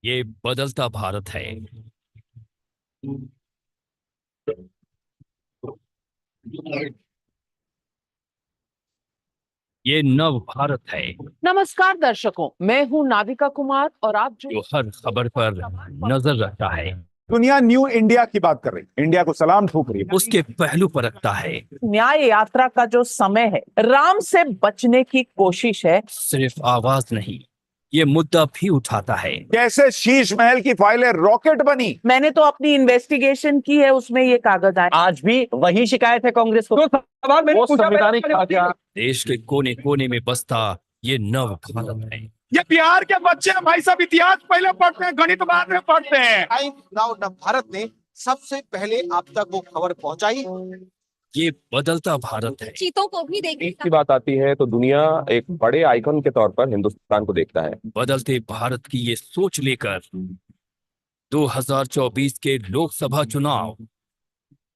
ये बदलता भारत है। ये नव भारत है नमस्कार दर्शकों, मैं हूं नाविका कुमार और आप जो हर खबर पर नजर रखता है, दुनिया न्यू इंडिया की बात कर रही, इंडिया को सलाम ठोक रही है। उसके पहलू पर रखता है। न्याय यात्रा का जो समय है, राम से बचने की कोशिश है। सिर्फ आवाज नहीं, ये मुद्दा भी उठाता है। कैसे शीश महल की फाइलें रॉकेट बनी। मैंने तो अपनी इन्वेस्टिगेशन की है, उसमें ये कागज आए। आज भी वही शिकायत है कांग्रेस को। वो संवैधानिक था क्या? देश के कोने कोने में बसता ये नव भारत है। ये बिहार के बच्चे हैं भाई साहब, इतिहास पहले पढ़ते हैं, गणित बाद में पढ़ते हैं। टाइम नाउ भारत ने सबसे पहले आप तक वो खबर पहुंचाई। ये बदलता भारत है। चीतों को भी देखने की बात आती है तो दुनिया एक बड़े आइकन के तौर पर हिंदुस्तान को देखता है। बदलते भारत की ये सोच लेकर 2024 के लोकसभा चुनाव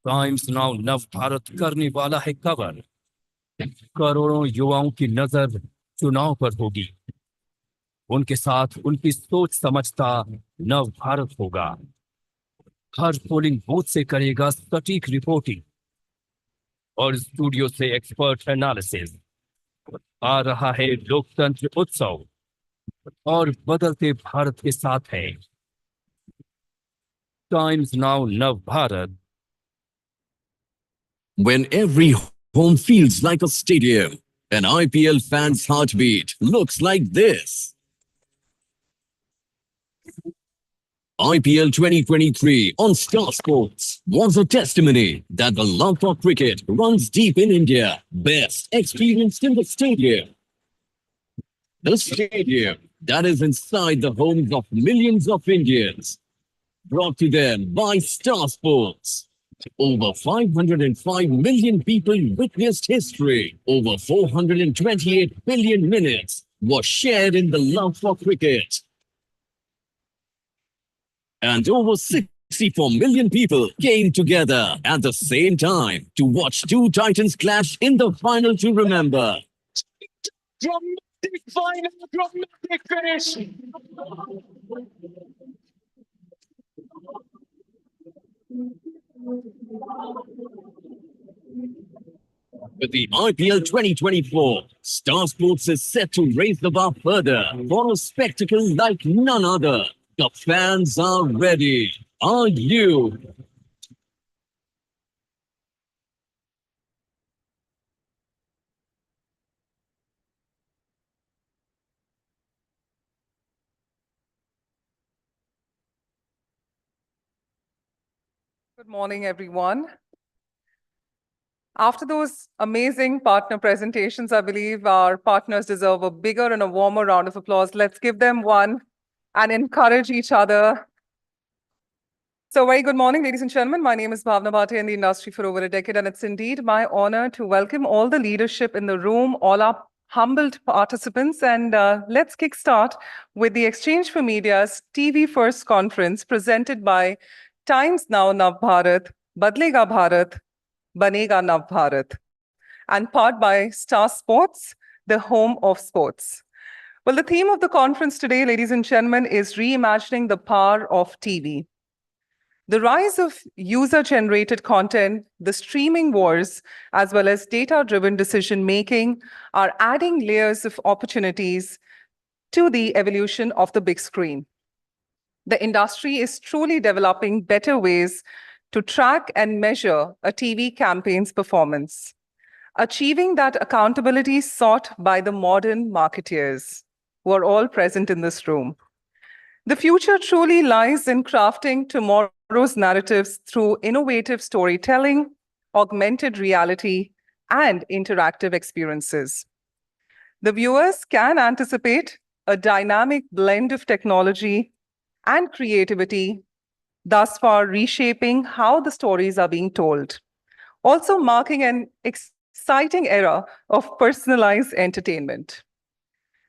टाइम्स नाउ नव भारत करने वाला है कवर। करोड़ों युवाओं की नजर चुनाव पर होगी। उनके साथ उनकी सोच समझता नव भारत होगा। हर पोलिंग बूथ से करेगा सटीक रिपोर्टिंग और स्टूडियो से एक्सपर्ट एनालिसिस। आ रहा है लोकतंत्र उत्सव और बदलते भारत के साथ है टाइम्स नाउ नव Bharat. When every home feels like a stadium, an IPL fan's heartbeat looks like this. IPL 2023 on Star Sports was a testimony that the love for cricket runs deep in India, best experienced in the stadium. The stadium that is inside the homes of millions of Indians. Brought to them by Star Sports. Over 505 million people witnessed history. Over 428 billion minutes was shared in the love for cricket. And over 64 million people came together at the same time to watch two titans clash in the final to remember. Dramatic final, dramatic finish. With the IPL 2024, Star Sports is set to raise the bar further for a spectacle like none other. The fans are ready. Are you? Good morning, everyone. After those amazing partner presentations, I believe our partners deserve a bigger and a warmer round of applause. Let's give them one and encourage each other. So very good morning, ladies and gentlemen. My name is Bhavna Bhatia, in the industry for over a decade, and it's indeed my honor to welcome all the leadership in the room, all our humbled participants, and let's kickstart with the Exchange for Media's TV First conference presented by Times Now Nav Bharat, Badlega Bharat, Banega Nav Bharat, and powered by Star Sports, the home of sports. Well, the theme of the conference today, ladies and gentlemen, is reimagining the power of TV. The rise of user-generated content, the streaming wars, as well as data-driven decision-making are adding layers of opportunities to the evolution of the big screen. The industry is truly developing better ways to track and measure a TV campaign's performance, achieving that accountability sought by the modern marketeers who are all present in this room. The future truly lies in crafting tomorrow's narratives through innovative storytelling, augmented reality, and interactive experiences. The viewers can anticipate a dynamic blend of technology and creativity, thus far reshaping how the stories are being told, also marking an exciting era of personalized entertainment.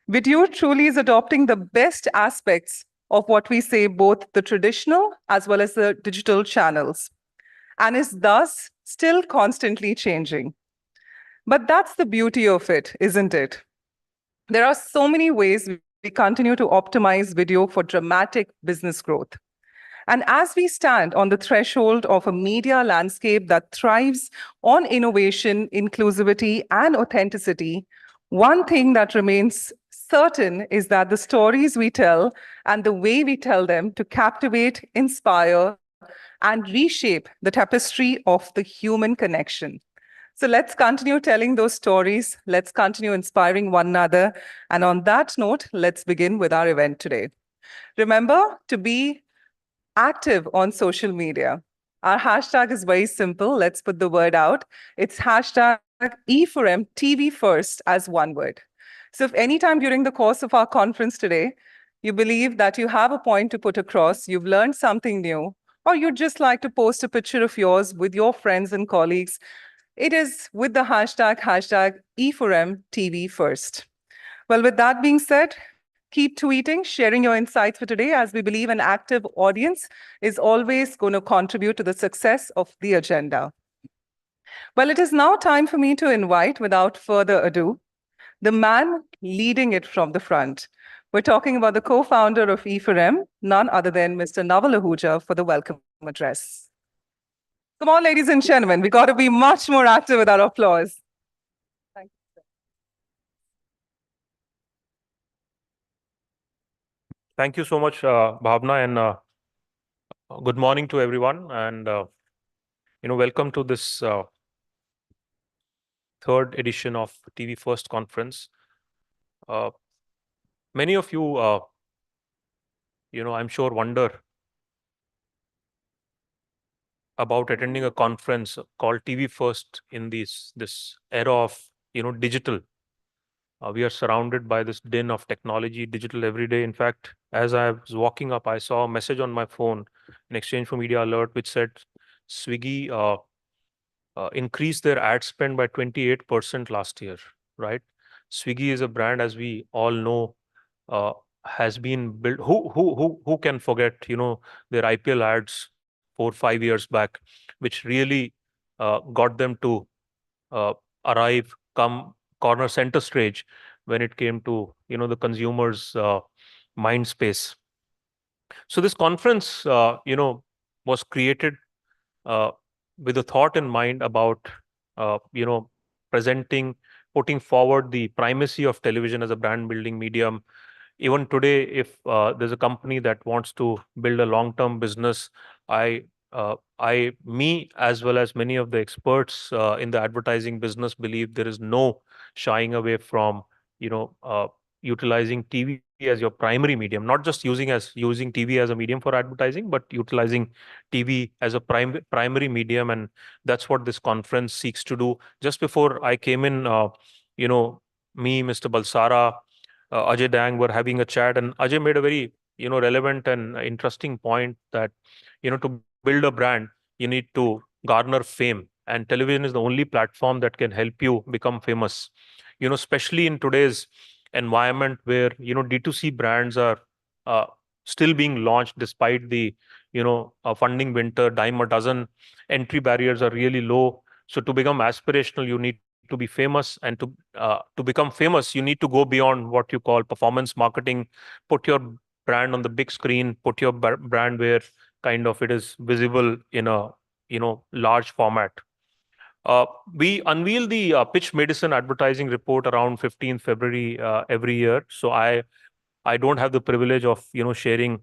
Video truly is adopting the best aspects of what we say, both the traditional as well as the digital channels, and is thus still constantly changing. But that's the beauty of it, isn't it? There are so many ways we continue to optimize video for dramatic business growth. And as we stand on the threshold of a media landscape that thrives on innovation, inclusivity, and authenticity, one thing that remains certain is that the stories we tell and the way we tell them to captivate, inspire, and reshape the tapestry of the human connection. So let's continue telling those stories. Let's continue inspiring one another. And on that note, let's begin with our event today. Remember to be active on social media. Our hashtag is very simple. Let's put the word out. It's hashtag E4M TV first as one word. So if anytime during the course of our conference today, you believe that you have a point to put across, you've learned something new, or you'd just like to post a picture of yours with your friends and colleagues, it is with the hashtag E4M TV first. Well, with that being said, keep tweeting, sharing your insights for today, as we believe an active audience is always going to contribute to the success of the agenda. Well, it is now time for me to invite, without further ado, the man leading it from the front. We're talking about the co-founder of E4M, none other than Mr. Naval Ahuja, for the welcome address. Come on, ladies and gentlemen, we got to be much more active with our applause. Thank you. Thank you so much, Bhavna, and good morning to everyone. And welcome to this third edition of TV First conference. Many of you, I'm sure, wonder about attending a conference called TV First in this era of digital. We are surrounded by this din of technology, digital every day. In fact, as I was walking up, I saw a message on my phone, an Exchange for Media alert, which said Swiggy increased their ad spend by 28% last year, right? Swiggy is a brand, as we all know, has been built. Who can forget, their IPL ads 4-5 years back, which really got them to arrive, come corner center stage when it came to the consumer's mind space. So this conference, was created with a thought in mind about presenting, putting forward the primacy of television as a brand building medium. Even today, if there's a company that wants to build a long-term business, me as well as many of the experts in the advertising business believe there is no shying away from utilizing TV as your primary medium, not just using TV as a medium for advertising, but utilizing TV as a primary medium, and that's what this conference seeks to do. Just before I came in, me, Mr. Balsara, Ajay Dang were having a chat, and Ajay made a very relevant and interesting point that to build a brand you need to garner fame, and television is the only platform that can help you become famous. Especially in today's environment where D2C brands are still being launched despite the funding winter, dime a dozen, entry barriers are really low. So to become aspirational, you need to be famous, and to become famous, you need to go beyond what you call performance marketing. Put your brand on the big screen. Put your brand where kind of it is visible in a large format. We unveil the Pitch Medicine advertising report around 15th February every year. So I don't have the privilege of sharing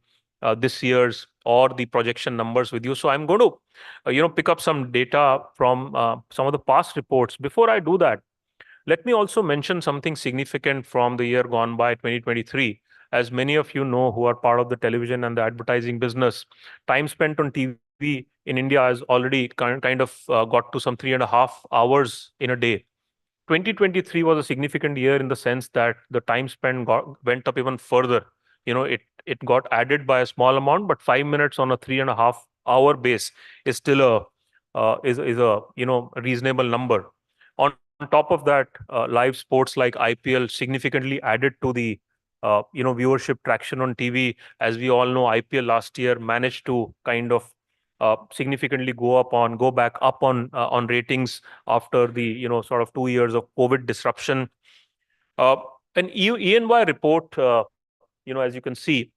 this year's or the projection numbers with you. So I'm going to pick up some data from some of the past reports. Before I do that, let me also mention something significant from the year gone by, 2023. As many of you know who are part of the television and the advertising business, time spent on TV in India has already kind of got to some 3.5 hours in a day. 2023 was a significant year in the sense that the time spent went up even further. It got added by a small amount, but 5 minutes on a 3.5 hour base is still a reasonable number. On top of that, live sports like IPL significantly added to the viewership traction on TV. As we all know, IPL last year managed to kind of significantly go back up on ratings after the sort of 2 years of COVID disruption. An EY report as you can see,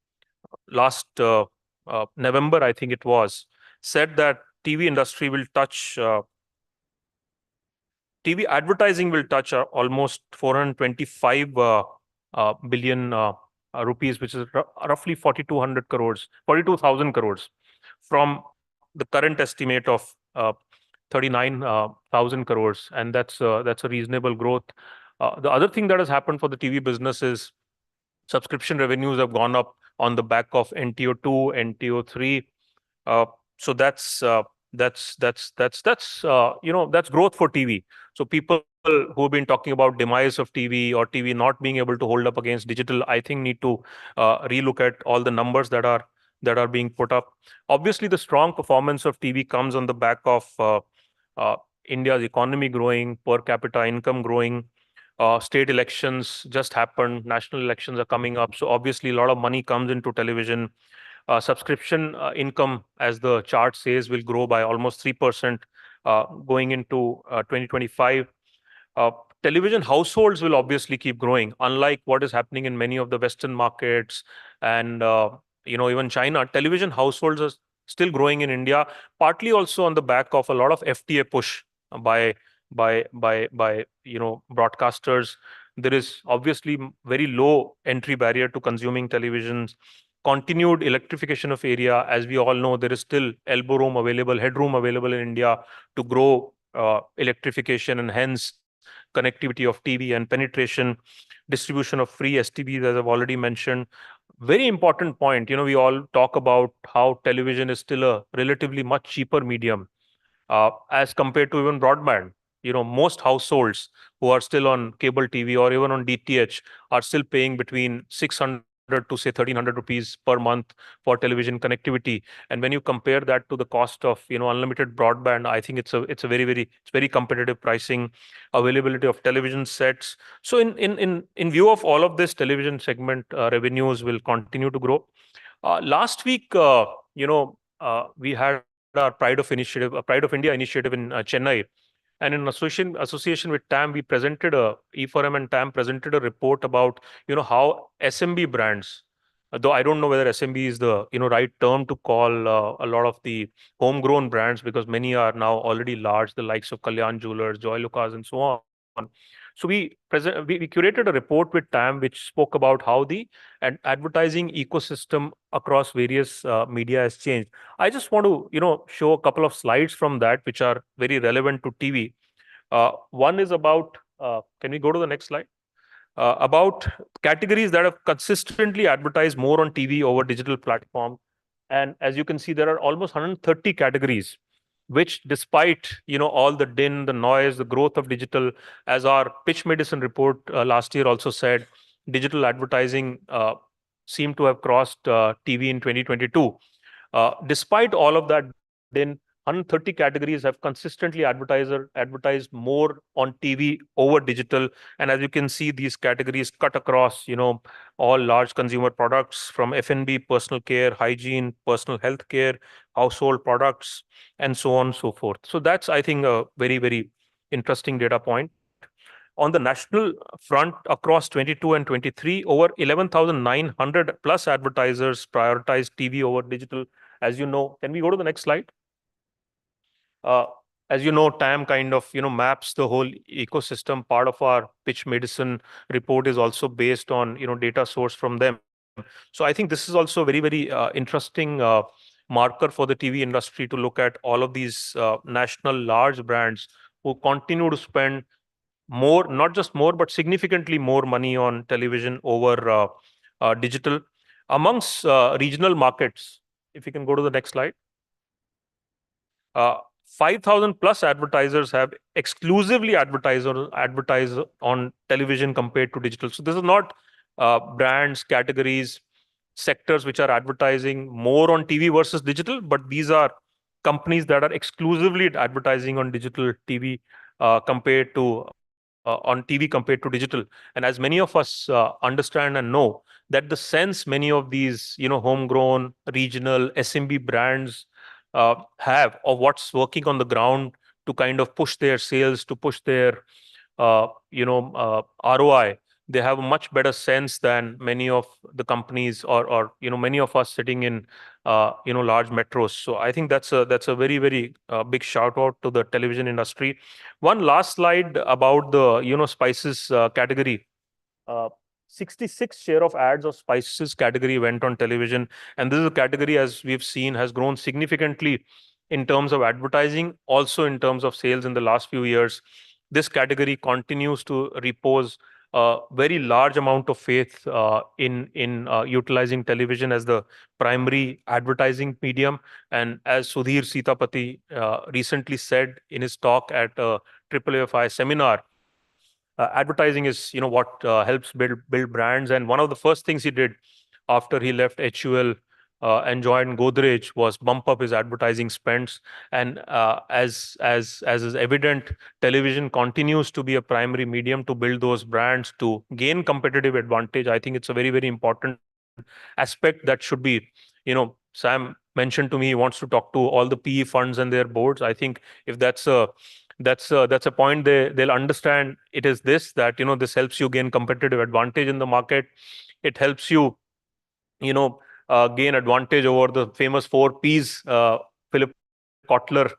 last November, I think it was, said that TV industry will touch TV advertising will touch almost 425 billion rupees, which is roughly 4,200 crores, 42,000 crores, from the current estimate of 39,000 crores, and that's a reasonable growth. The other thing that has happened for the TV business is subscription revenues have gone up on the back of NTO2, NTO3. So that's growth for TV. So people who have been talking about demise of TV or TV not being able to hold up against digital, I think need to relook at all the numbers that are being put up. Obviously, the strong performance of TV comes on the back of India's economy growing, per capita income growing. State elections just happened, national elections are coming up. So obviously, a lot of money comes into television. Subscription income, as the chart says, will grow by almost 3% going into 2025. Television households will obviously keep growing, unlike what is happening in many of the Western markets and even China. Television households are still growing in India, partly also on the back of a lot of FTA push by broadcasters. There is obviously very low entry barrier to consuming televisions. Continued electrification of area, as we all know, there is still elbow room available, headroom available in India to grow electrification, and hence connectivity of TV and penetration, distribution of free STBs, as I've already mentioned. Very important point. We all talk about how television is still a relatively much cheaper medium as compared to even broadband. Most households who are still on cable TV or even on DTH are still paying between 600 to say 1,300 rupees per month for television connectivity. And when you compare that to the cost of unlimited broadband, I think it's very competitive pricing, availability of television sets. So in view of all of this, television segment revenues will continue to grow. Last week, we had our Pride of India initiative in Chennai. And in association with TAM, we presented E4M and TAM presented a report about how SMB brands, though I don't know whether SMB is the right term to call a lot of the homegrown brands, because many are now already large, the likes of Kalyan Jewelers, Joy Lucas, and so on. So we curated a report with TAM which spoke about how the advertising ecosystem across various media has changed. I just want to show a couple of slides from that which are very relevant to TV. One is about can we go to the next slide? About categories that have consistently advertised more on TV over digital platform. And as you can see, there are almost 130 categories which, despite all the din, the noise, the growth of digital, as our Pitch Medicine report last year also said, digital advertising seemed to have crossed TV in 2022. Despite all of that din, 130 categories have consistently advertised more on TV over digital. And as you can see, these categories cut across all large consumer products, from F&B, personal care, hygiene, personal health care, household products, and so on and so forth. So that's, I think, a very, very interesting data point. On the national front, across 22 and 23, over 11,900 plus advertisers prioritize TV over digital. As you know, can we go to the next slide? As you know, TAM kind of maps the whole ecosystem. Part of our Pitch Medicine report is also based on data source from them. So I think this is also a very, very interesting marker for the TV industry to look at all of these national large brands who continue to spend more, not just more, but significantly more money on television over digital. Amongst regional markets, if you can go to the next slide, 5,000 plus advertisers have exclusively advertised on television compared to digital. So this is not brands, categories, sectors which are advertising more on TV versus digital, but these are companies that are exclusively advertising on digital TV compared to on TV compared to digital. And as many of us understand and know, that the sense many of these homegrown regional SMB brands have of what's working on the ground to kind of push their sales, to push their ROI, they have a much better sense than many of the companies or many of us sitting in large metros. So I think that's a very, very big shout out to the television industry. One last slide about the spices category. uh, 66 share of ads of spices category went on television, and this is a category, as we've seen, has grown significantly in terms of advertising, also in terms of sales in the last few years. This category continues to repose a very large amount of faith in utilizing television as the primary advertising medium. And as Sudhir Sitapati recently said in his talk at a AAAFI seminar, advertising is what helps build brands. And one of the first things he did after he left HUL and joined Godrej was bump up his advertising spends. And as is evident, television continues to be a primary medium to build those brands to gain competitive advantage. I think it's a very, very important aspect that should be, Sam mentioned to me he wants to talk to all the PE funds and their boards. I think if that's a point they'll understand, it is this, that this helps you gain competitive advantage in the market. It helps you gain advantage over the famous 4 Ps Philip Kotler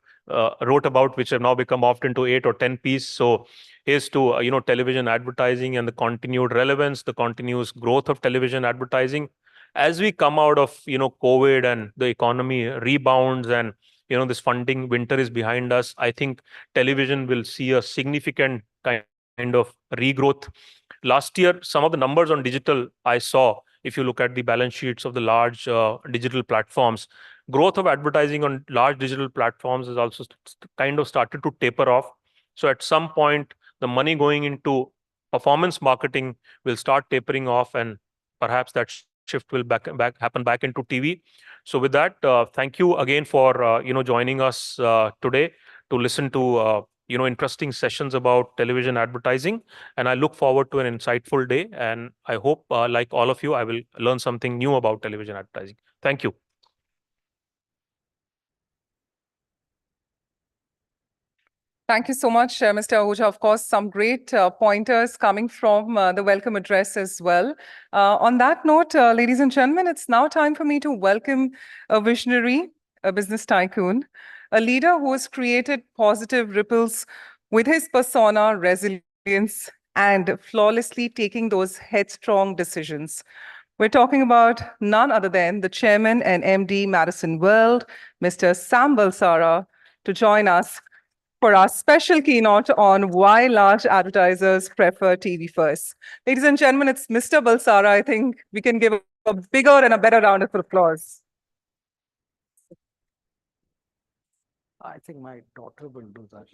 wrote about, which have now become often into 8 or 10 Ps. So here's to television advertising and the continued relevance, the continuous growth of television advertising. As we come out of COVID and the economy rebounds and this funding winter is behind us, I think television will see a significant kind of regrowth. Last year, some of the numbers on digital I saw, if you look at the balance sheets of the large digital platforms, growth of advertising on large digital platforms has also kind of started to taper off. So at some point, the money going into performance marketing will start tapering off, and perhaps that shift will happen back into TV. So with that, thank you again for joining us today to listen to interesting sessions about television advertising. And I look forward to an insightful day. And I hope, like all of you, I will learn something new about television advertising. Thank you. Thank you so much, Mr. Ahuja. Of course, some great pointers coming from the welcome address as well. On that note, ladies and gentlemen, it's now time for me to welcome a visionary, a business tycoon, a leader who has created positive ripples with his persona, resilience, and flawlessly taking those headstrong decisions. We're talking about none other than the chairman and MD, Madison World, Mr. Sam Balsara, to join us for our special keynote on why large advertisers prefer TV first. Ladies and gentlemen, it's Mr. Balsara. I think we can give a bigger and a better round of applause. I think my daughter will do that.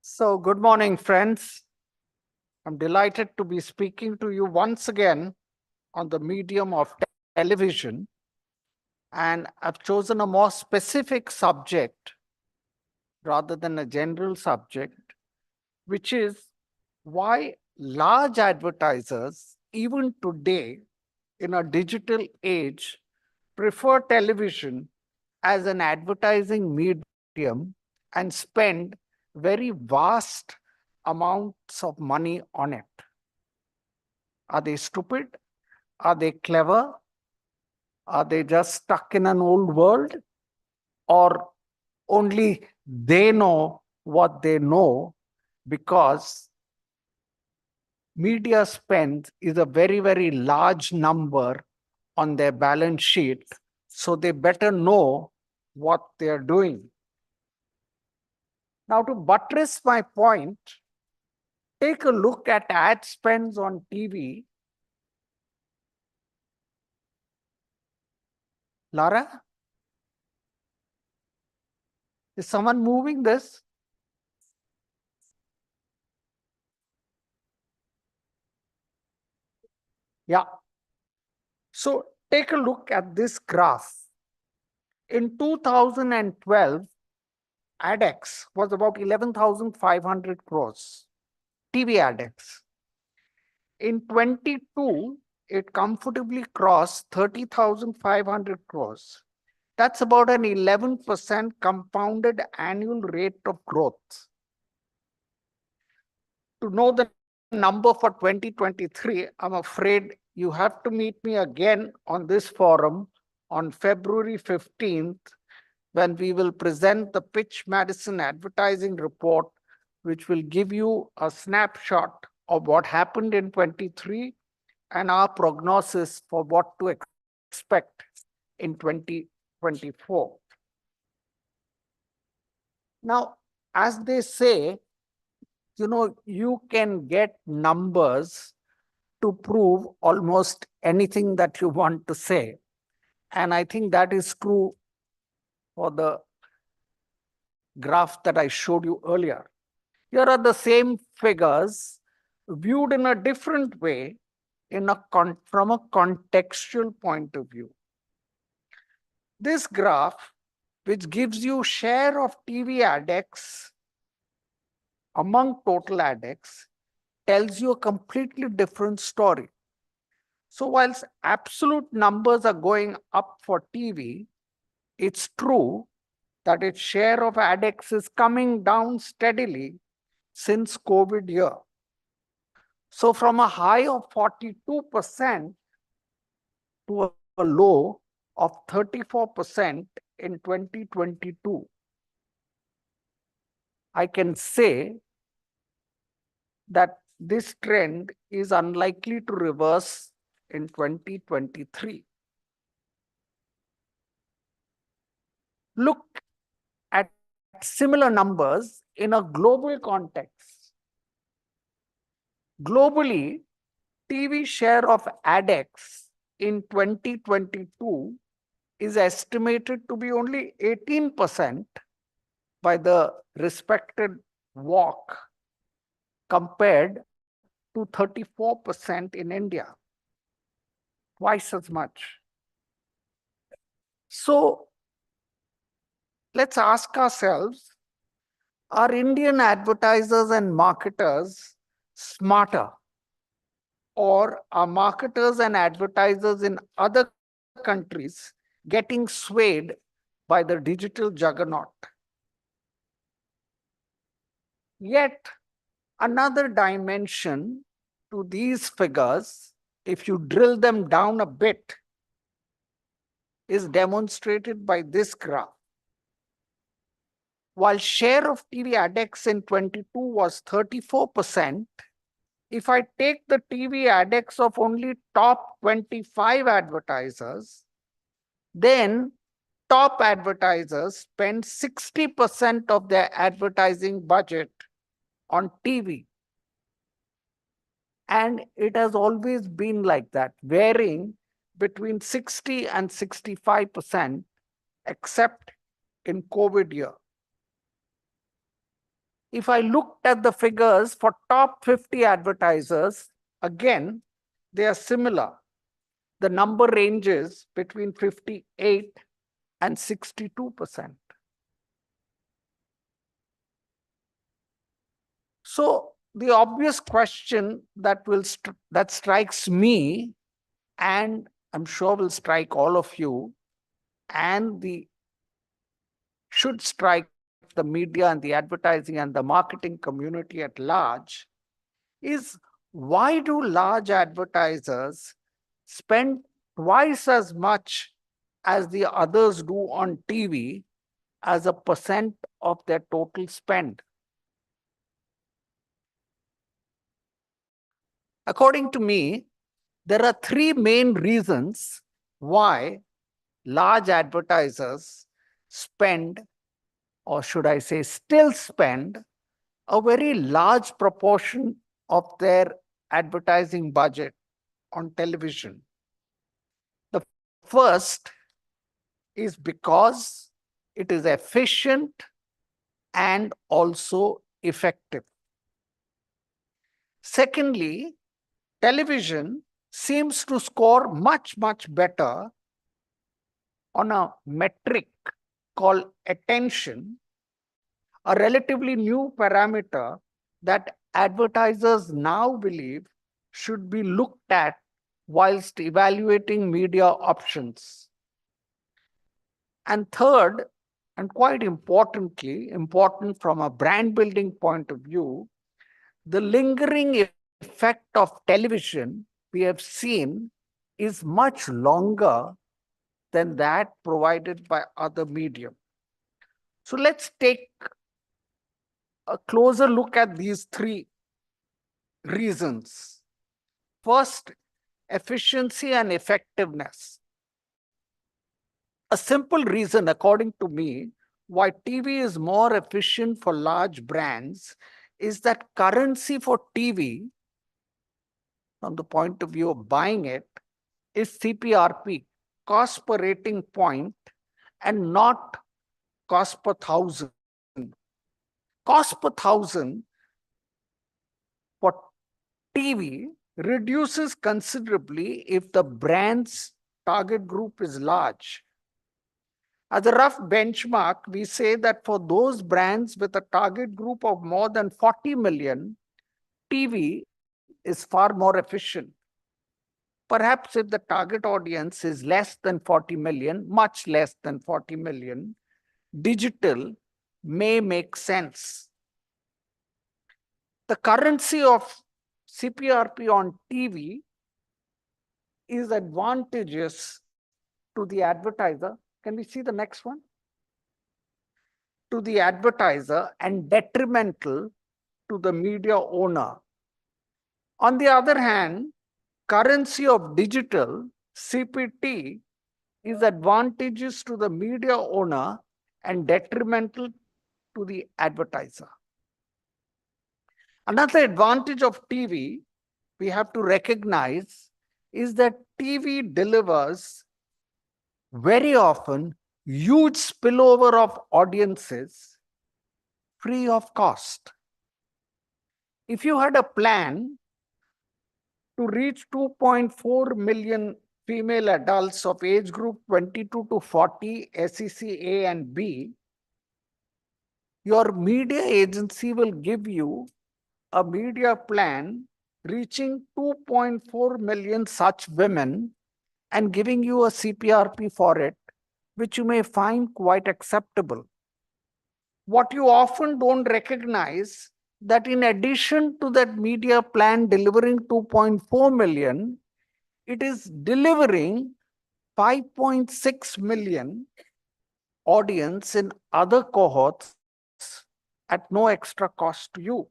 So, good morning, friends. I'm delighted to be speaking to you once again on the medium of television. And I've chosen a more specific subject rather than a general subject, which is why large advertisers, even today in a digital age, prefer television as an advertising medium and spend very vast amounts of money on it. Are they stupid? Are they clever? Are they just stuck in an old world? Or only they know what they know, because media spend is a very, very large number on their balance sheet, so they better know what they are doing. Now, to buttress my point, take a look at ad spends on TV. Lara? Is someone moving this? Yeah. So take a look at this graph. In 2012, ADEX was about 11,500 crores, TV ADEX. In 22, it comfortably crossed 30,500 crores. That's about an 11% compounded annual rate of growth. to know the number for 2023, I'm afraid you have to meet me again on this forum on February 15th, when we will present the Pitch Madison advertising report, which will give you a snapshot of what happened in 23 and our prognosis for what to expect in 2024. Now, as they say, you can get numbers to prove almost anything that you want to say. And I think that is true for the graph that I showed you earlier. Here are the same figures viewed in a different way from a contextual point of view. This graph, which gives you share of TV ADEX among total ADEX, tells you a completely different story. So whilst absolute numbers are going up for TV, it's true that its share of ADEX is coming down steadily since COVID year. So from a high of 42% to a low of 34% in 2022, I can say that this trend is unlikely to reverse in 2023. Look at similar numbers in a global context. Globally, TV share of ADEX in 2022 is estimated to be only 18% by the respected WARC, compared to 34% in India, twice as much. So let's ask ourselves, are Indian advertisers and marketers smarter, or are marketers and advertisers in other countries getting swayed by the digital juggernaut? Yet another dimension to these figures, if you drill them down a bit, is demonstrated by this graph. While share of TV ADEX in 22 was 34%, if I take the TV ADEX of only top 25 advertisers, then top advertisers spend 60% of their advertising budget on TV. And it has always been like that, varying between 60 and 65%, except in COVID year. If I looked at the figures for top 50 advertisers, again, they are similar. The number ranges between 58 and 62%. So the obvious question that strikes me, and I'm sure will strike all of you, and should strike the media and the advertising and the marketing community at large, is why do large advertisers spend twice as much as the others do on TV as a percent of their total spend? According to me, there are three main reasons why large advertisers spend, or should I say still spend, a very large proportion of their advertising budget on television. The first is because it is efficient and also effective. Secondly, television seems to score much, much better on a metric called attention, a relatively new parameter that advertisers now believe should be looked at whilst evaluating media options. And third, and quite importantly, important from a brand building point of view, the lingering effect of television we have seen is much longer than that provided by other medium. So let's take a closer look at these three reasons. First, efficiency and effectiveness. A simple reason, according to me, why TV is more efficient for large brands is that currency for TV, from the point of view of buying it, is CPRP, cost per rating point, and not cost per thousand. Cost per thousand for TV reduces considerably if the brand's target group is large. As a rough benchmark, we say that for those brands with a target group of more than 40 million, TV is far more efficient. Perhaps if the target audience is less than 40 million, much less than 40 million, digital may make sense. The currency of CPRP on TV is advantageous to the advertiser. Can we see the next one? To the advertiser and detrimental to the media owner. On the other hand, currency of digital, CPT, is advantageous to the media owner and detrimental to the advertiser. Another advantage of TV we have to recognize is that TV delivers very often huge spillover of audiences free of cost. If you had a plan to reach 2.4 million female adults of age group 22 to 40, SEC A and B, your media agency will give you a media plan reaching 2.4 million such women and giving you a CPRP for it, which you may find quite acceptable. What you often don't recognize that in addition to that media plan delivering 2.4 million, it is delivering 5.6 million audience in other cohorts at no extra cost to you.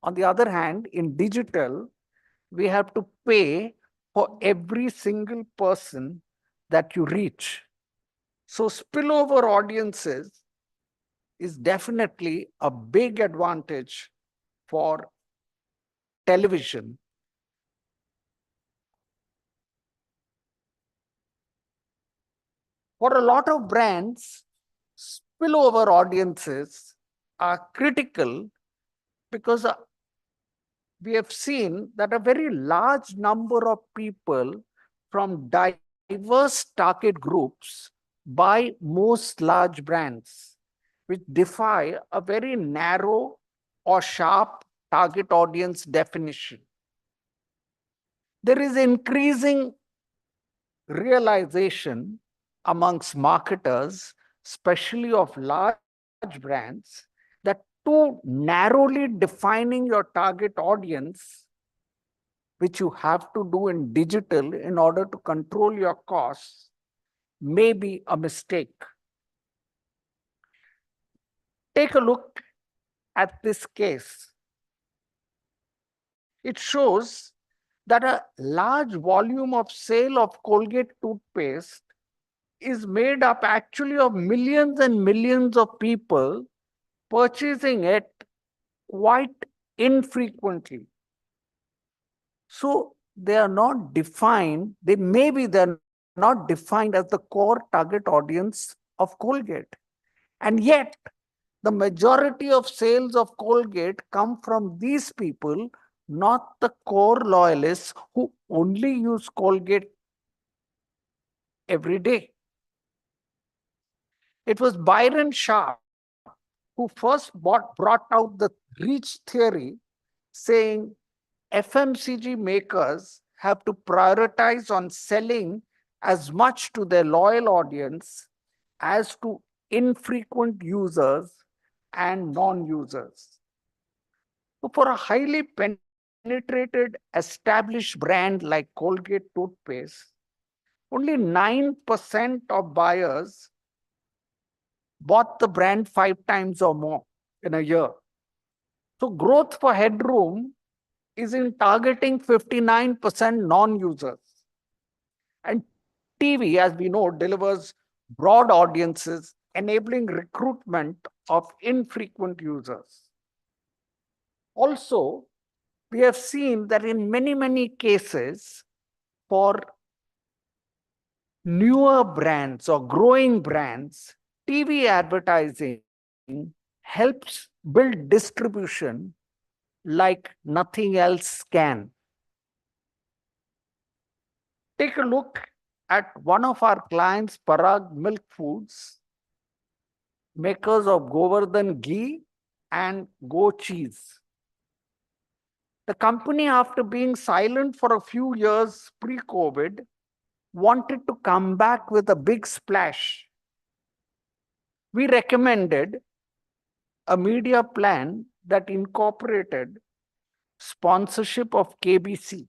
On the other hand, in digital, we have to pay for every single person that you reach. So spillover audiences is definitely a big advantage for television. For a lot of brands, spillover audiences are critical because we have seen that a very large number of people from diverse target groups buy most large brands, which defy a very narrow or sharp target audience definition. There is increasing realization amongst marketers, especially of large brands, that too narrowly defining your target audience, which you have to do in digital in order to control your costs, may be a mistake. Take a look at this case. It shows that a large volume of sale of Colgate toothpaste is made up actually of millions and millions of people purchasing it quite infrequently. So they are not defined, they're not defined as the core target audience of Colgate. And yet, the majority of sales of Colgate come from these people, not the core loyalists who only use Colgate every day. It was Byron Sharp who first brought out the reach theory, saying FMCG makers have to prioritize on selling as much to their loyal audience as to infrequent users and non-users. So for a highly penetrated, established brand like Colgate toothpaste, only 9% of buyers bought the brand 5 times or more in a year. So growth for headroom is in targeting 59% non-users. And TV, as we know, delivers broad audiences, enabling recruitment of infrequent users. Also, we have seen that in many cases, for newer brands or growing brands, TV advertising helps build distribution like nothing else can. Take a look at one of our clients, Parag Milk Foods, makers of Govardhan ghee and Go cheese. The company, after being silent for a few years pre-COVID, wanted to come back with a big splash. We recommended a media plan that incorporated sponsorship of KBC.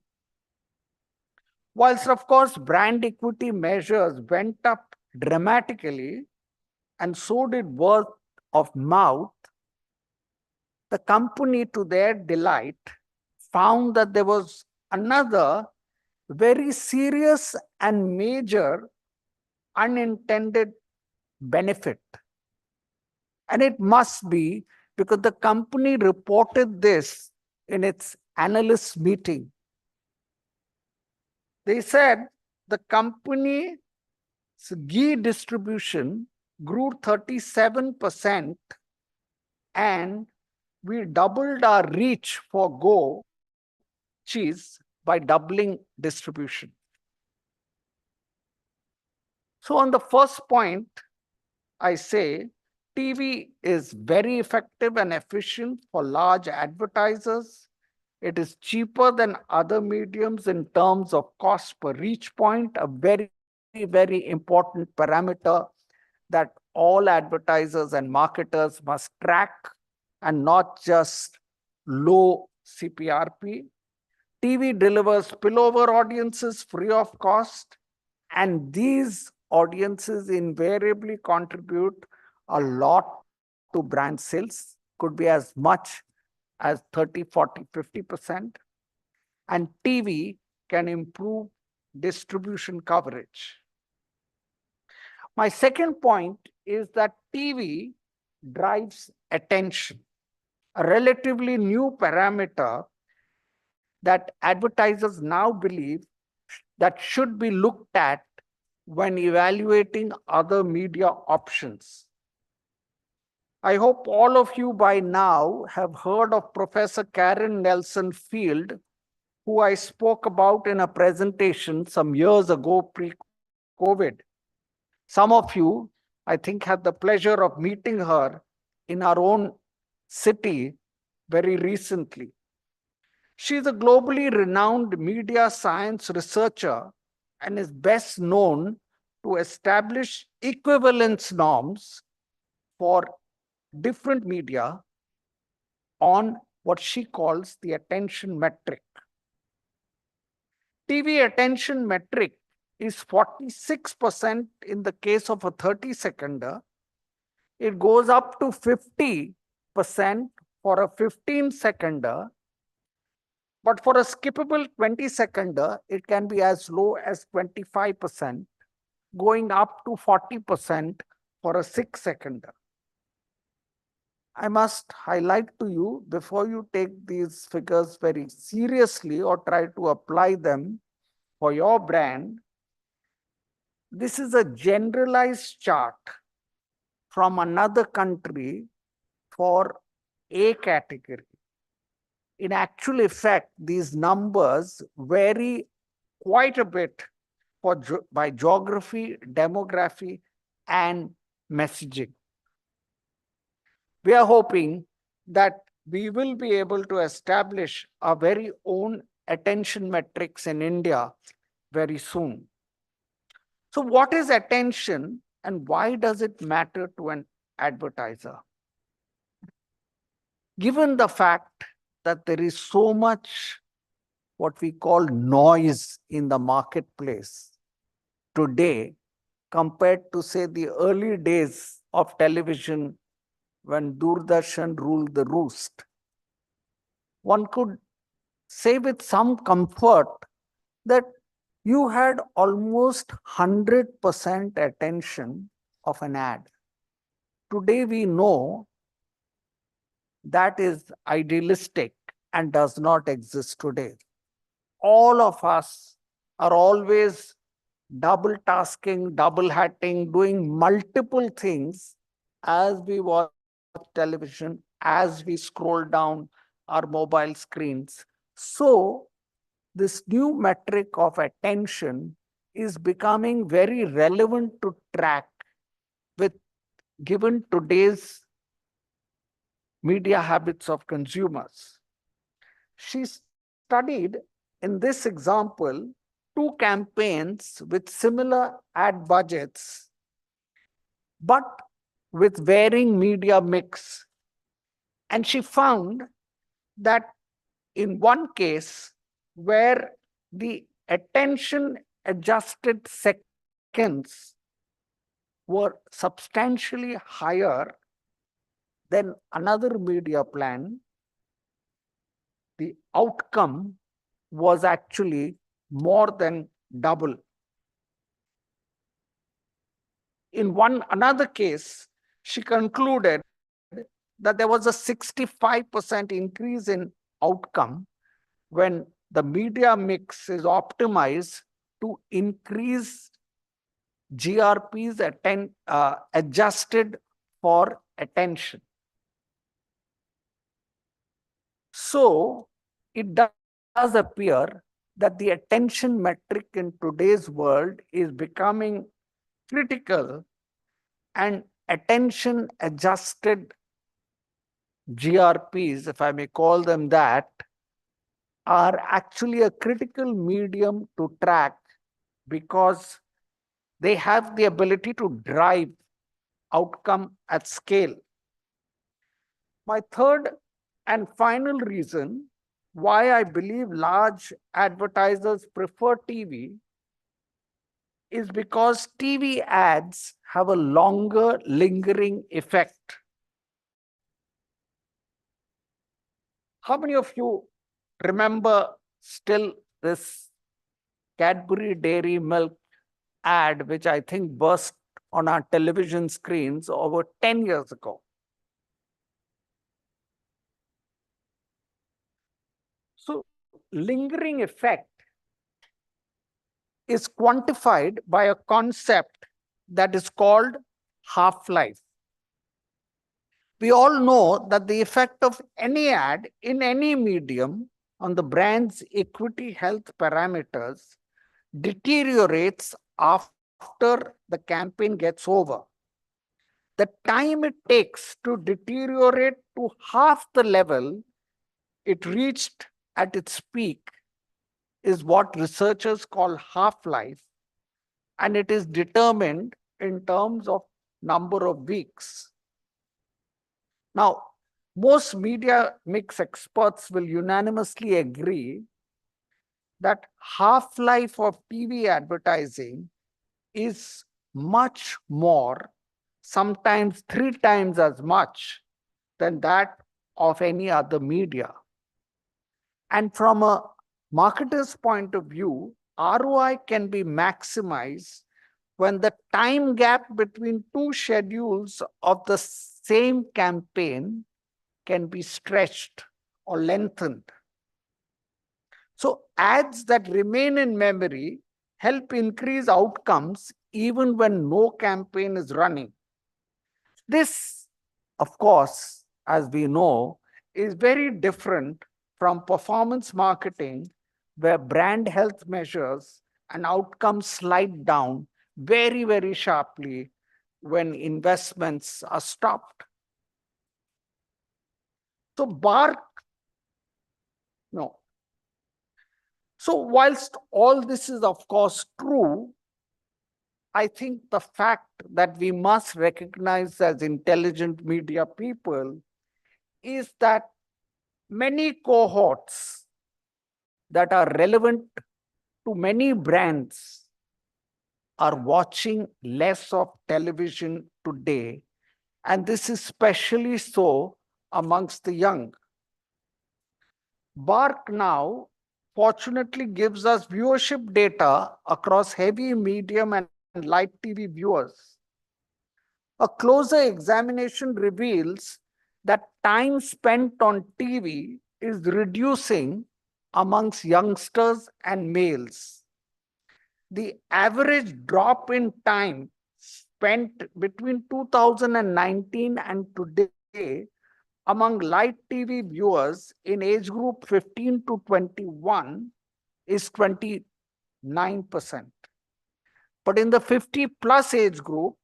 Whilst, of course, brand equity measures went up dramatically, and so did word of mouth, the company, to their delight, found that there was another very serious and major unintended benefit. And it must be because the company reported this in its analyst meeting. They said the company's ghee distribution grew 37% and we doubled our reach for Go cheese by doubling distribution. So on the first point, I say TV is very effective and efficient for large advertisers. It is cheaper than other mediums in terms of cost per reach point, a very important parameter that all advertisers and marketers must track, and not just low CPRP. TV delivers spillover audiences free of cost, and these audiences invariably contribute a lot to brand sales, could be as much as 30, 40, 50%. And TV can improve distribution coverage. My second point is that TV drives attention, a relatively new parameter that advertisers now believe that should be looked at when evaluating other media options. I hope all of you by now have heard of Professor Karen Nelson Field, who I spoke about in a presentation some years ago pre-COVID. Some of you, I think, had the pleasure of meeting her in our own city very recently. She's a globally renowned media science researcher and is best known to establish equivalence norms for different media on what she calls the attention metric. TV attention metric is 46% in the case of a 30-seconder. It goes up to 50% for a 15-seconder. But for a skippable 20-seconder, it can be as low as 25%, going up to 40% for a 6-seconder. I must highlight to you, before you take these figures very seriously or try to apply them for your brand, this is a generalized chart from another country for a category. In actual effect, these numbers vary quite a bit by geography, demography, and messaging. We are hoping that we will be able to establish our very own attention metrics in India very soon. So what is attention and why does it matter to an advertiser? Given the fact that there is so much what we call noise in the marketplace today compared to, say, the early days of television when Doordarshan ruled the roost. One could say with some comfort that you had almost 100% attention of an ad. Today we know that is idealistic and does not exist today. All of us are always double tasking, double hatting, doing multiple things as we watch television, as we scroll down our mobile screens. So, this new metric of attention is becoming very relevant to track with given today's media habits of consumers. She studied in this example two campaigns with similar ad budgets, but with varying media mix. And she found that in one case, where the attention adjusted seconds were substantially higher than another media plan, the outcome was actually more than double. In another case, she concluded that there was a 65% increase in outcome when the media mix is optimized to increase GRPs adjusted for attention. So it does appear that the attention metric in today's world is becoming critical, and attention adjusted GRPs, if I may call them that, are actually a critical medium to track because they have the ability to drive outcome at scale. My third and final reason why I believe large advertisers prefer TV is because TV ads have a longer lingering effect. How many of you remember still this Cadbury Dairy Milk ad, which I think burst on our television screens over 10 years ago? So, lingering effect is quantified by a concept that is called half-life. We all know that the effect of any ad in any medium on the brand's equity health parameters deteriorates after the campaign gets over. The time it takes to deteriorate to half the level it reached at its peak is what researchers call half-life, and it is determined in terms of number of weeks. Now, most media mix experts will unanimously agree that half-life of TV advertising is much more, sometimes 3 times as much than that of any other media. And from a marketer's point of view, ROI can be maximized when the time gap between two schedules of the same campaign can be stretched or lengthened. So ads that remain in memory help increase outcomes even when no campaign is running. This, of course, as we know, is very different from performance marketing, where brand health measures and outcomes slide down very, very sharply when investments are stopped. So So whilst all this is of course true, I think the fact that we must recognize as intelligent media people is that many cohorts that are relevant to many brands are watching less of television today, and this is especially so amongst the young. Bark now fortunately gives us viewership data across heavy, medium, and light TV viewers. A closer examination reveals that time spent on TV is reducing amongst youngsters and males. The average drop in time spent between 2019 and today among light TV viewers in age group 15 to 21 is 29%. But in the 50 plus age group,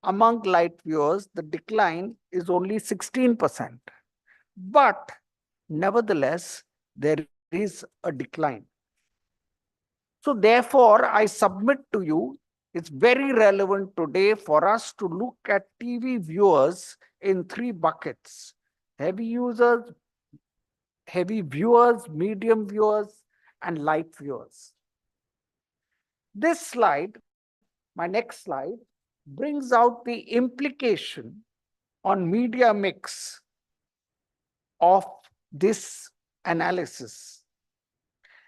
among light viewers, the decline is only 16%. But nevertheless, there is a decline. So therefore, I submit to you, it's very relevant today for us to look at TV viewers in three buckets: heavy users, heavy viewers, medium viewers, and light viewers. This slide, my next slide, brings out the implication on media mix of this analysis.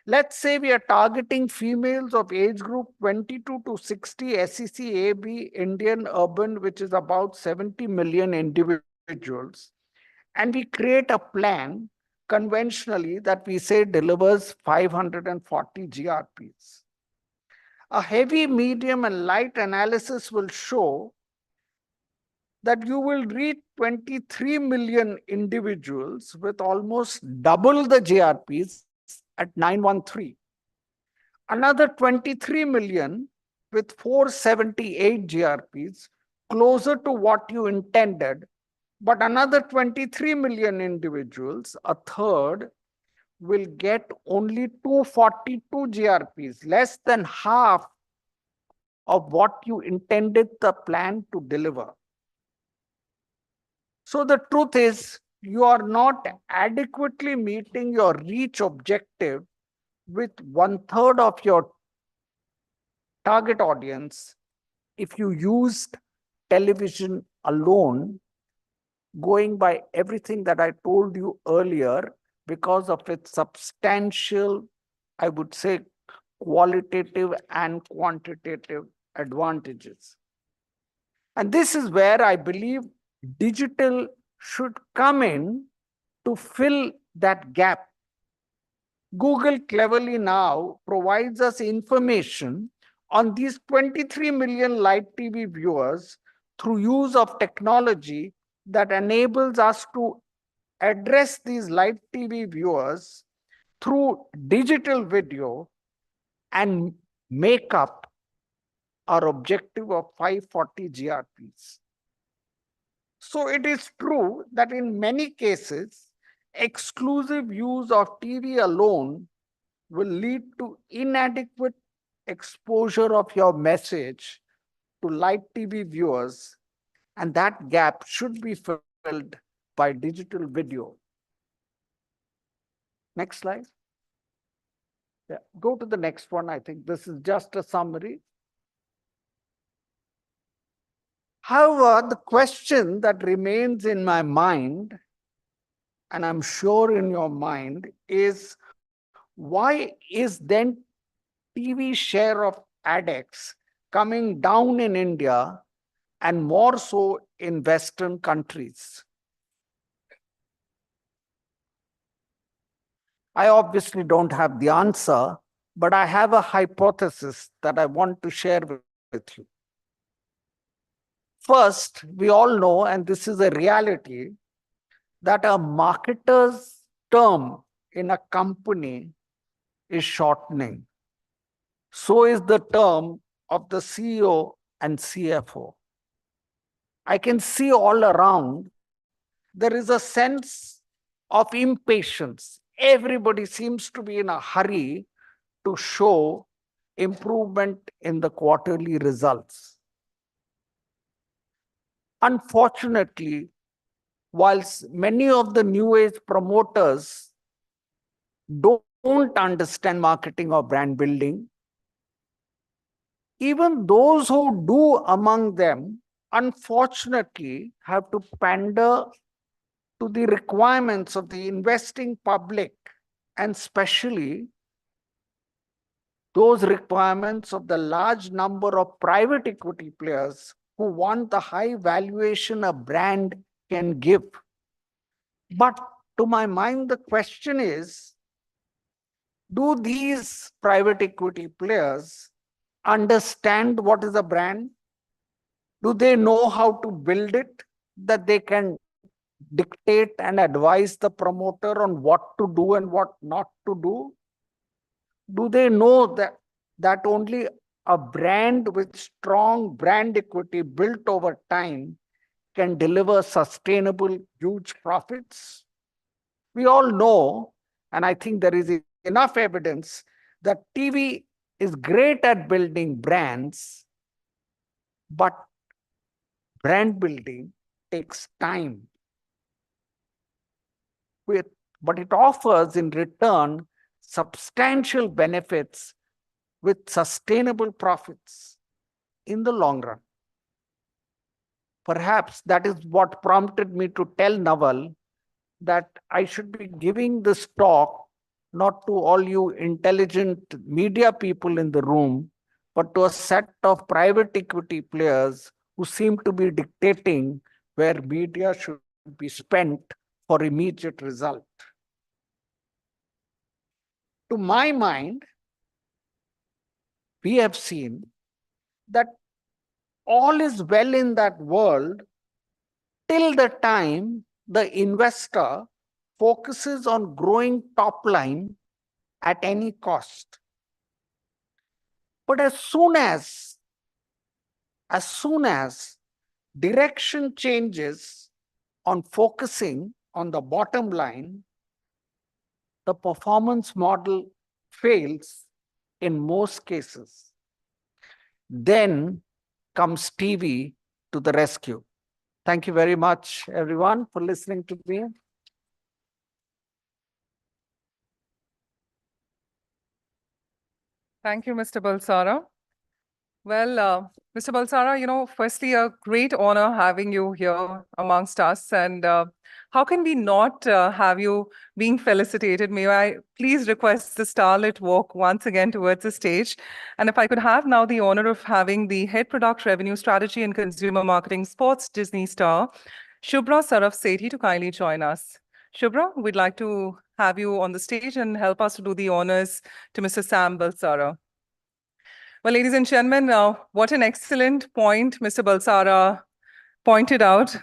Let's say we are targeting females of age group 22 to 60, SEC AB, Indian urban, which is about 70 million individuals. And we create a plan conventionally that we say delivers 540 GRPs. A heavy, medium, and light analysis will show that you will reach 23 million individuals with almost double the GRPs at 913. Another 23 million with 478 GRPs, closer to what you intended, but another 23 million individuals, a third, will get only 242 GRPs, less than half of what you intended the plan to deliver. So the truth is, you are not adequately meeting your reach objective with 1/3 of your target audience if you used television alone, going by everything that I told you earlier, because of its substantial, I would say, qualitative and quantitative advantages. And this is where I believe digital should come in to fill that gap. Google cleverly now provides us information on these 23 million light TV viewers through use of technology that enables us to address these light TV viewers through digital video and make up our objective of 540 GRPs. So it is true that in many cases, exclusive use of TV alone will lead to inadequate exposure of your message to light TV viewers, and that gap should be filled by digital video. Next slide. Yeah, go to the next one. I think this is just a summary. However, the question that remains in my mind, and I'm sure in your mind, is why is then TV share of ADEX coming down in India and more so in Western countries? I obviously don't have the answer, but I have a hypothesis that I want to share with you. First, we all know, and this is a reality, that a marketer's term in a company is shortening. So is the term of the CEO and CFO. I can see all around, there is a sense of impatience. Everybody seems to be in a hurry to show improvement in the quarterly results. Unfortunately, whilst many of the new age promoters don't understand marketing or brand building, even those who do among them, unfortunately, have to pander to the requirements of the investing public, and especially those requirements of the large number of private equity players who want the high valuation a brand can give. But to my mind, the question is, do these private equity players understand what is a brand? Do they know how to build it, that they can dictate and advise the promoter on what to do and what not to do? Do they know that only a brand with strong brand equity built over time can deliver sustainable, huge profits? We all know, and I think there is enough evidence, that TV is great at building brands, but brand building takes time. But it offers in return substantial benefits with sustainable profits in the long run. Perhaps that is what prompted me to tell Naval that I should be giving this talk not to all you intelligent media people in the room, but to a set of private equity players who seem to be dictating where media should be spent for immediate result. To my mind, we have seen that all is well in that world till the time the investor focuses on growing top line at any cost. But as soon as direction changes on focusing on the bottom line, the performance model fails in most cases. Then comes TV to the rescue. Thank you very much, everyone, for listening to me. Thank you, Mr. Balsara. Well, Mr. Balsara, firstly, a great honor having you here amongst us. And how can we not have you being felicitated? May I please request the starlit walk once again towards the stage? And if I could have now the honor of having the Head Product Revenue Strategy and Consumer Marketing Sports Disney star, Shubhra Saraf Sethi, to kindly join us. Shubhra, we'd like to have you on the stage and help us to do the honors to Mr. Sam Balsara. Well, ladies and gentlemen, what an excellent point Mr. Balsara pointed out,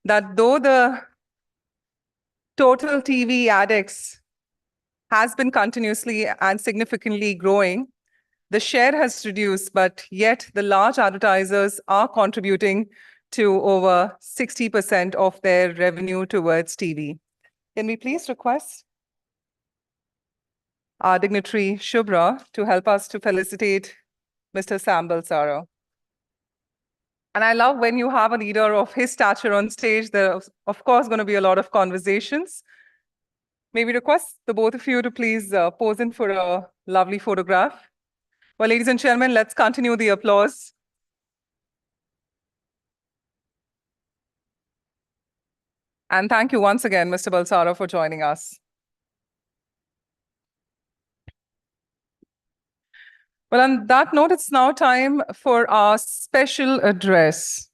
that though the total TV addicts has been continuously and significantly growing, the share has reduced, but yet the large advertisers are contributing to over 60% of their revenue towards TV. Can we please request our dignitary Shubhra to help us to felicitate Mr. Sam Balsara? And I love when you have a leader of his stature on stage, there's of course going to be a lot of conversations. May we request the both of you to please pose in for a lovely photograph. Well, ladies and gentlemen, let's continue the applause. And thank you once again, Mr. Balsara, for joining us. Well, on that note, it's now time for our special address.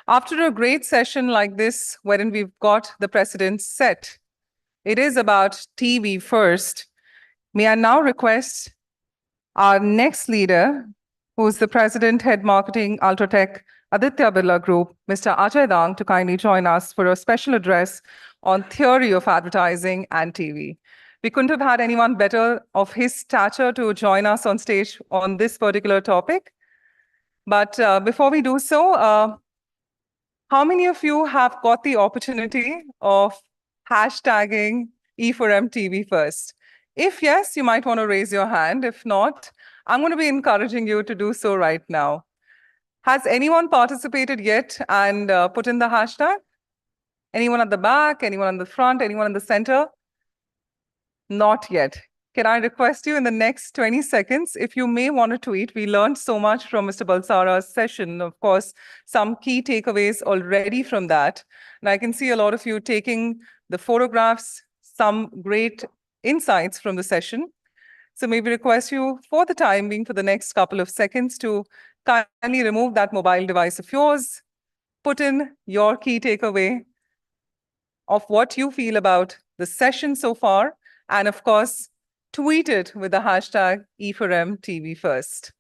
After a great session like this, wherein we've got the precedent set, it is about TV first. May I now request our next leader, who's the President, Head Marketing, Ultratech, Aditya Birla Group, Mr. Ajay Dang, to kindly join us for a special address on theory of advertising and TV. We couldn't have had anyone better of his stature to join us on stage on this particular topic. But before we do so, how many of you have got the opportunity of hashtagging E4MTV first? If yes, you might want to raise your hand. If not, I'm going to be encouraging you to do so right now. Has anyone participated yet and put in the hashtag? Anyone at the back? Anyone in the front? Anyone in the center? Not yet. Can I request you in the next 20 seconds, if you may want to tweet? We learned so much from Mr. Balsara's session. Of course, some key takeaways already from that. And I can see a lot of you taking the photographs, some great insights from the session. So maybe request you for the time being, for the next couple of seconds, to kindly remove that mobile device of yours, put in your key takeaway of what you feel about the session so far, and of course, tweet it with the hashtag E4M TV First.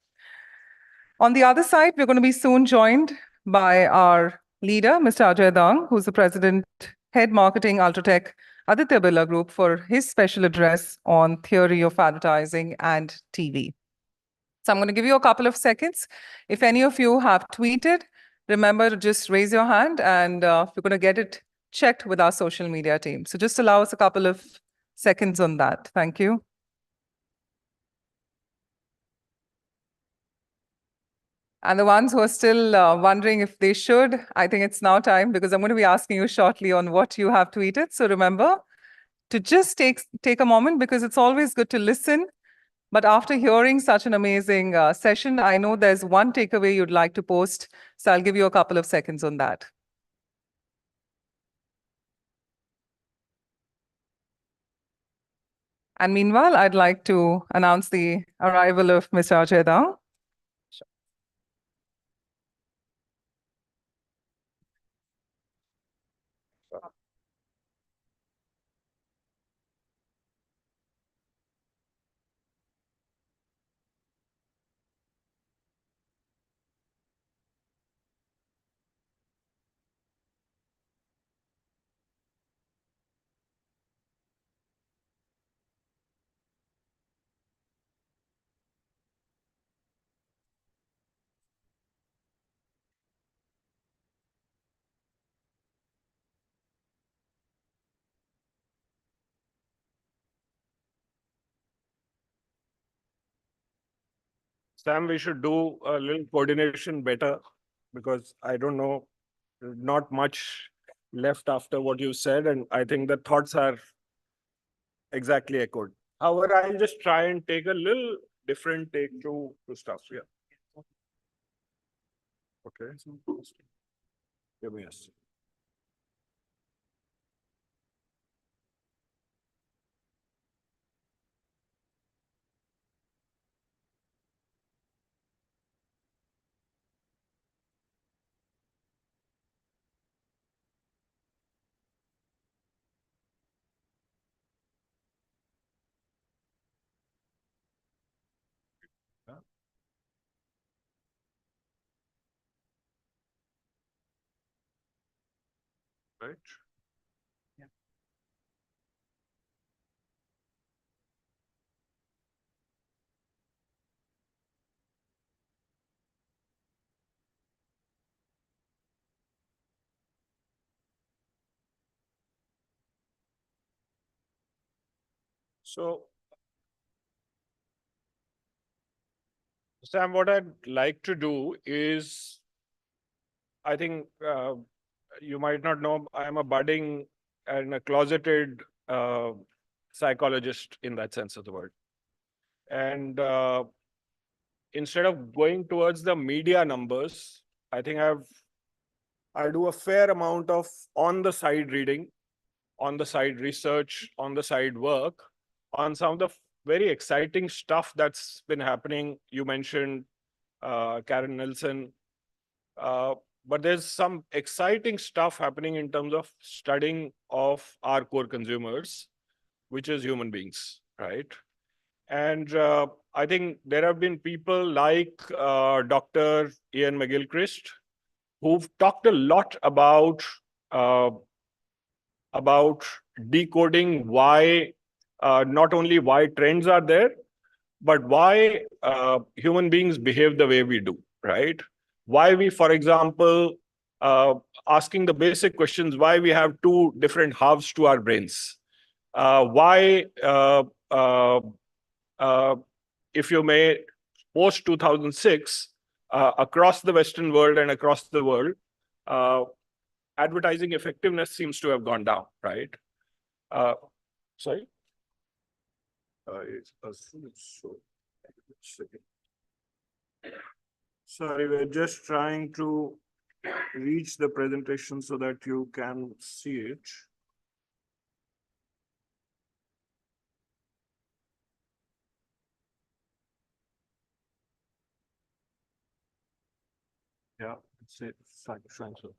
On the other side, we're going to be soon joined by our leader, Mr. Ajay Dang, who's the President, Head Marketing, Ultratech, Aditya Birla Group, for his special address on theory of advertising and TV. So I'm going to give you a couple of seconds. If any of you have tweeted, remember to just raise your hand, and we're going to get it checked with our social media team. So just allow us a couple of seconds on that. Thank you. And the ones who are still wondering if they should, I think it's now time, because I'm going to be asking you shortly on what you have tweeted. So remember to just take a moment, because it's always good to listen. But after hearing such an amazing session, I know there's one takeaway you'd like to post. So I'll give you a couple of seconds on that. And meanwhile, I'd like to announce the arrival of Mr. Ajay Dang. Sam, we should do a little coordination better, because I don't know, not much left after what you said, and I think the thoughts are exactly echoed. However, I'll just try and take a little different take to stuff. Yeah. Okay. Give me a second. Right. So, Sam, what I'd like to do is, I think you might not know, I'm a budding and a closeted psychologist in that sense of the word. And instead of going towards the media numbers, I think I do a fair amount of on-the-side reading, on-the-side research, on-the-side work on some of the very exciting stuff that's been happening. You mentioned Karen Nelson, but there's some exciting stuff happening in terms of studying of our core consumers, which is human beings, right? And I think there have been people like Dr. Ian McGilchrist, who've talked a lot about decoding why, not only why trends are there, but why human beings behave the way we do, right? Why we, for example, asking the basic questions, why we have two different halves to our brains. Why, if you may, post 2006, across the Western world and across the world, advertising effectiveness seems to have gone down, right? Sorry? Sorry, we're just trying to reach the presentation so that you can see it. Yeah, it's fine, so.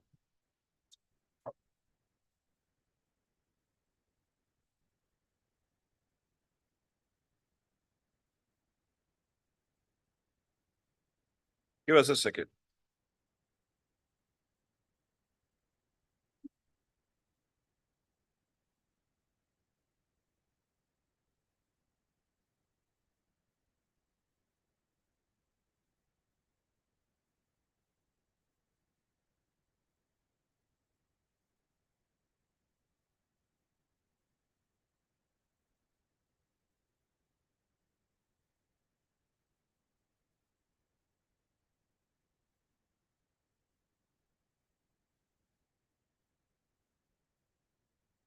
Give us a second.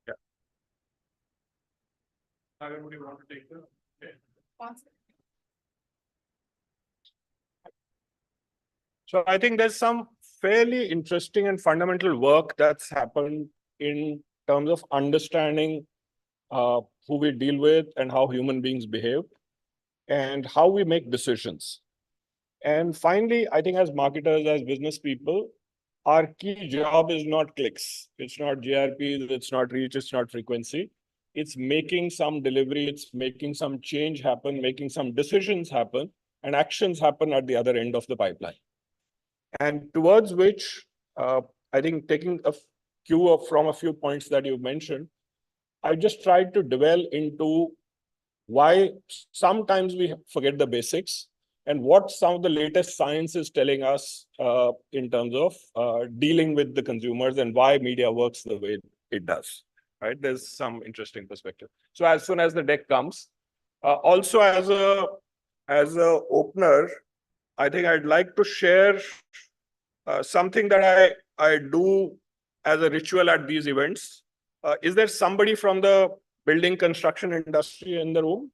Yeah. Everybody want to take the? Okay. So I think there's some fairly interesting and fundamental work that's happened in terms of understanding who we deal with and how human beings behave and how we make decisions. And finally, I think as marketers, as business people, our key job is not clicks. It's not GRPs, it's not reach, it's not frequency. It's making some delivery, it's making some change happen, making some decisions happen, and actions happen at the other end of the pipeline. And towards which, I think taking a cue from a few points that you mentioned, I just tried to dwell into why sometimes we forget the basics and what some of the latest science is telling us in terms of dealing with the consumers and why media works the way it does, right? There's some interesting perspective. So as soon as the deck comes, also as a opener, I think I'd like to share something that I do as a ritual at these events. Is there somebody from the building construction industry in the room?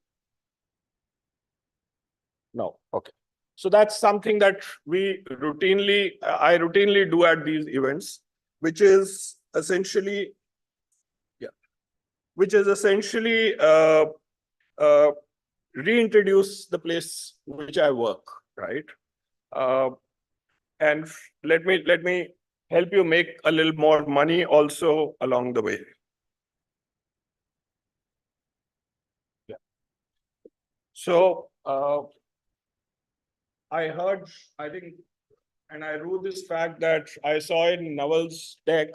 No. Okay. So that's something that I routinely do at these events, which is essentially, reintroduce the place which I work, right? And let me help you make a little more money also along the way. Yeah. So I think, and I rule this fact that I saw in Naval's deck,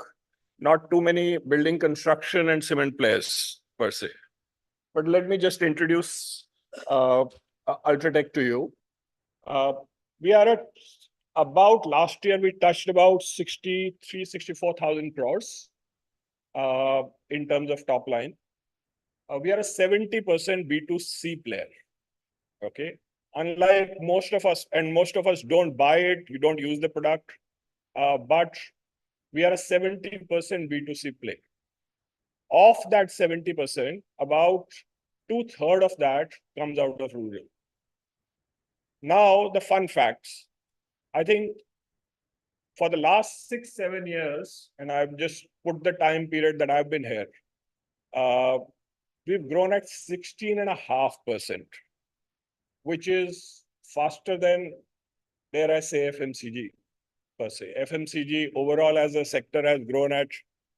not too many building construction and cement players per se. But let me just introduce Ultratech to you. We are at about last year, we touched about 64,000 crores in terms of top line. We are a 70% B2C player. Okay. Unlike most of us, and most of us don't buy it, you don't use the product, but we are a 70% B2C play. Of that 70%, about 2/3 of that comes out of rural. Now, the fun facts. I think for the last 6-7 years, and I've just put the time period that I've been here, we've grown at 16.5%, which is faster than, dare I say, FMCG per se. FMCG overall as a sector has grown at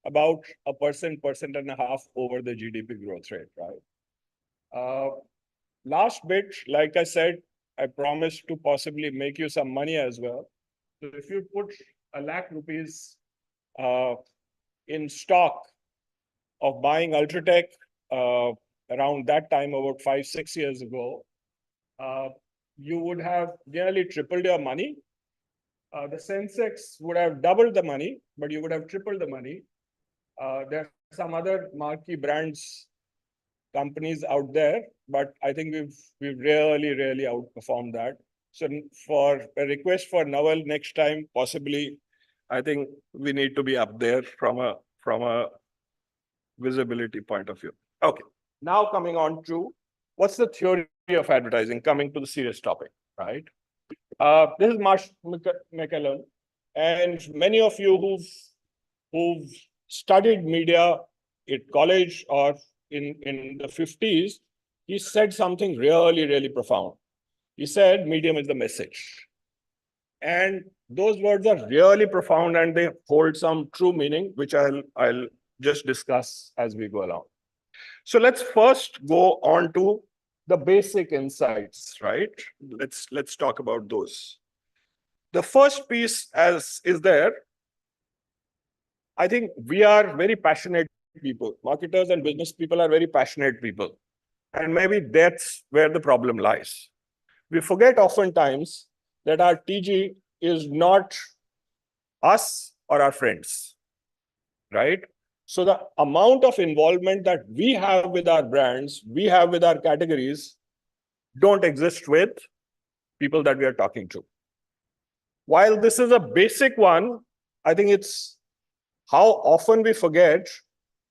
about 1.5% over the GDP growth rate, right? Last bit, like I said, I promised to possibly make you some money as well. So if you put 1 lakh rupees in stock of buying Ultratech around that time, about 5-6 years ago, you would have nearly tripled your money. The Sensex would have doubled the money, but you would have tripled the money. There are some other marquee brands, companies out there, but I think we've really outperformed that. So for a request for Naval next time, possibly I think we need to be up there from a visibility point of view. Okay, now coming on to what's the theory of advertising, coming to the serious topic, right? This is Marsh McLuhan, and many of you who've studied media at college or in the 50s, he said something really, really profound. He said, medium is the message. And those words are really profound and they hold some true meaning, which I'll just discuss as we go along. So let's first go on to the basic insights, right? Let's talk about those. The first piece as is there, I think we are very passionate people. Marketers and business people are very passionate people. And maybe that's where the problem lies. We forget oftentimes that our TG is not us or our friends, right? So the amount of involvement that we have with our brands, we have with our categories, don't exist with people that we are talking to. While this is a basic one, I think it's how often we forget.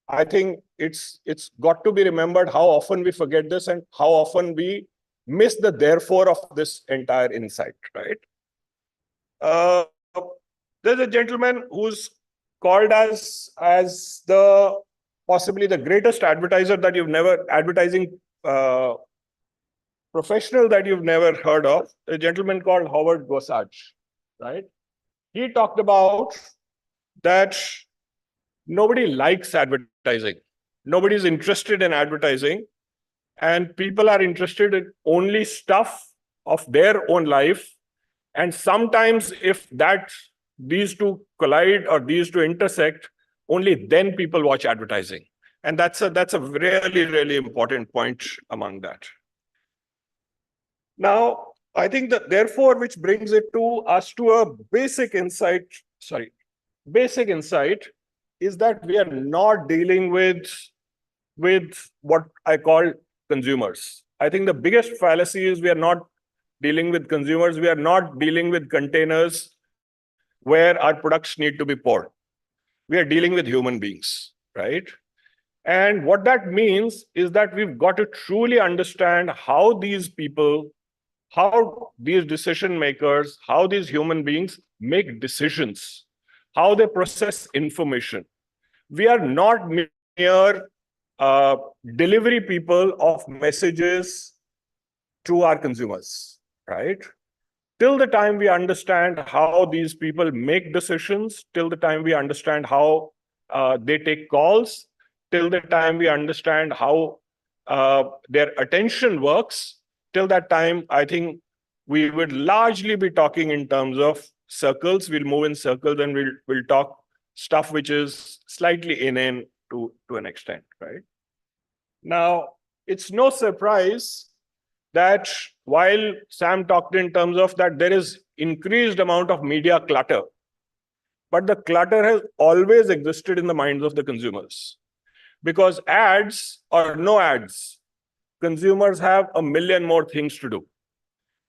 I think it's got to be remembered how often we forget this and how often we miss the therefore of this entire insight, right? There's a gentleman who's called as the possibly the greatest advertiser that you've never, advertising professional that you've never heard of, a gentleman called Howard Gorsuch, right? He talked about that nobody likes advertising. Nobody's interested in advertising. And people are interested in only stuff of their own life. And sometimes if these two collide or these two intersect, only then people watch advertising. And that's a really, really important point among that. Now, I think that therefore, which brings it to us to a basic insight, is that we are not dealing with what I call consumers. I think the biggest fallacy is we are not dealing with consumers. We are not dealing with containers where our products need to be poured. We are dealing with human beings, right? And what that means is that we've got to truly understand how these people, how these decision makers, how these human beings make decisions, how they process information. We are not mere delivery people of messages to our consumers, right? Till the time we understand how these people make decisions, till the time we understand how they take calls, till the time we understand how their attention works, till that time, I think we would largely be talking in terms of circles. We'll move in circles and we'll talk stuff which is slightly inane to an extent, right? Now, it's no surprise that while Sam talked in terms of that there is increased amount of media clutter, but the clutter has always existed in the minds of the consumers. Because ads or no ads, consumers have a million more things to do.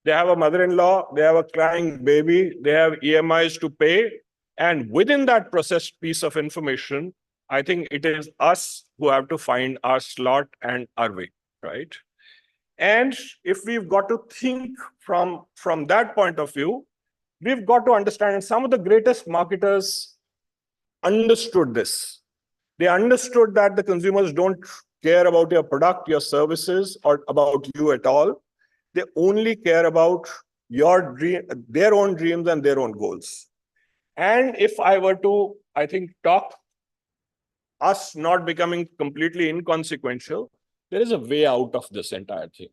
They have a mother-in-law, they have a crying baby, they have EMIs to pay. And within that processed piece of information, I think it is us who have to find our slot and our way, right? And if we've got to think from that point of view, we've got to understand, and some of the greatest marketers understood this. They understood that the consumers don't care about your product, your services, or about you at all. They only care about your dream, their own dreams and their own goals. And if I were to, I think, talk us not becoming completely inconsequential, there is a way out of this entire thing.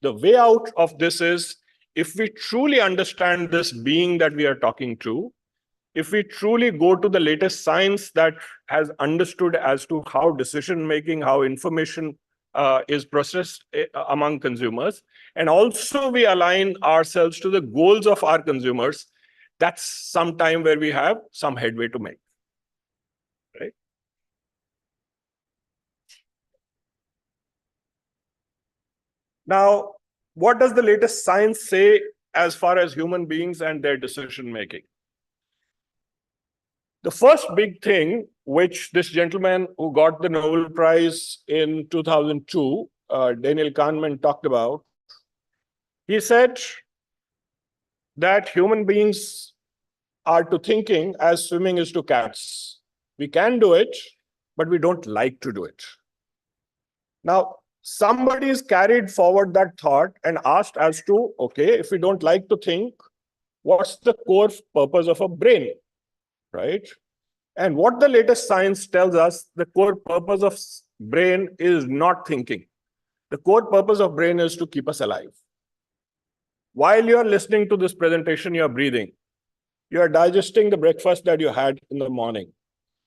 The way out of this is, if we truly understand this being that we are talking to, if we truly go to the latest science that has understood as to how decision-making, how information is processed among consumers, and also we align ourselves to the goals of our consumers, that's some time where we have some headway to make, right? Now, what does the latest science say as far as human beings and their decision-making? The first big thing, which this gentleman who got the Nobel Prize in 2002, Daniel Kahneman, talked about, he said that human beings are to thinking as swimming is to cats. We can do it, but we don't like to do it. Now, somebody's carried forward that thought and asked as to, okay, if we don't like to think, what's the core purpose of a brain, right? And what the latest science tells us, the core purpose of brain is not thinking. The core purpose of brain is to keep us alive. While you're listening to this presentation, you're breathing. You're digesting the breakfast that you had in the morning.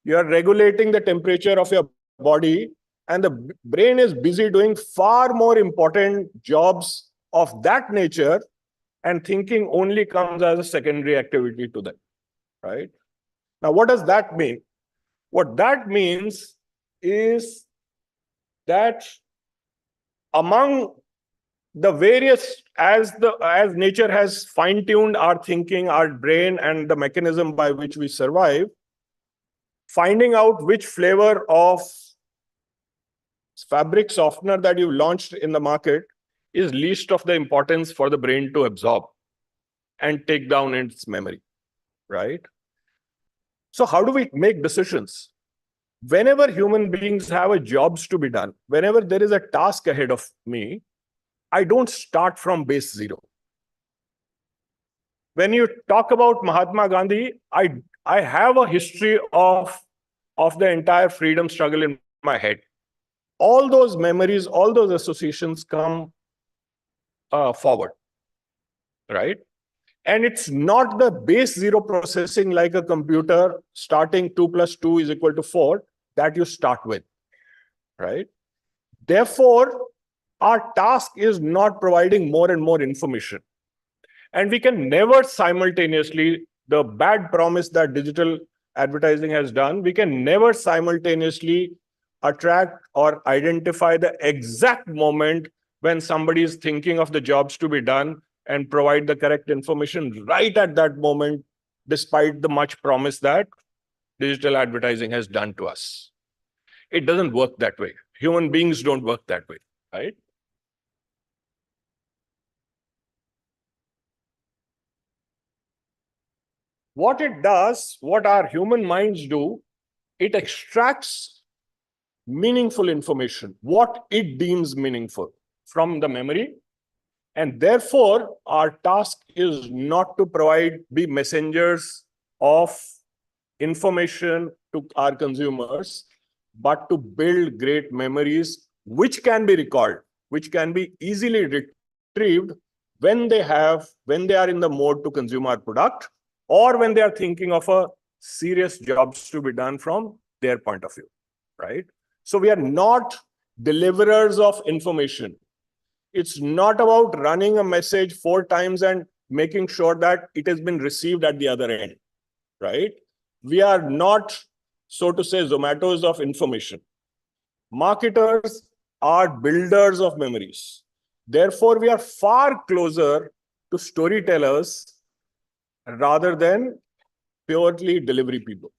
You're regulating the temperature of your body, and the brain is busy doing far more important jobs of that nature, and thinking only comes as a secondary activity to them, right? Now, what does that mean? What that means is that among the various, as nature has fine-tuned our thinking, our brain, and the mechanism by which we survive, finding out which flavor of fabric softener that you launched in the market is least of the importance for the brain to absorb and take down its memory, right? So how do we make decisions? Whenever human beings have a jobs to be done, whenever there is a task ahead of me, I don't start from base zero. When you talk about Mahatma Gandhi, I have a history of the entire freedom struggle in my head. All those memories, all those associations come forward, right? And it's not the base zero processing like a computer starting 2 + 2 = 4 that you start with, right? Therefore, our task is not providing more and more information. And we can never simultaneously, the bad promise that digital advertising has done, we can never simultaneously attract or identify the exact moment when somebody is thinking of the jobs to be done and provide the correct information right at that moment, despite the much promise that digital advertising has done to us. It doesn't work that way. Human beings don't work that way, right? What it does, what our human minds do, it extracts meaningful information, what it deems meaningful from the memory. And therefore, our task is not to be messengers of information to our consumers, but to build great memories which can be recalled, which can be easily retrieved when they are in the mode to consume our product, or when they are thinking of a serious jobs to be done from their point of view, right? So we are not deliverers of information. It's not about running a message 4 times and making sure that it has been received at the other end, right? We are not, so to say, Zomatos of information. Marketers are builders of memories. Therefore, we are far closer to storytellers rather than purely delivery people.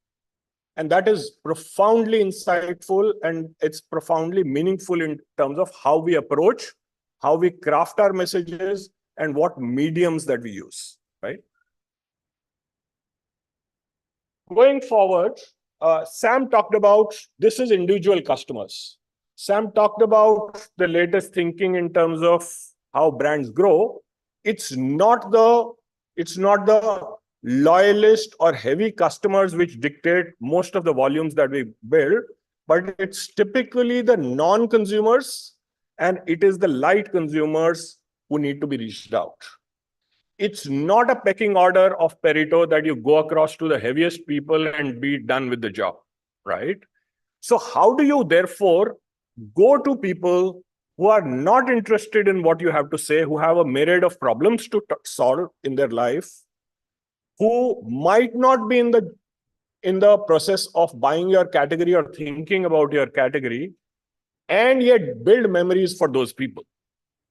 And that is profoundly insightful, and it's profoundly meaningful in terms of how we approach, how we craft our messages, and what mediums that we use, right? Going forward, Sam talked about this is individual customers. Sam talked about the latest thinking in terms of how brands grow. It's not the loyalist or heavy customers which dictate most of the volumes that we build, but it's typically the non-consumers, and it is the light consumers who need to be reached out. It's not a pecking order of Pareto that you go across to the heaviest people and be done with the job, right? So how do you therefore go to people who are not interested in what you have to say, who have a myriad of problems to solve in their life, who might not be in the process of buying your category or thinking about your category, and yet build memories for those people?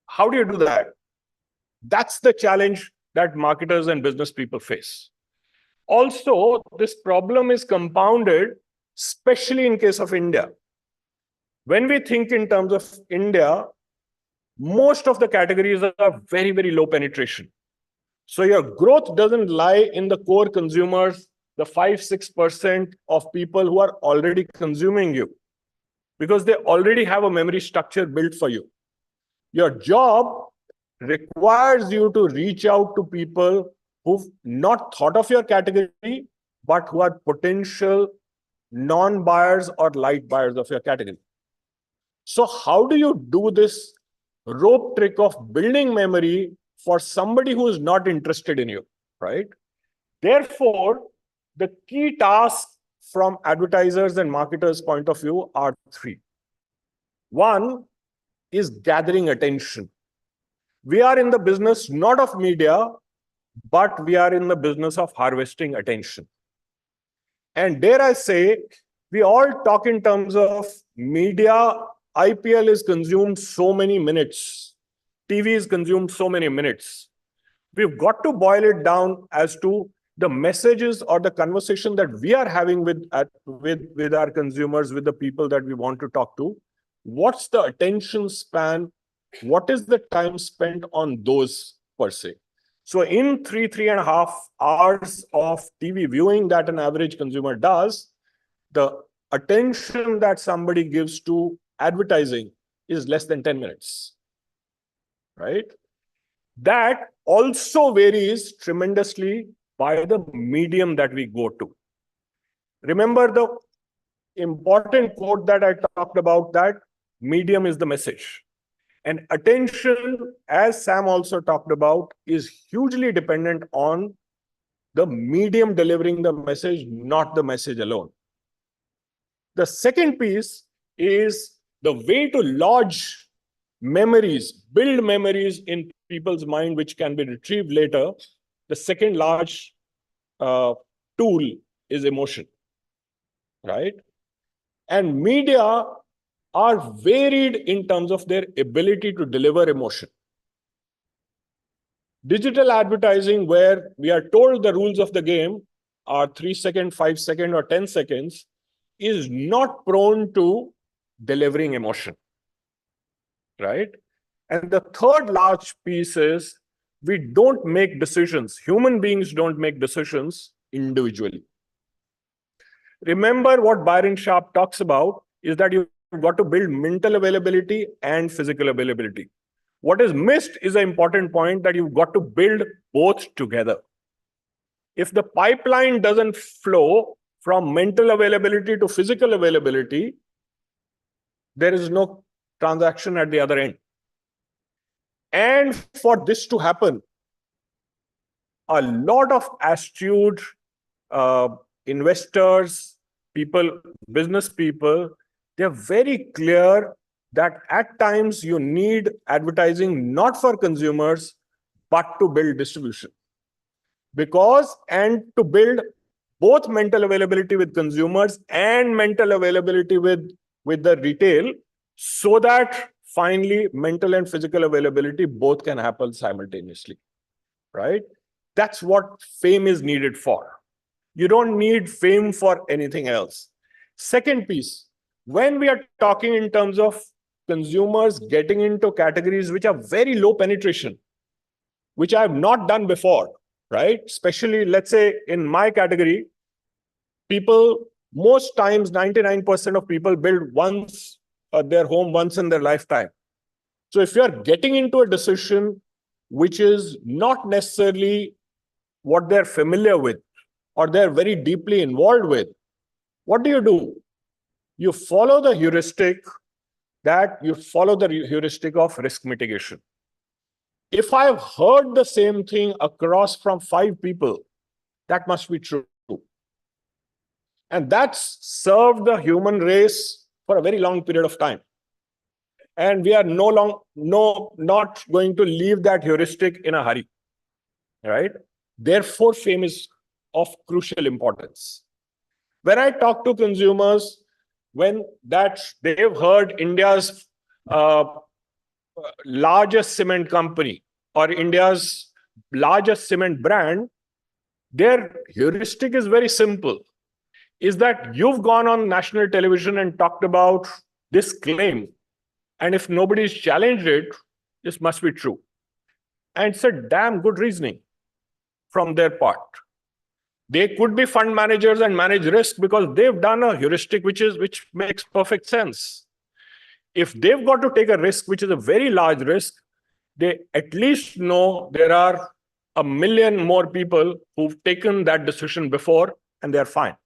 How do you do that? That's the challenge that marketers and business people face. Also, this problem is compounded, especially in case of India. When we think in terms of India, most of the categories are very, very low penetration. So your growth doesn't lie in the core consumers, the 5-6% of people who are already consuming you, because they already have a memory structure built for you. Your job requires you to reach out to people who've not thought of your category, but who are potential non-buyers or light buyers of your category. So how do you do this rope trick of building memory for somebody who is not interested in you, right? Therefore, the key tasks from advertisers and marketers' point of view are three. One is gathering attention. We are in the business not of media, but we are in the business of harvesting attention. And dare I say, we all talk in terms of media. IPL is consumed so many minutes. TV is consumed so many minutes. We've got to boil it down as to the messages or the conversation that we are having with our consumers, with the people that we want to talk to. What's the attention span? What is the time spent on those per se? So in 3.5 hours of TV viewing that an average consumer does, the attention that somebody gives to advertising is less than 10 minutes, right? That also varies tremendously by the medium that we go to. Remember the important quote that I talked about, that medium is the message. And attention, as Sam also talked about, is hugely dependent on the medium delivering the message, not the message alone. The second piece is the way to lodge memories, build memories in people's mind, which can be retrieved later. The second large tool is emotion, right? And media are varied in terms of their ability to deliver emotion. Digital advertising, where we are told the rules of the game are 3 seconds, 5 seconds, or 10 seconds, is not prone to delivering emotion, right? And the third large piece is we don't make decisions. Human beings don't make decisions individually. Remember what Byron Sharp talks about is that you've got to build mental availability and physical availability. What is missed is an important point, that you've got to build both together. If the pipeline doesn't flow from mental availability to physical availability, there is no transaction at the other end. And for this to happen, a lot of astute investors, people, business people, they're very clear that at times you need advertising not for consumers, but to build distribution. And to build both mental availability with consumers and mental availability with the retail, so that finally mental and physical availability both can happen simultaneously, right? That's what fame is needed for. You don't need fame for anything else. Second piece, when we are talking in terms of consumers getting into categories which are very low penetration, which I have not done before, right? Especially, let's say, in my category, people, most times, 99% of people build their home once in their lifetime. So if you are getting into a decision which is not necessarily what they're familiar with or they're very deeply involved with, what do? You follow the heuristic of risk mitigation. If I've heard the same thing across from 5 people, that must be true. And that's served the human race for a very long period of time. And we are not going to leave that heuristic in a hurry, right? Therefore, fame is of crucial importance. When I talk to consumers, when they've heard India's largest cement company or India's largest cement brand, Their heuristic is very simple, is that you've gone on national television and talked about this claim, and if nobody's challenged it, this must be true. And it's a damn good reasoning from their part. They could be fund managers and manage risk because they've done a heuristic which makes perfect sense. If they've got to take a risk, which is a very large risk, they at least know there are 1 million more people who've taken that decision before and they're fine,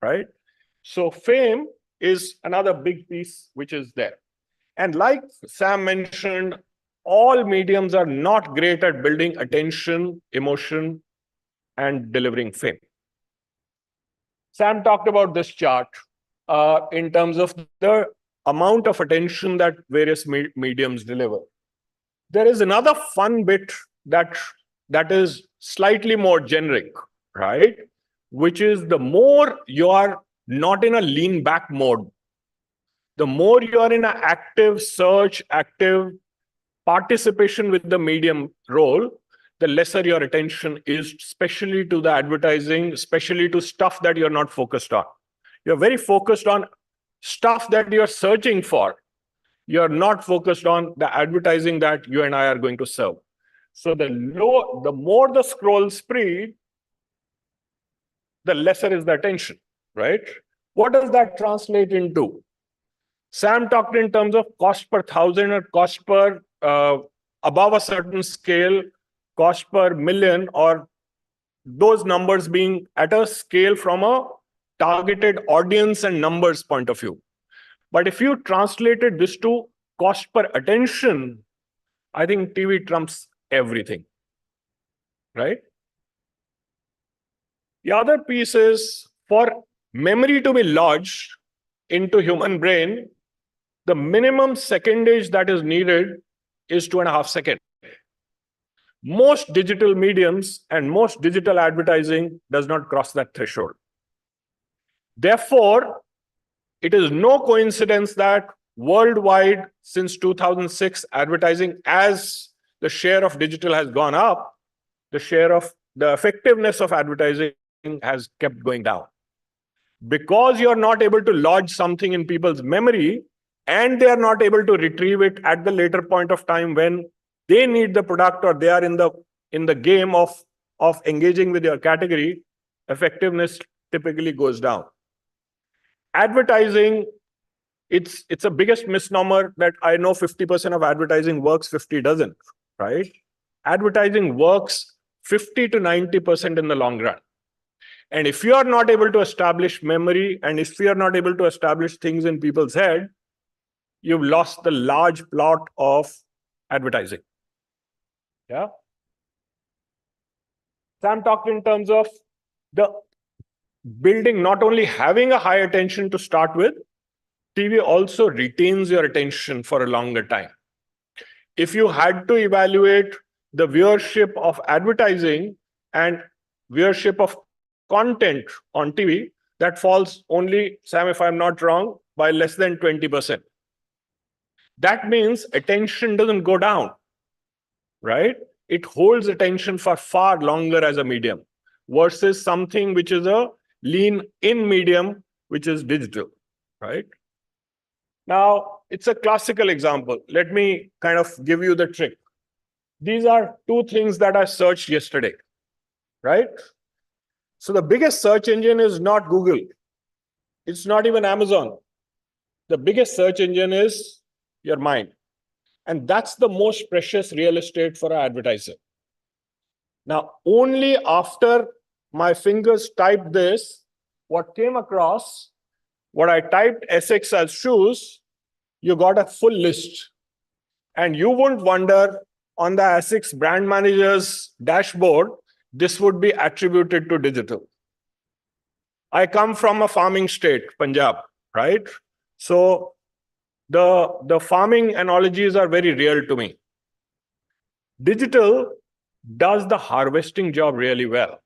right? So fame is another big piece which is there. And like Sam mentioned, all mediums are not great at building attention, emotion, and delivering fame. Sam talked about this chart in terms of the amount of attention that various mediums deliver. There is another fun bit that is slightly more generic, right? Which is the more you are not in a lean back mode, the more you are in an active search, active participation with the medium role, the lesser your attention is, especially to the advertising, especially to stuff that you're not focused on. You're very focused on stuff that you're searching for. You're not focused on the advertising that you and I are going to serve. So the more the scroll speed, the lesser is the attention, right? What does that translate into? Sam talked in terms of cost per thousand or cost per above a certain scale, cost per million, or those numbers being at a scale from a targeted audience and numbers point of view. But if you translated this to cost per attention, I think TV trumps everything, right? The other piece is for memory to be lodged into human brain, the minimum secondage that is needed is 2.5 seconds. Most digital mediums and most digital advertising does not cross that threshold. Therefore, it is no coincidence that worldwide, since 2006, advertising, as the share of digital has gone up, the share of the effectiveness of advertising has kept going down. Because you're not able to lodge something in people's memory, and they are not able to retrieve it at the later point of time when they need the product or they are in the game of engaging with your category, effectiveness typically goes down. Advertising, it's a biggest misnomer that I know 50% of advertising works, 50 doesn't, right? Advertising works 50 to 90% in the long run. And if you are not able to establish memory, and if you are not able to establish things in people's head, you've lost the large plot of advertising. Yeah. Sam talked in terms of the building, not only having a high attention to start with, TV also retains your attention for a longer time. If you had to evaluate the viewership of advertising and viewership of content on TV, that falls only, Sam, if I'm not wrong, by less than 20%. That means attention doesn't go down, right? It holds attention for far longer as a medium versus something which is a lean-in medium, which is digital, right? Now, it's a classical example. Let me kind of give you the trick. These are two things that I searched yesterday, right? So the biggest search engine is not Google. It's not even Amazon. The biggest search engine is your mind. And that's the most precious real estate for an advertiser. Now, only after my fingers typed this, what came across, what I typed Essex as shoes, you got a full list. And you won't wonder on the Essex brand manager's dashboard, this would be attributed to digital. I come from a farming state, Punjab, right? So the farming analogies are very real to me. Digital does the harvesting job really well.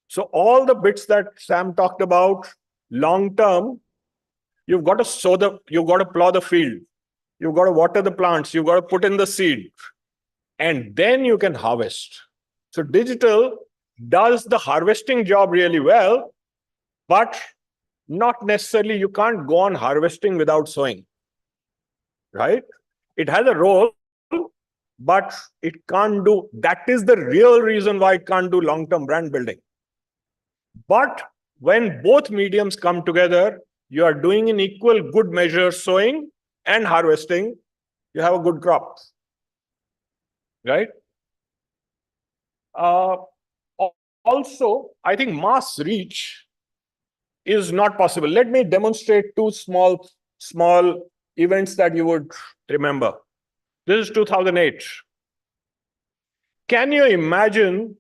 So all the bits that Sam talked about, long term, you've got to you've got to plow the field, you've got to water the plants, you've got to put in the seed, and then you can harvest. So digital does the harvesting job really well, but not necessarily, you can't go on harvesting without sowing, right? It has a role, but it can't do, that is the real reason why it can't do long-term brand building. But when both mediums come together, you are doing in equal good measure sowing and harvesting, you have a good crop, right? Also, I think mass reach is not possible. Let me demonstrate two small events that you would remember. This is 2008. Can you imagine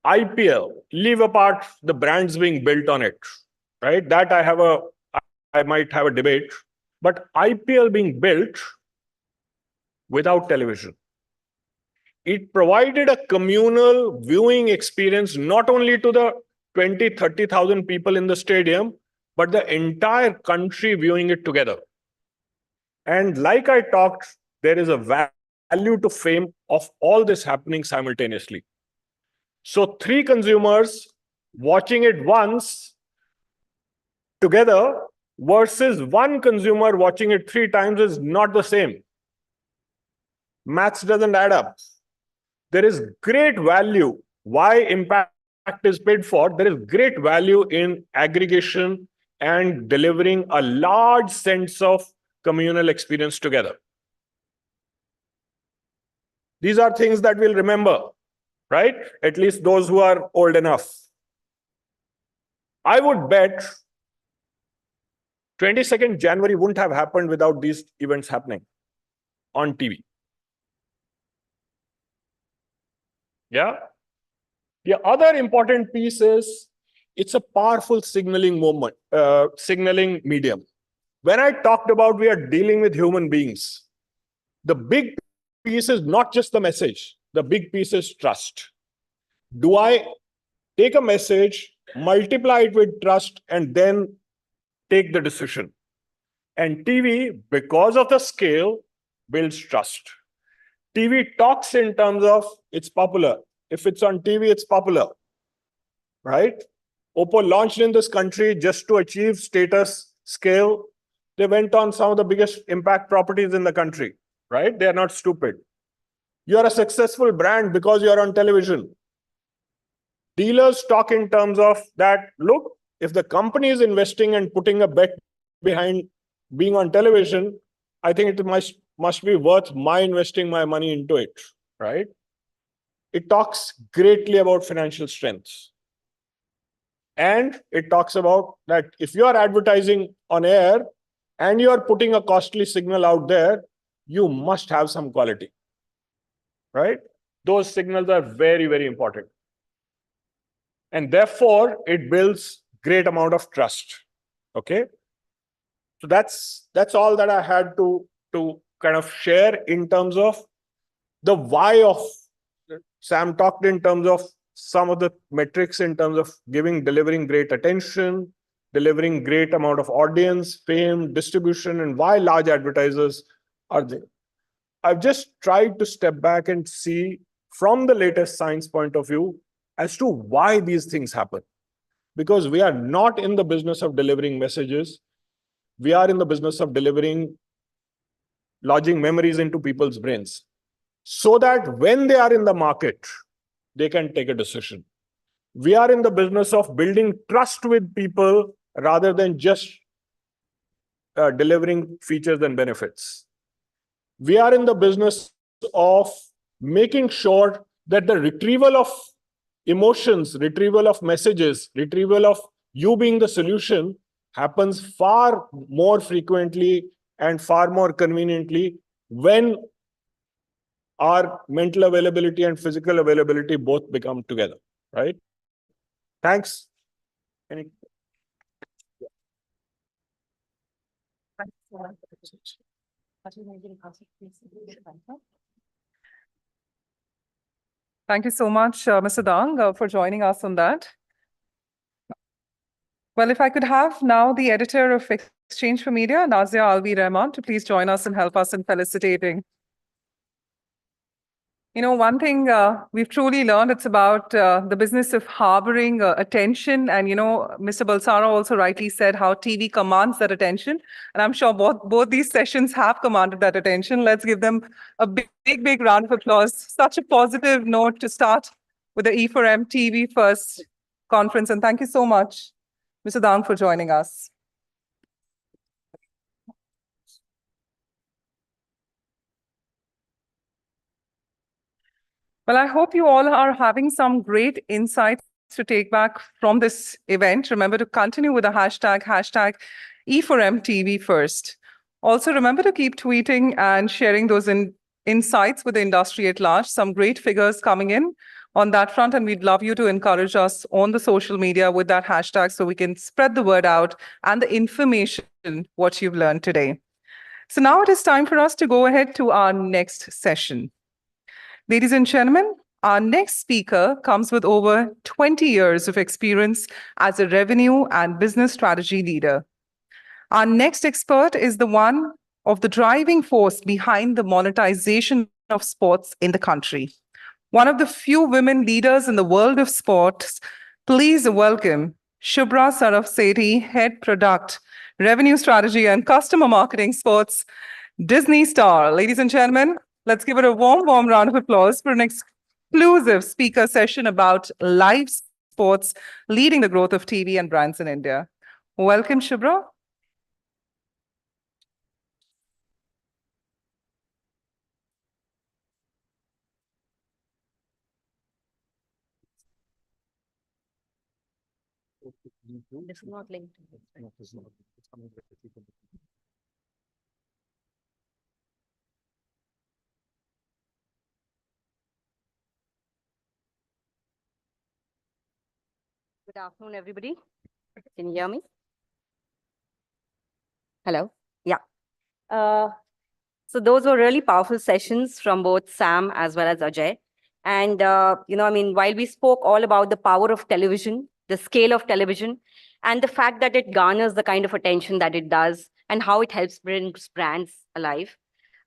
IPL, leave apart the brands being built on it, right? That I might have a debate, but IPL being built without television. It provided a communal viewing experience, not only to the 20, 30,000 people in the stadium, but the entire country viewing it together. And like I talked, there is a value to fame of all this happening simultaneously. So 3 consumers watching it once together versus 1 consumer watching it 3 times is not the same. Maths doesn't add up. There is great value. Why impact is paid for? There is great value in aggregation and delivering a large sense of communal experience together. These are things that we'll remember, right? At least those who are old enough. I would bet 22nd January wouldn't have happened without these events happening on TV. Yeah. The other important piece is it's a powerful signaling moment, signaling medium. When I talked about we are dealing with human beings, the big piece is not just the message. The big piece is trust. Do I take a message, multiply it with trust, and then take the decision? And TV, because of the scale, builds trust. TV talks in terms of it's popular. If it's on TV, it's popular, right? Oppo launched in this country just to achieve status scale. They went on some of the biggest impact properties in the country, right? They are not stupid. You are a successful brand because you are on television. Dealers talk in terms of that, look, if the company is investing and putting a bet behind being on television, I think it must be worth my investing my money into it, right? It talks greatly about financial strengths. And it talks about that if you are advertising on air and you are putting a costly signal out there, you must have some quality, right? Those signals are very, very important. And therefore, it builds great amount of trust, okay? So that's all that I had to kind of share in terms of the why of, Sam talked in terms of some of the metrics in terms of delivering great attention, delivering great amount of audience, fame, distribution, and why large advertisers are there. I've just tried to step back and see from the latest science point of view as to why these things happen. Because we are not in the business of delivering messages. We are in the business of lodging memories into people's brains, so that when they are in the market, they can take a decision. We are in the business of building trust with people rather than just delivering features and benefits. We are in the business of making sure that the retrieval of emotions, retrieval of messages, retrieval of you being the solution happens far more frequently and far more conveniently when our mental availability and physical availability both become together, right? Thanks. Any? Thank you so much, Mr. Dang, for joining us on that. Well, if I could have now the editor of Exchange for Media, Nazia Alvi Rahman, to please join us and help us in felicitating. You know, one thing we've truly learned, it's about the business of harboring attention. And, you know, Mr. Balsara also rightly said how TV commands that attention. And I'm sure both these sessions have commanded that attention. Let's give them a big round of applause. Such a positive note to start with the E4M TV First conference. And thank you so much, Mr. Dang, for joining us. Well, I hope you all are having some great insights to take back from this event. Remember to continue with the hashtag E4MTV first. Also, remember to keep tweeting and sharing those insights with the industry at large. Some great figures coming in on that front, and we'd love you to encourage us on the social media with that hashtag so we can spread the word out and the information, what you've learned today. So now it is time for us to go ahead to our next session. Ladies and gentlemen, our next speaker comes with over 20 years of experience as a revenue and business strategy leader. Our next expert is the one of the driving force behind the monetization of sports in the country. One of the few women leaders in the world of sports. Please welcome Shubhra Saraf Sethi, Head Product, Revenue Strategy and Customer Marketing Sports, Disney star. Ladies and gentlemen, let's give it a warm round of applause for an exclusive speaker session about live sports leading the growth of TV and brands in India. Welcome, Shubhra. This is not linked. Good afternoon, everybody. Can you hear me? Hello? Yeah. So those were really powerful sessions from both Sam as well as Ajay. And, while we spoke all about the power of television, the scale of television, and the fact that it garners the kind of attention that it does and how it helps bring brands alive.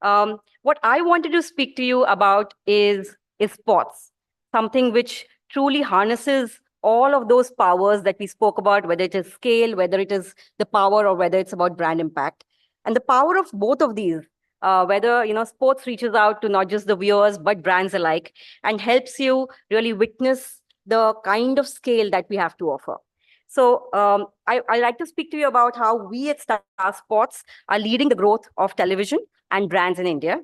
What I wanted to speak to you about is sports, something which truly harnesses all of those powers that we spoke about, whether it is scale, whether it is the power, or whether it's about brand impact. And the power of both of these, whether sports reaches out to not just the viewers, but brands alike, and helps you really witness the kind of scale that we have to offer. So I like to speak to you about how we at Star Sports are leading the growth of television and brands in India.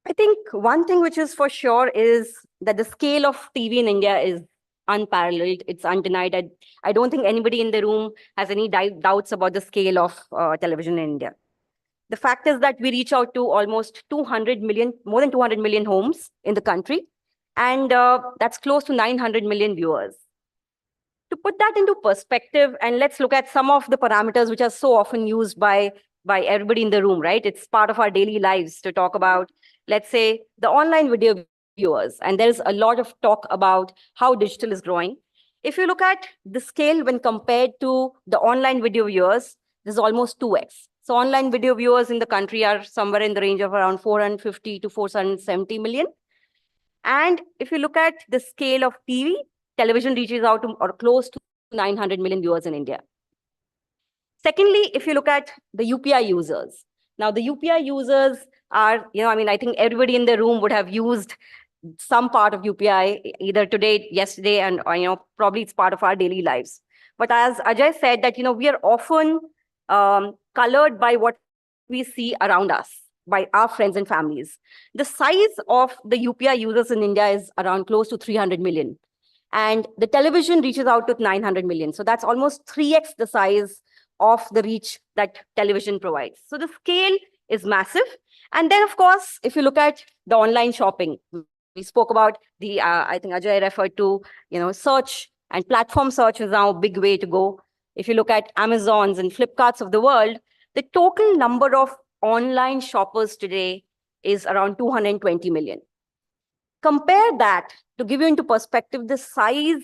I think one thing which is for sure is that the scale of TV in India is unparalleled. It's undenied. I don't think anybody in the room has any doubts about the scale of television in India. The fact is that we reach out to almost 200 million, more than 200 million homes in the country. And that's close to 900 million viewers. To put that into perspective, and let's look at some of the parameters which are so often used by everybody in the room, right? It's part of our daily lives to talk about, let's say, the online video viewers. And there's a lot of talk about how digital is growing. If you look at the scale when compared to the online video viewers, this is almost 2x. So online video viewers in the country are somewhere in the range of around 450 to 470 million. And if you look at the scale of TV, television reaches out to or close to 900 million viewers in India. Secondly, if you look at the UPI users, now the UPI users are, I think everybody in the room would have used some part of UPI either today, yesterday, and probably it's part of our daily lives. But as Ajay said that, we are often colored by what we see around us, by our friends and families. The size of the UPI users in India is around close to 300 million. And the television reaches out to 900 million. So that's almost 3x the size of the reach that television provides. So the scale is massive. And then, of course, if you look at the online shopping, we spoke about the, I think Ajay referred to, search, and platform search is now a big way to go. If you look at Amazons and Flipkarts of the world, the total number of online shoppers today is around 220 million. Compare that, to give you into perspective, the size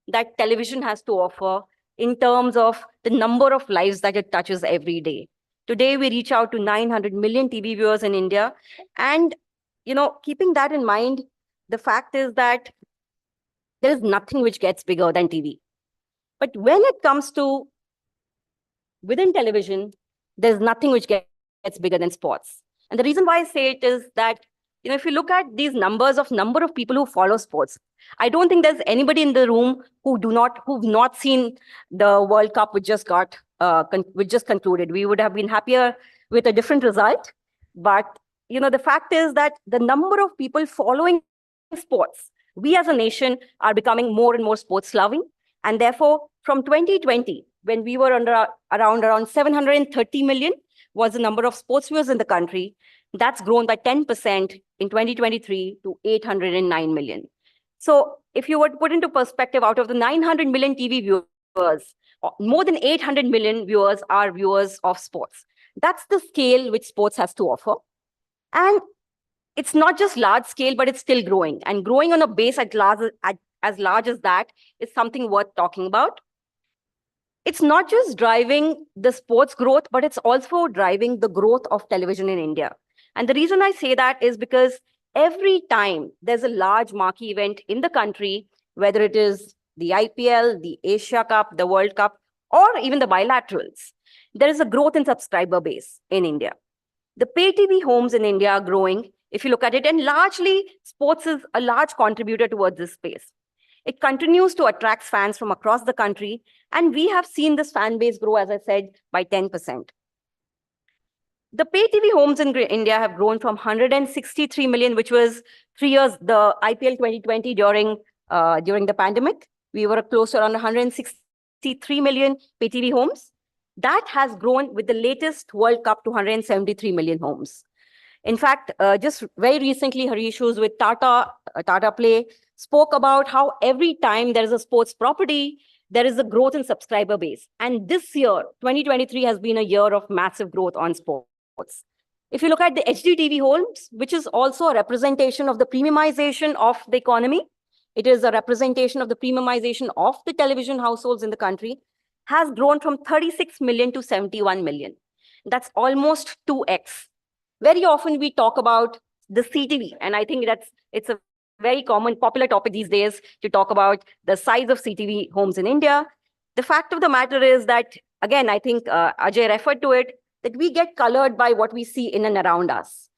that television has to offer in terms of the number of lives that it touches every day. Today, we reach out to 900 million TV viewers in India. And, keeping that in mind, the fact is that there is nothing which gets bigger than TV. But when it comes to within television, there's nothing which gets bigger than sports. And the reason why I say it is that, if you look at these numbers of number of people who follow sports, I don't think there's anybody in the room who've not seen the World Cup which just concluded. We would have been happier with a different result. But, the fact is that the number of people following sports, we as a nation are becoming more and more sports loving. And therefore, from 2020, when we were around 730 million was the number of sports viewers in the country, that's grown by 10% in 2023 to 809 million. So if you were to put into perspective, out of the 900 million TV viewers, more than 800 million viewers are viewers of sports. That's the scale which sports has to offer. And it's not just large scale, but it's still growing. And growing on a base as large as that is something worth talking about. It's not just driving the sports growth, but it's also driving the growth of television in India. And the reason I say that is because every time there's a large marquee event in the country, whether it is the IPL, the Asia Cup, the World Cup, or even the bilaterals, there is a growth in subscriber base in India. The pay TV homes in India are growing, if you look at it, and largely sports is a large contributor towards this space. It continues to attract fans from across the country, and we have seen this fan base grow, as I said, by 10%. The pay TV homes in India have grown from 163 million, which was 3 years, the IPL 2020 during the pandemic. We were close to around 163 million pay TV homes. That has grown with the latest World Cup to 173 million homes. In fact, just very recently, Harish, who's with Tata Play, spoke about how every time there is a sports property, there is a growth in subscriber base. And this year, 2023, has been a year of massive growth on sports. If you look at the HD TV homes, which is also a representation of the premiumization of the economy, it is a representation of the premiumization of the television households in the country, has grown from 36 million to 71 million. That's almost 2x. Very often we talk about the CTV, and I think it's a very popular topic these days to talk about the size of CTV homes in India. The fact of the matter is that, again, I think Ajay referred to it, that we get colored by what we see in and around us.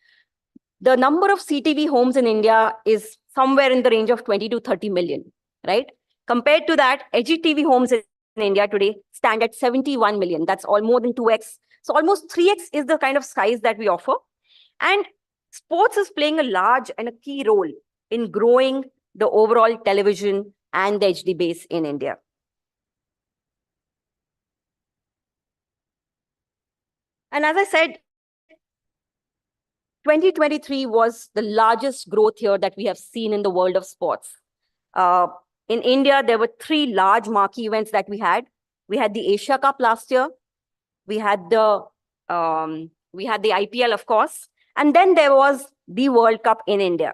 The number of CTV homes in India is somewhere in the range of 20 to 30 million, right? Compared to that, HGTV homes in India today stand at 71 million. That's all more than 2x. So almost 3x is the kind of size that we offer. And sports is playing a large and a key role in growing the overall television and the HD base in India. And as I said, 2023 was the largest growth year that we have seen in the world of sports. In India, there were 3 large marquee events that we had. We had the Asia Cup last year. We had the IPL, of course. And then there was the World Cup in India.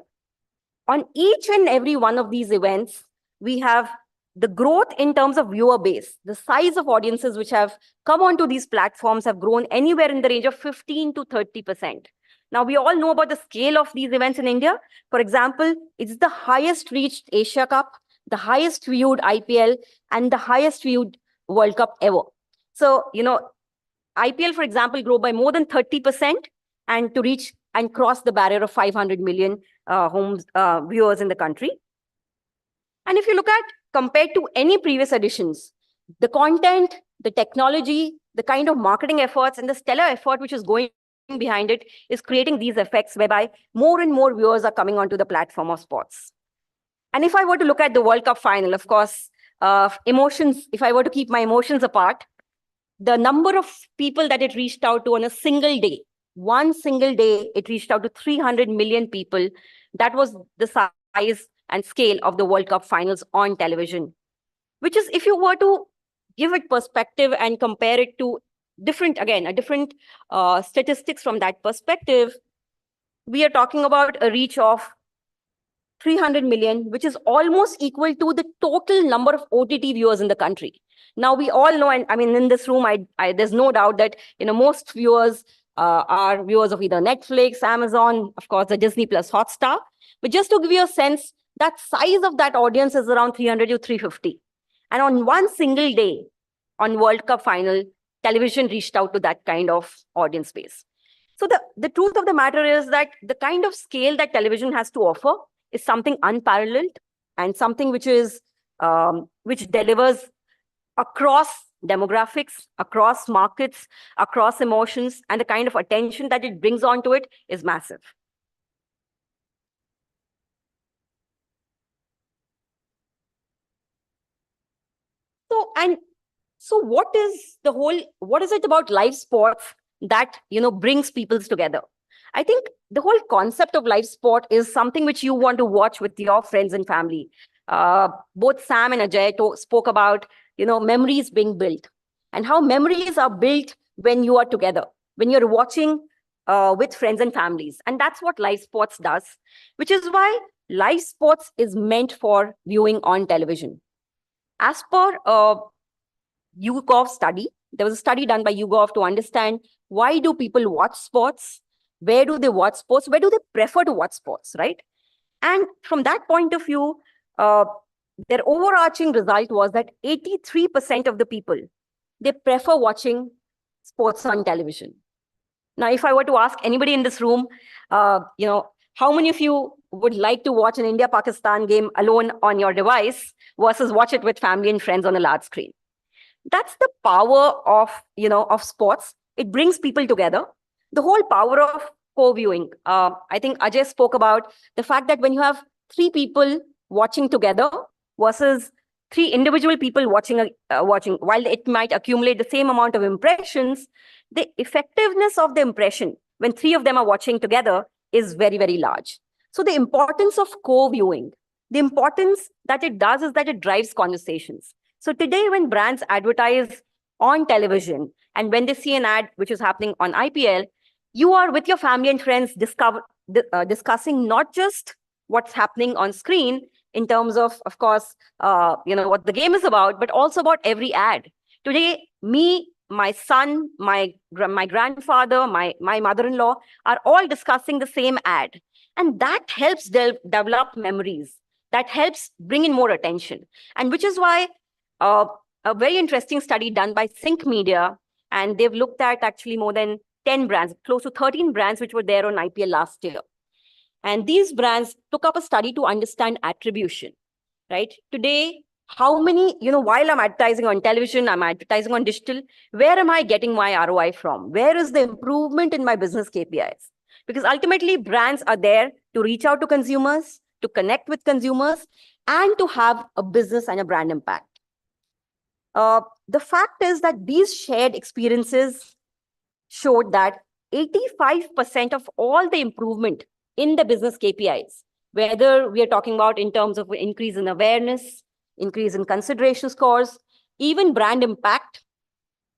On each and every one of these events, we have the growth in terms of viewer base. The size of audiences which have come onto these platforms have grown anywhere in the range of 15 to 30%. Now, we all know about the scale of these events in India. For example, it's the highest reached Asia Cup, the highest viewed IPL, and the highest viewed World Cup ever. So, IPL, for example, grew by more than 30% and to reach and cross the barrier of 500 million viewers in the country. And if you look at, compared to any previous editions, the content, the technology, the kind of marketing efforts, and the stellar effort which is going behind it is creating these effects whereby more and more viewers are coming onto the platform of sports. And if I were to look at the World Cup final, of course, emotions, if I were to keep my emotions apart, the number of people that it reached out to on a single day, one single day, it reached out to 300 million people. That was the size and scale of the World Cup finals on television, which is, if you were to give it perspective and compare it to different statistics from that perspective, we are talking about a reach of 300 million, which is almost equal to the total number of OTT viewers in the country. Now we all know, and I mean, in this room, there's no doubt that most viewers are viewers of either Netflix, Amazon, of course, the Disney Plus Hotstar. But just to give you a sense, that size of that audience is around 300 to 350. And on one single day, on World Cup final, television reached out to that kind of audience base. So the truth of the matter is that the kind of scale that television has to offer is something unparalleled and something which is which delivers across demographics, across markets, across emotions, and the kind of attention that it brings onto it is massive. So what is it about live sports that brings people together? I think the whole concept of live sport is something which you want to watch with your friends and family. Both Sam and Ajay spoke about memories being built, and how memories are built when you are together, when you're watching with friends and families. And that's what live sports does, which is why live sports is meant for viewing on television. As per YouGov study, there was a study done by YouGov to understand why do people watch sports, where do they watch sports, where do they prefer to watch sports, right? And from that point of view, their overarching result was that 83% of the people, they prefer watching sports on television. Now, if I were to ask anybody in this room, how many of you would like to watch an India-Pakistan game alone on your device versus watch it with family and friends on a large screen? That's the power of sports. It brings people together. The whole power of co-viewing. I think Ajay spoke about the fact that when you have 3 people watching together versus 3 individual people watching, while it might accumulate the same amount of impressions, the effectiveness of the impression when 3 of them are watching together is very, very large. So the importance of co-viewing, the importance that it does is that it drives conversations. So today, when brands advertise on television and when they see an ad which is happening on IPL, you are with your family and friends discussing not just what's happening on screen in terms of course, what the game is about, but also about every ad. Today, me, my son, my grandfather, my mother-in-law are all discussing the same ad. And that helps develop memories. That helps bring in more attention. And which is why a very interesting study done by Sync Media, and they've looked at actually more than 10 brands, close to 13 brands which were there on IPL last year. And these brands took up a study to understand attribution, right? Today, how many, while I'm advertising on television, I'm advertising on digital, where am I getting my ROI from? Where is the improvement in my business KPIs? Because ultimately, brands are there to reach out to consumers, to connect with consumers, and to have a business and a brand impact. The fact is that these shared experiences showed that 85% of all the improvement in the business KPIs, whether we are talking about in terms of increase in awareness, increase in consideration scores, even brand impact,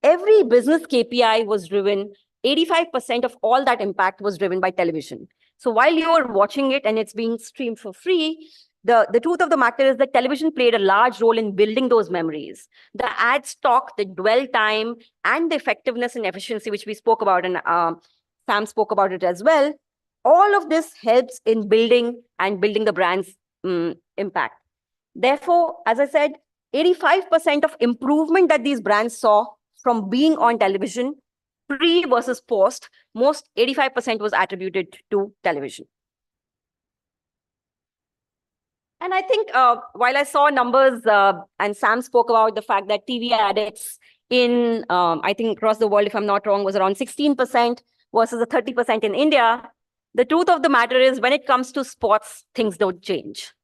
every business KPI was driven, 85% of all that impact was driven by television. So while you're watching it and it's being streamed for free, the truth of the matter is that television played a large role in building those memories. The ad stock, the dwell time, and the effectiveness and efficiency, which we spoke about, and Sam spoke about it as well. All of this helps in building the brand's impact. Therefore, as I said, 85% of improvement that these brands saw from being on television, pre versus post, most 85% was attributed to television. And I think while I saw numbers, and Sam spoke about the fact that TV addicts in, I think across the world, if I'm not wrong, was around 16% versus the 30% in India. The truth of the matter is when it comes to sports, things don't change.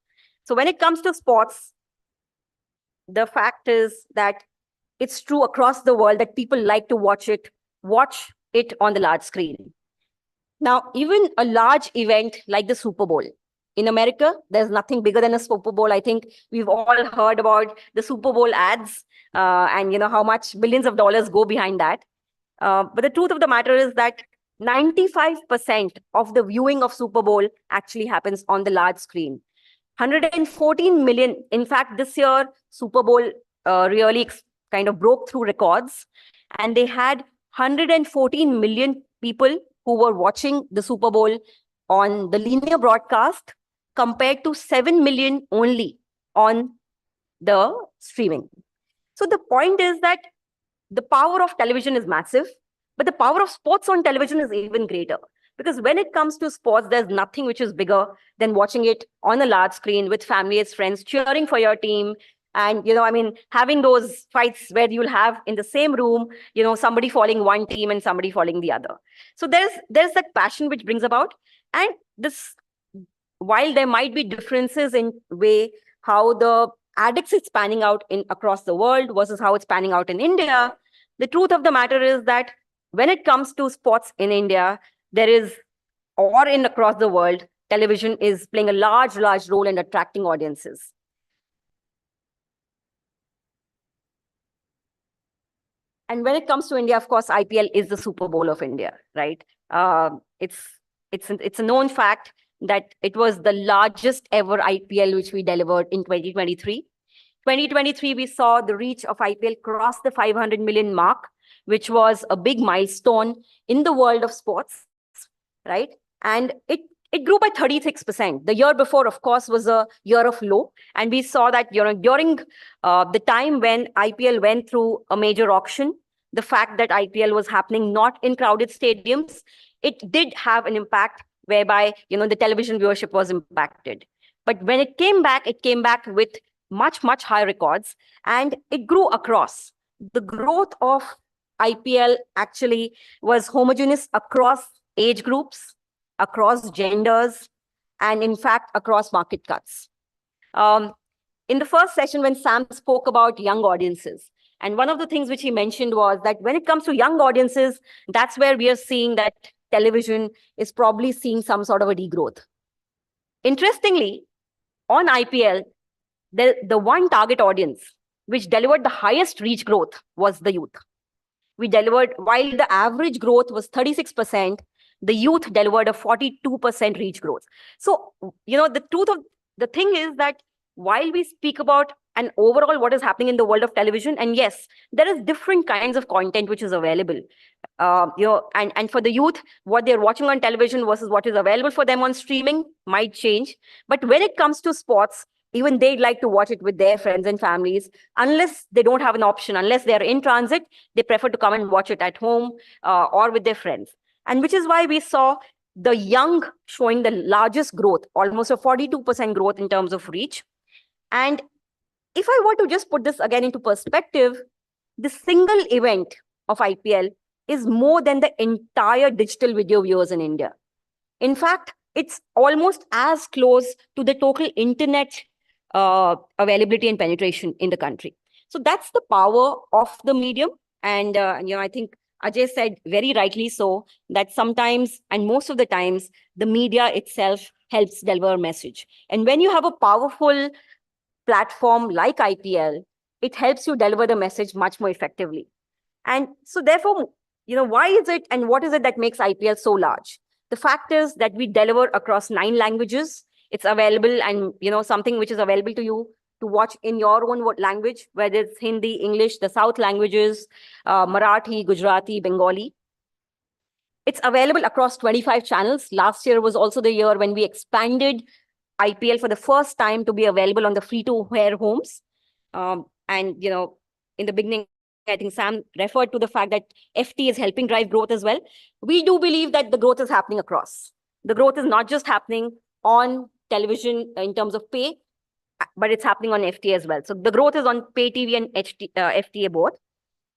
So when it comes to sports, the fact is that it's true across the world that people like to watch it on the large screen. Now, even a large event like the Super Bowl, in America, there's nothing bigger than a Super Bowl. I think we've all heard about the Super Bowl ads and how much billions of dollars go behind that. But the truth of the matter is that 95% of the viewing of Super Bowl actually happens on the large screen. 114 million. In fact, this year, Super Bowl really kind of broke through records, and they had 114 million people who were watching the Super Bowl on the linear broadcast compared to 7 million only on the streaming. So the point is that the power of television is massive, but the power of sports on television is even greater. Because when it comes to sports, there's nothing which is bigger than watching it on a large screen with families, friends, cheering for your team. And, having those fights where you'll have in the same room, somebody following one team and somebody following the other. So there's that passion which brings about. And this, while there might be differences in way how the addicts is panning out across the world versus how it's panning out in India, the truth of the matter is that when it comes to sports in India, across the world, television is playing a large role in attracting audiences. And when it comes to India, of course, IPL is the Super Bowl of India, right? It's a known fact that it was the largest ever IPL which we delivered in 2023. 2023, we saw the reach of IPL cross the 500 million mark, which was a big milestone in the world of sports, right? And it grew by 36%. The year before, of course, was a year of low. And we saw that during the time when IPL went through a major auction, the fact that IPL was happening not in crowded stadiums, it did have an impact whereby, the television viewership was impacted. But when it came back with much higher records, and it grew across. The growth of IPL actually was homogeneous across age groups, across genders, and in fact, across market cuts. In the first session, when Sam spoke about young audiences, and one of the things which he mentioned was that when it comes to young audiences, that's where we are seeing that television is probably seeing some sort of a degrowth. Interestingly, on IPL, the one target audience which delivered the highest reach growth was the youth. We delivered, while the average growth was 36%, the youth delivered a 42% reach growth. So, the thing is that while we speak about an overall what is happening in the world of television, and yes, there is different kinds of content which is available. And for the youth, what they're watching on television versus what is available for them on streaming might change. But when it comes to sports, even they'd like to watch it with their friends and families. Unless they don't have an option, unless they're in transit, they prefer to come and watch it at home or with their friends. And which is why we saw the young showing the largest growth, almost a 42% growth in terms of reach. And if I were to just put this again into perspective, the single event of IPL is more than the entire digital video viewers in India. In fact, it's almost as close to the total internet availability and penetration in the country. So that's the power of the medium. And, I think Ajay said very rightly so, that sometimes, and most of the times, the media itself helps deliver a message. And when you have a powerful platform like IPL, it helps you deliver the message much more effectively. And so therefore, why is it and what is it that makes IPL so large? The fact is that we deliver across 9 languages. It's available, and something which is available to you to watch in your own language, whether it's Hindi, English, the South languages, Marathi, Gujarati, Bengali. It's available across 25 channels. Last year was also the year when we expanded IPL for the first time to be available on the free-to-air homes. And, in the beginning, I think Sam referred to the fact that FT is helping drive growth as well. We do believe that the growth is happening across. The growth is not just happening on television in terms of pay, but it's happening on FTA as well. So the growth is on pay TV and FTA both.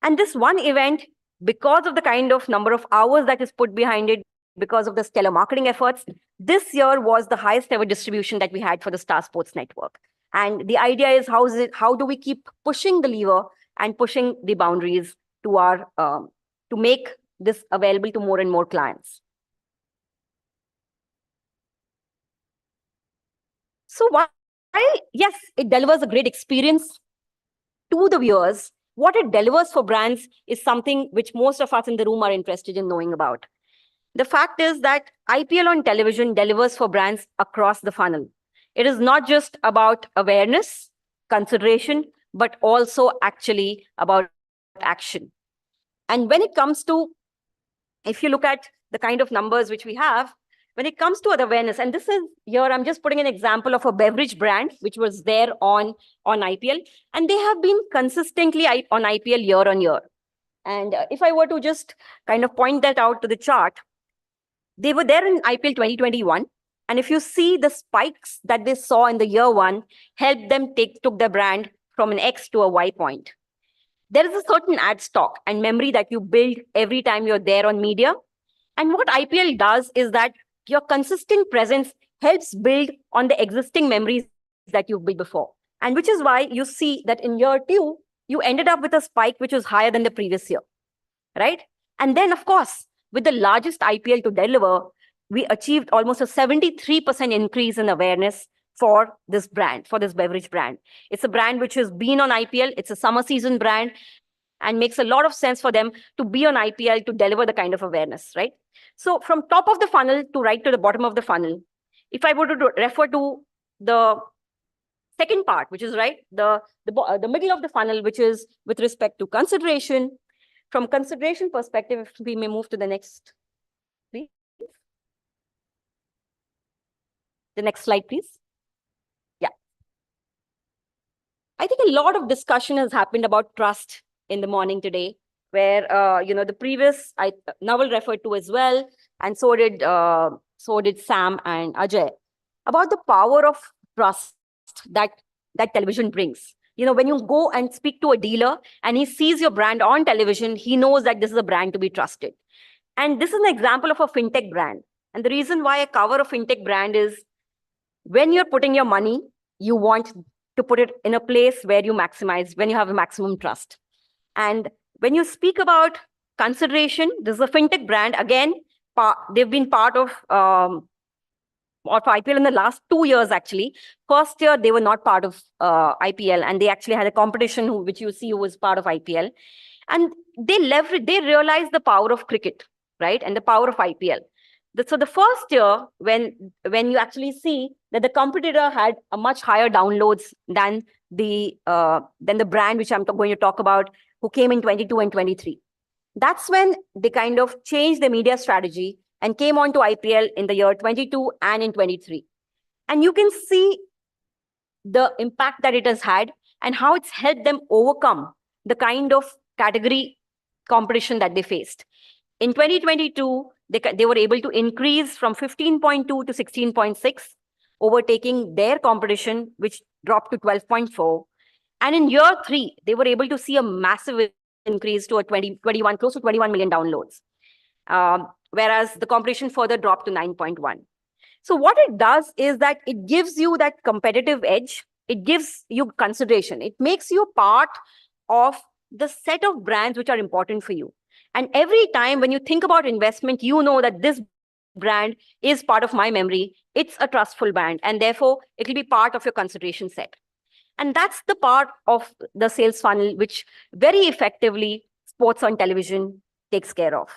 And this one event, because of the kind of number of hours that is put behind it, because of the stellar marketing efforts, this year was the highest ever distribution that we had for the Star Sports Network. And the idea is how do we keep pushing the lever and pushing the boundaries to to make this available to more and more clients. So while, yes, it delivers a great experience to the viewers, what it delivers for brands is something which most of us in the room are interested in knowing about. The fact is that IPL on television delivers for brands across the funnel. It is not just about awareness, consideration, but also actually about action. And when it comes to, if you look at the kind of numbers which we have, when it comes to awareness, and this is here, I'm just putting an example of a beverage brand, which was there on IPL, and they have been consistently on IPL year on year. And if I were to just kind of point that out to the chart, they were there in IPL 2021. And if you see the spikes that they saw in the year one, helped them took their brand from an X to a Y point. There is a certain ad stock and memory that you build every time you're there on media. And what IPL does is that your consistent presence helps build on the existing memories that you've built before. And which is why you see that in year two, you ended up with a spike which was higher than the previous year, right? And then, of course, with the largest IPL to deliver, we achieved almost a 73% increase in awareness for this brand, for this beverage brand. It's a brand which has been on IPL. It's a summer season brand and makes a lot of sense for them to be on IPL to deliver the kind of awareness, right? So from top of the funnel to right to the bottom of the funnel, if I were to refer to the second part, which is right, the middle of the funnel, which is with respect to consideration. From consideration perspective, if we may move to the next, please. The next slide, please. Yeah. I think a lot of discussion has happened about trust in the morning today, where the previous Naval referred to as well, and so did Sam and Ajay, about the power of trust that television brings. When you go and speak to a dealer and he sees your brand on television, he knows that this is a brand to be trusted. And this is an example of a fintech brand. And the reason why I cover a fintech brand is when you're putting your money, you want to put it in a place where you maximize, when you have a maximum trust. And when you speak about consideration, this is a fintech brand. Again, they've been part of IPL in the last 2 years, actually. First year, they were not part of IPL, and they actually had a competition, which you see was part of IPL. And they realized the power of cricket, right? And the power of IPL. So the first year, when you actually see that the competitor had a much higher downloads than the brand, which I'm going to talk about, who came in 22 and 23. That's when they kind of changed the media strategy and came on to IPL in the year 22 and in 23. And you can see the impact that it has had and how it's helped them overcome the kind of category competition that they faced. In 2022, they were able to increase from 15.2 to 16.6, overtaking their competition, which dropped to 12.4. And in year 3, they were able to see a massive increase to a 21, close to 21 million downloads. Whereas the competition further dropped to 9.1. So what it does is that it gives you that competitive edge. It gives you consideration. It makes you part of the set of brands which are important for you. And every time when you think about investment, you know that this brand is part of my memory. It's a trustful brand, and therefore it will be part of your consideration set. And that's the part of the sales funnel which very effectively sports on television takes care of.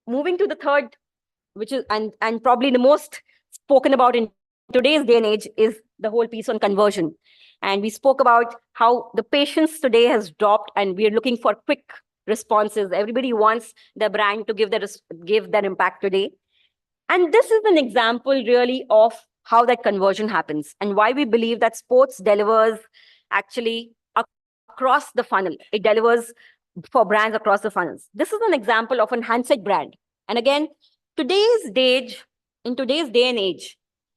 Moving to the third, which is and probably the most spoken about in today's day and age, is the whole piece on conversion. And we spoke about how the patience today has dropped and we're looking for quick responses. Everybody wants their brand to give their impact today. And this is an example really of how that conversion happens and why we believe that sports delivers actually across the funnel. It delivers for brands across the funnels. This is an example of an handset brand. And again, in today's day and age,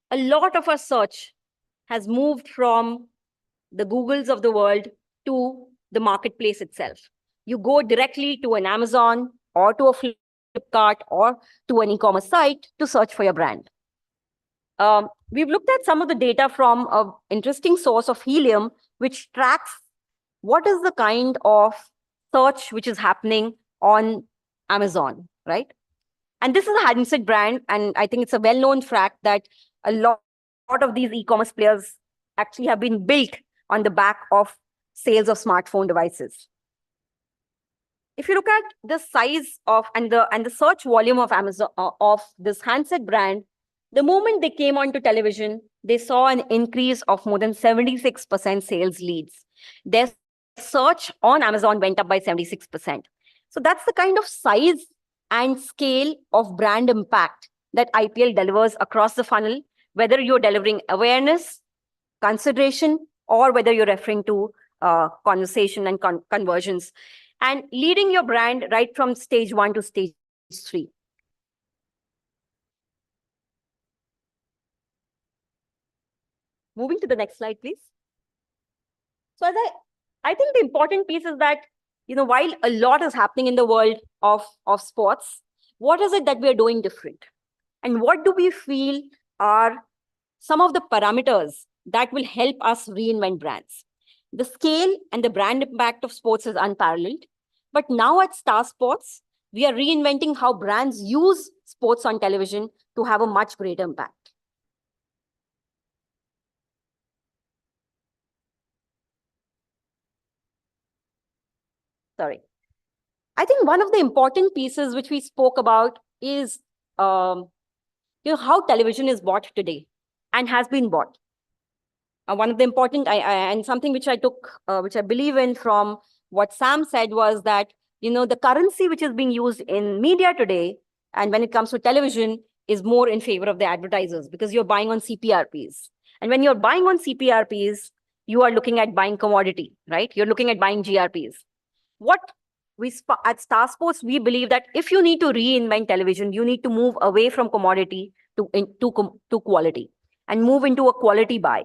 a lot of our search has moved from the Googles of the world to the marketplace itself. You go directly to an Amazon or to a Flipkart or to an e-commerce site to search for your brand. We've looked at some of the data from an interesting source of Helium, which tracks what is the kind of search which is happening on Amazon, right? And this is a handset brand, and I think it's a well-known fact that a lot of these e-commerce players actually have been built on the back of sales of smartphone devices. If you look at the size of and the search volume of Amazon of this handset brand, The moment they came onto television, they saw an increase of more than 76% sales leads. Their search on Amazon went up by 76%. So that's the kind of size and scale of brand impact that IPL delivers across the funnel, whether you're delivering awareness, consideration, or whether you're referring to conversation and conversions, and leading your brand right from stage 1 to stage 3. Moving to the next slide, please. So I think the important piece is that, while a lot is happening in the world of sports, what is it that we are doing different? And what do we feel are some of the parameters that will help us reinvent brands? The scale and the brand impact of sports is unparalleled. But now at Star Sports, we are reinventing how brands use sports on television to have a much greater impact. Sorry. I think one of the important pieces which we spoke about is how television is bought today and has been bought. One of the important, and something which I took, which I believe in from what Sam said was that, the currency which is being used in media today, and when it comes to television, is more in favor of the advertisers because you're buying on CPRPs. And when you're buying on CPRPs, you are looking at buying commodity, right? You're looking at buying GRPs. At Star Sports, we believe that if you need to reinvent television, you need to move away from commodity to quality and move into a quality buy.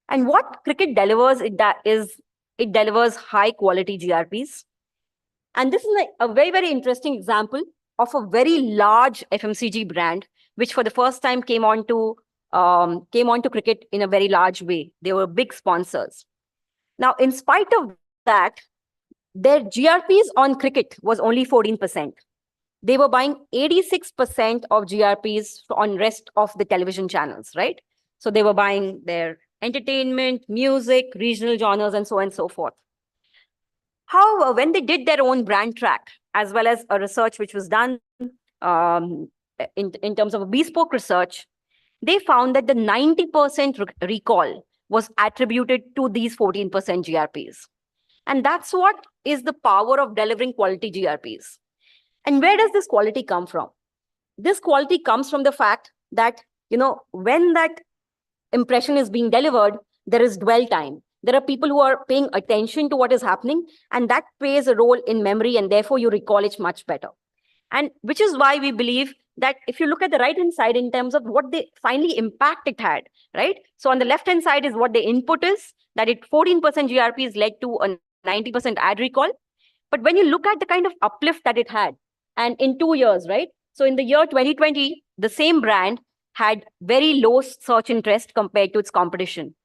And what cricket delivers, it delivers high quality GRPs. And this is a very, very interesting example of a very large FMCG brand, which for the first time came on to cricket in a very large way. They were big sponsors. Now, in spite of that, their GRPs on cricket was only 14%. They were buying 86% of GRPs on rest of the television channels, right? So they were buying their entertainment, music, regional genres, and so on and so forth. However, when they did their own brand track, as well as a research which was done in terms of a bespoke research, they found that the 90% recall was attributed to these 14% GRPs. And that's what is the power of delivering quality GRPs. And where does this quality come from? This quality comes from the fact that, when that impression is being delivered, there is dwell time. There are people who are paying attention to what is happening, and that plays a role in memory, and therefore you recall it much better. And which is why we believe that if you look at the right-hand side in terms of what the finally impact it had, right? So on the left-hand side is what the input is, that 14% GRPs led to a 90% ad recall. But when you look at the kind of uplift that it had, and in 2 years, right? So in the year 2020, the same brand had very low search interest compared to its competition.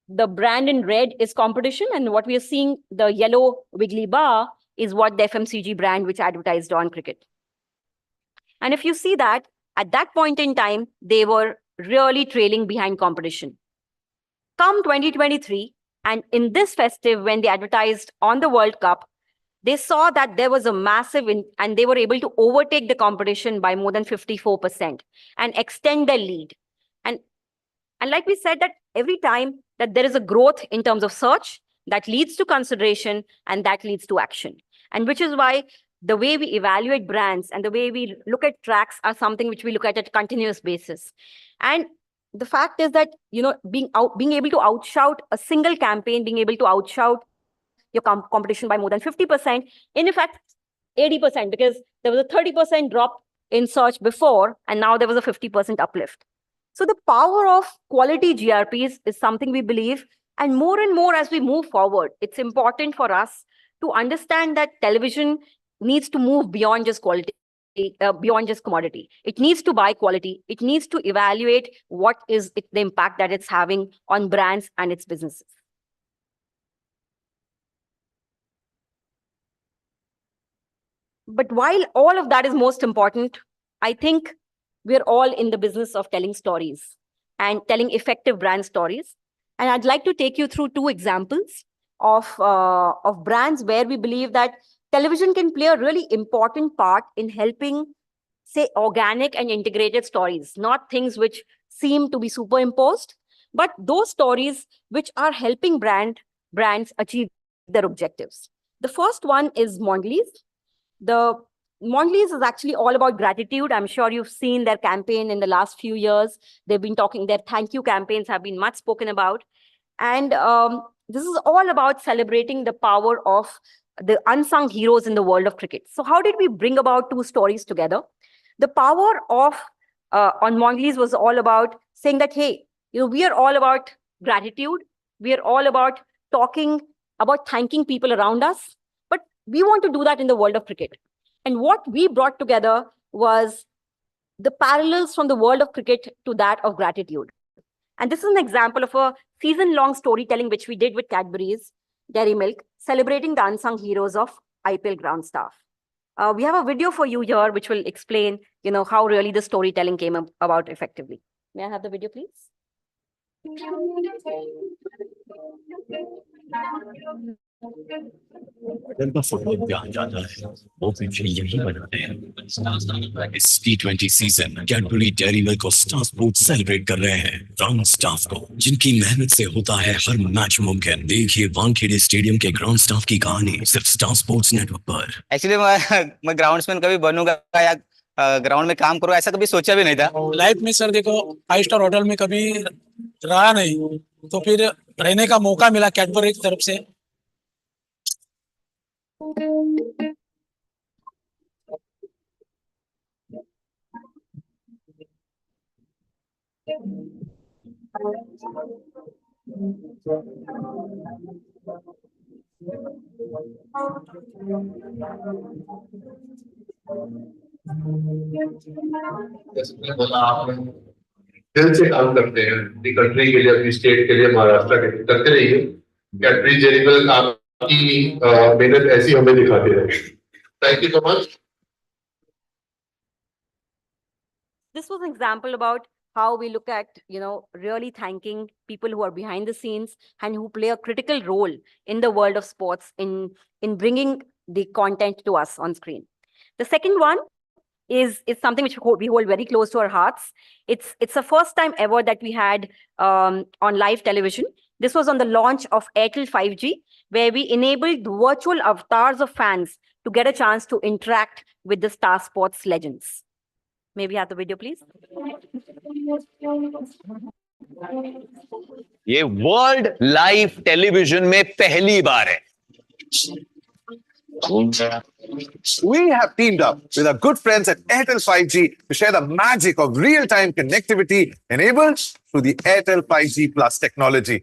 The brand in red is competition, and what we are seeing, the yellow wiggly bar, is what the FMCG brand which advertised on cricket. And if you see that, at that point in time, they were really trailing behind competition. Come 2023, and in this festive, when they advertised on the World Cup, they saw that there was a massive, and they were able to overtake the competition by more than 54% and extend their lead. And like we said, that every time that there is a growth in terms of search, that leads to consideration and that leads to action. And which is why the way we evaluate brands and the way we look at tracks are something which we look at a continuous basis. And the fact is that, being able to outshout a single campaign, being able to outshout your competition by more than 50%, in effect, 80%, because there was a 30% drop in search before, and now there was a 50% uplift. So the power of quality GRPs is something we believe, and more as we move forward, it's important for us to understand that television needs to move beyond just quality, beyond just commodity. It needs to buy quality. It needs to evaluate what is the impact that it's having on brands and its businesses. But while all of that is most important, I think we're all in the business of telling stories and telling effective brand stories. And I'd like to take you through 2 examples of brands where we believe that television can play a really important part in helping say, organic and integrated stories, not things which seem to be superimposed, but those stories which are helping brands achieve their objectives. The first one is Mondelez. The Mondelez is actually all about gratitude. I'm sure you've seen their campaign in the last few years. They've been talking, their thank you campaigns have been much spoken about. And this is all about celebrating the power of the unsung heroes in the world of cricket. So how did we bring about two stories together? The power of on Mondelez was all about saying that, hey, we are all about gratitude. We are all about talking about thanking people around us. But we want to do that in the world of cricket. And what we brought together was the parallels from the world of cricket to that of gratitude. And this is an example of a season-long storytelling which we did with Cadbury's Dairy Milk, celebrating the unsung heroes of IPL ground staff. We have a video for you here which will explain, how really the storytelling came about effectively. May I have the video, please? का football प्यार जाता है वो पीछे यही बनाते हैं इस T20 season Cadbury dairy milk और स्टार स्पोर्ट्स सेलिब्रेट कर रहे हैं ग्राउंड स्टाफ को जिनकी मेहनत से होता है हर मैच मुमकिन देखिए वानखेड़े स्टेडियम के ग्राउंड स्टाफ की कहानी सिर्फ स्टार स्पोर्ट्स नेटवर्क पर एक्चुअली मैं ग्राउंड्समैन कभी बनूंगा या ग्राउंड में काम करूँ ऐसा कभी सोचा भी नहीं था। लाइफ में सर देखो 5 स्टार होटल में कभी रहा नहीं, तो फिर रहने का मौका मिला कैडबरी की तरफ से। बोला आपने दिल से काम करते हैं अपनी कंट्री के लिए अपनी स्टेट के लिए महाराष्ट्र के लिए करते रहिए कैडबरी डेयरी मिल्क आपकी मेहनत ऐसी हमें दिखाती रहे thank you so much This was an example about how we look at, really thanking people who are behind the scenes and who play a critical role in the world of sports in bringing the content to us on screen. The second one is something which we hold very close to our hearts. It's the first time ever that we had on live television. This was on the launch of Airtel 5G, where we enabled virtual avatars of fans to get a chance to interact with the Star Sports legends. May we have the video, please? ये world live television में पहली बार है। We have teamed up with our good friends at Airtel 5G to share the magic of real-time connectivity enabled through the Airtel 5G Plus technology.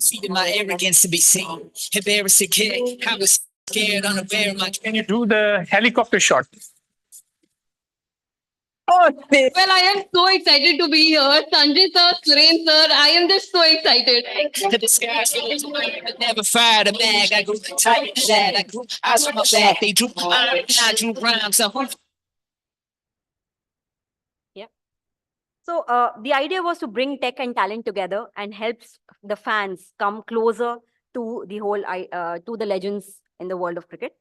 Feeding my arrogance to be seen. Embarrassing kid, I was scared, unaware. Can you do the helicopter shot? Oh, well, I am so excited to be here. Sanjay sir, Suren sir, I am just so excited. The sky's never fired a mag. I grew tight that I grew eyes from my back. They drew iron and I drew rhymes. So the idea was to bring tech and talent together and helps the fans come closer to the whole to the legends in the world of cricket.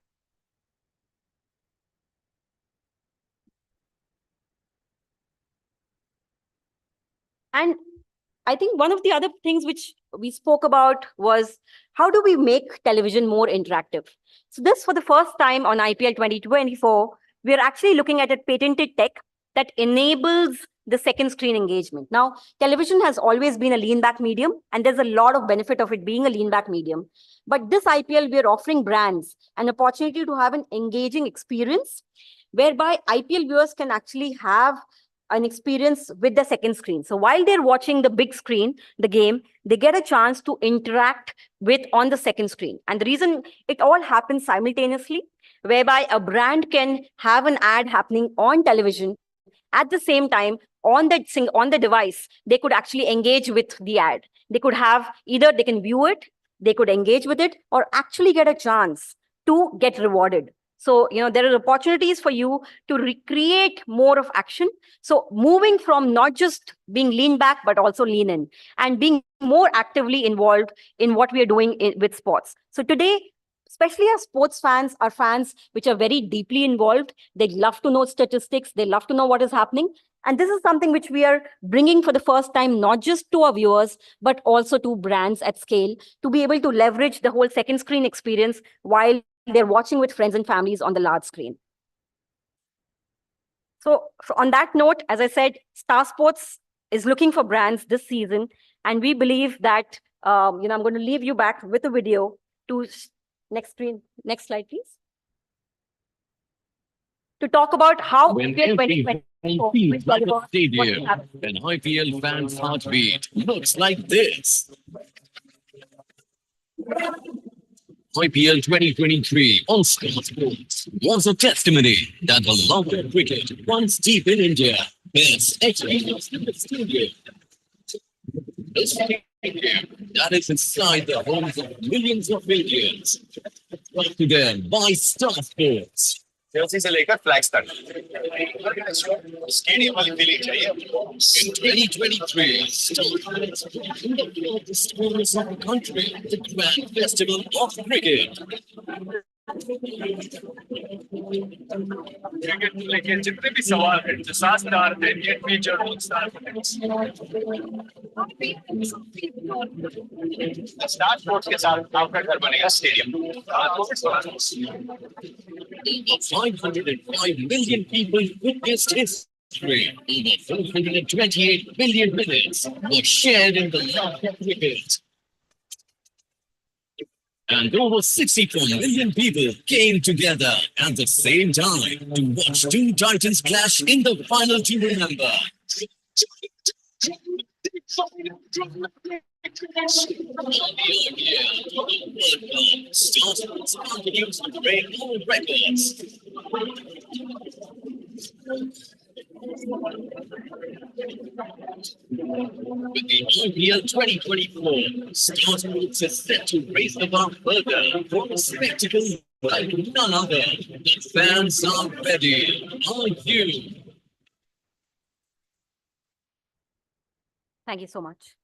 And I think one of the other things which we spoke about was how do we make television more interactive? So this, for the first time on IPL 2024, we are actually looking at a patented tech that enables the second screen engagement. Now, television has always been a lean back medium, and there's a lot of benefit of it being a lean back medium. But this IPL, we are offering brands an opportunity to have an engaging experience whereby IPL viewers can actually have an experience with the second screen. So while they're watching the big screen, the game, they get a chance to interact with on the second screen. And the reason it all happens simultaneously, whereby a brand can have an ad happening on television at the same time on the device, they could actually engage with the ad. They could have either they can view it, they could engage with it, or actually get a chance to get rewarded. So, there are opportunities for you to recreate more of action. So moving from not just being lean back, but also lean in and being more actively involved in what we are doing with sports. So today, especially as sports fans are fans which are very deeply involved, they love to know statistics, they love to know what is happening. And this is something which we are bringing for the first time, not just to our viewers, but also to brands at scale, to be able to leverage the whole second screen experience while they're watching with friends and families on the large screen. So on that note, as I said, Star Sports is looking for brands this season. And we believe that, I'm going to leave you back with a video to next slide, please. To talk about how When IPL every 2024 feels like a will stadium, happen. an IPL fan's heartbeat looks like this. IPL 2023 on Star Sports was a testimony that the love of cricket runs deep in India. Best experience in the stadium. The stadium that is inside the homes of millions of Indians. Brought to them by Star Sports. Jersey से लेकर flags तक stadium वाली feeling चाहिए In 2023, Star Sports brought in the largest corners of the country, the Grand Festival of Cricket. Cricket को लेकर जितने भी सवाल हैं, जो सास्तार थे, ये फीचर स्टार स्टार स्पोर्ट्स के साथ आपका घर बनेगा stadium 505 million people witnessed history. Over 428 million minutes were shared in the love of cricket. And over 64 million people came together at the same time to watch two titans clash in the final to remember. Star Sports continues to break all records. With the IPL 2024, Star Sports is set to raise the bar further for a spectacle like none other. The fans are ready. Are you? Thank you so much.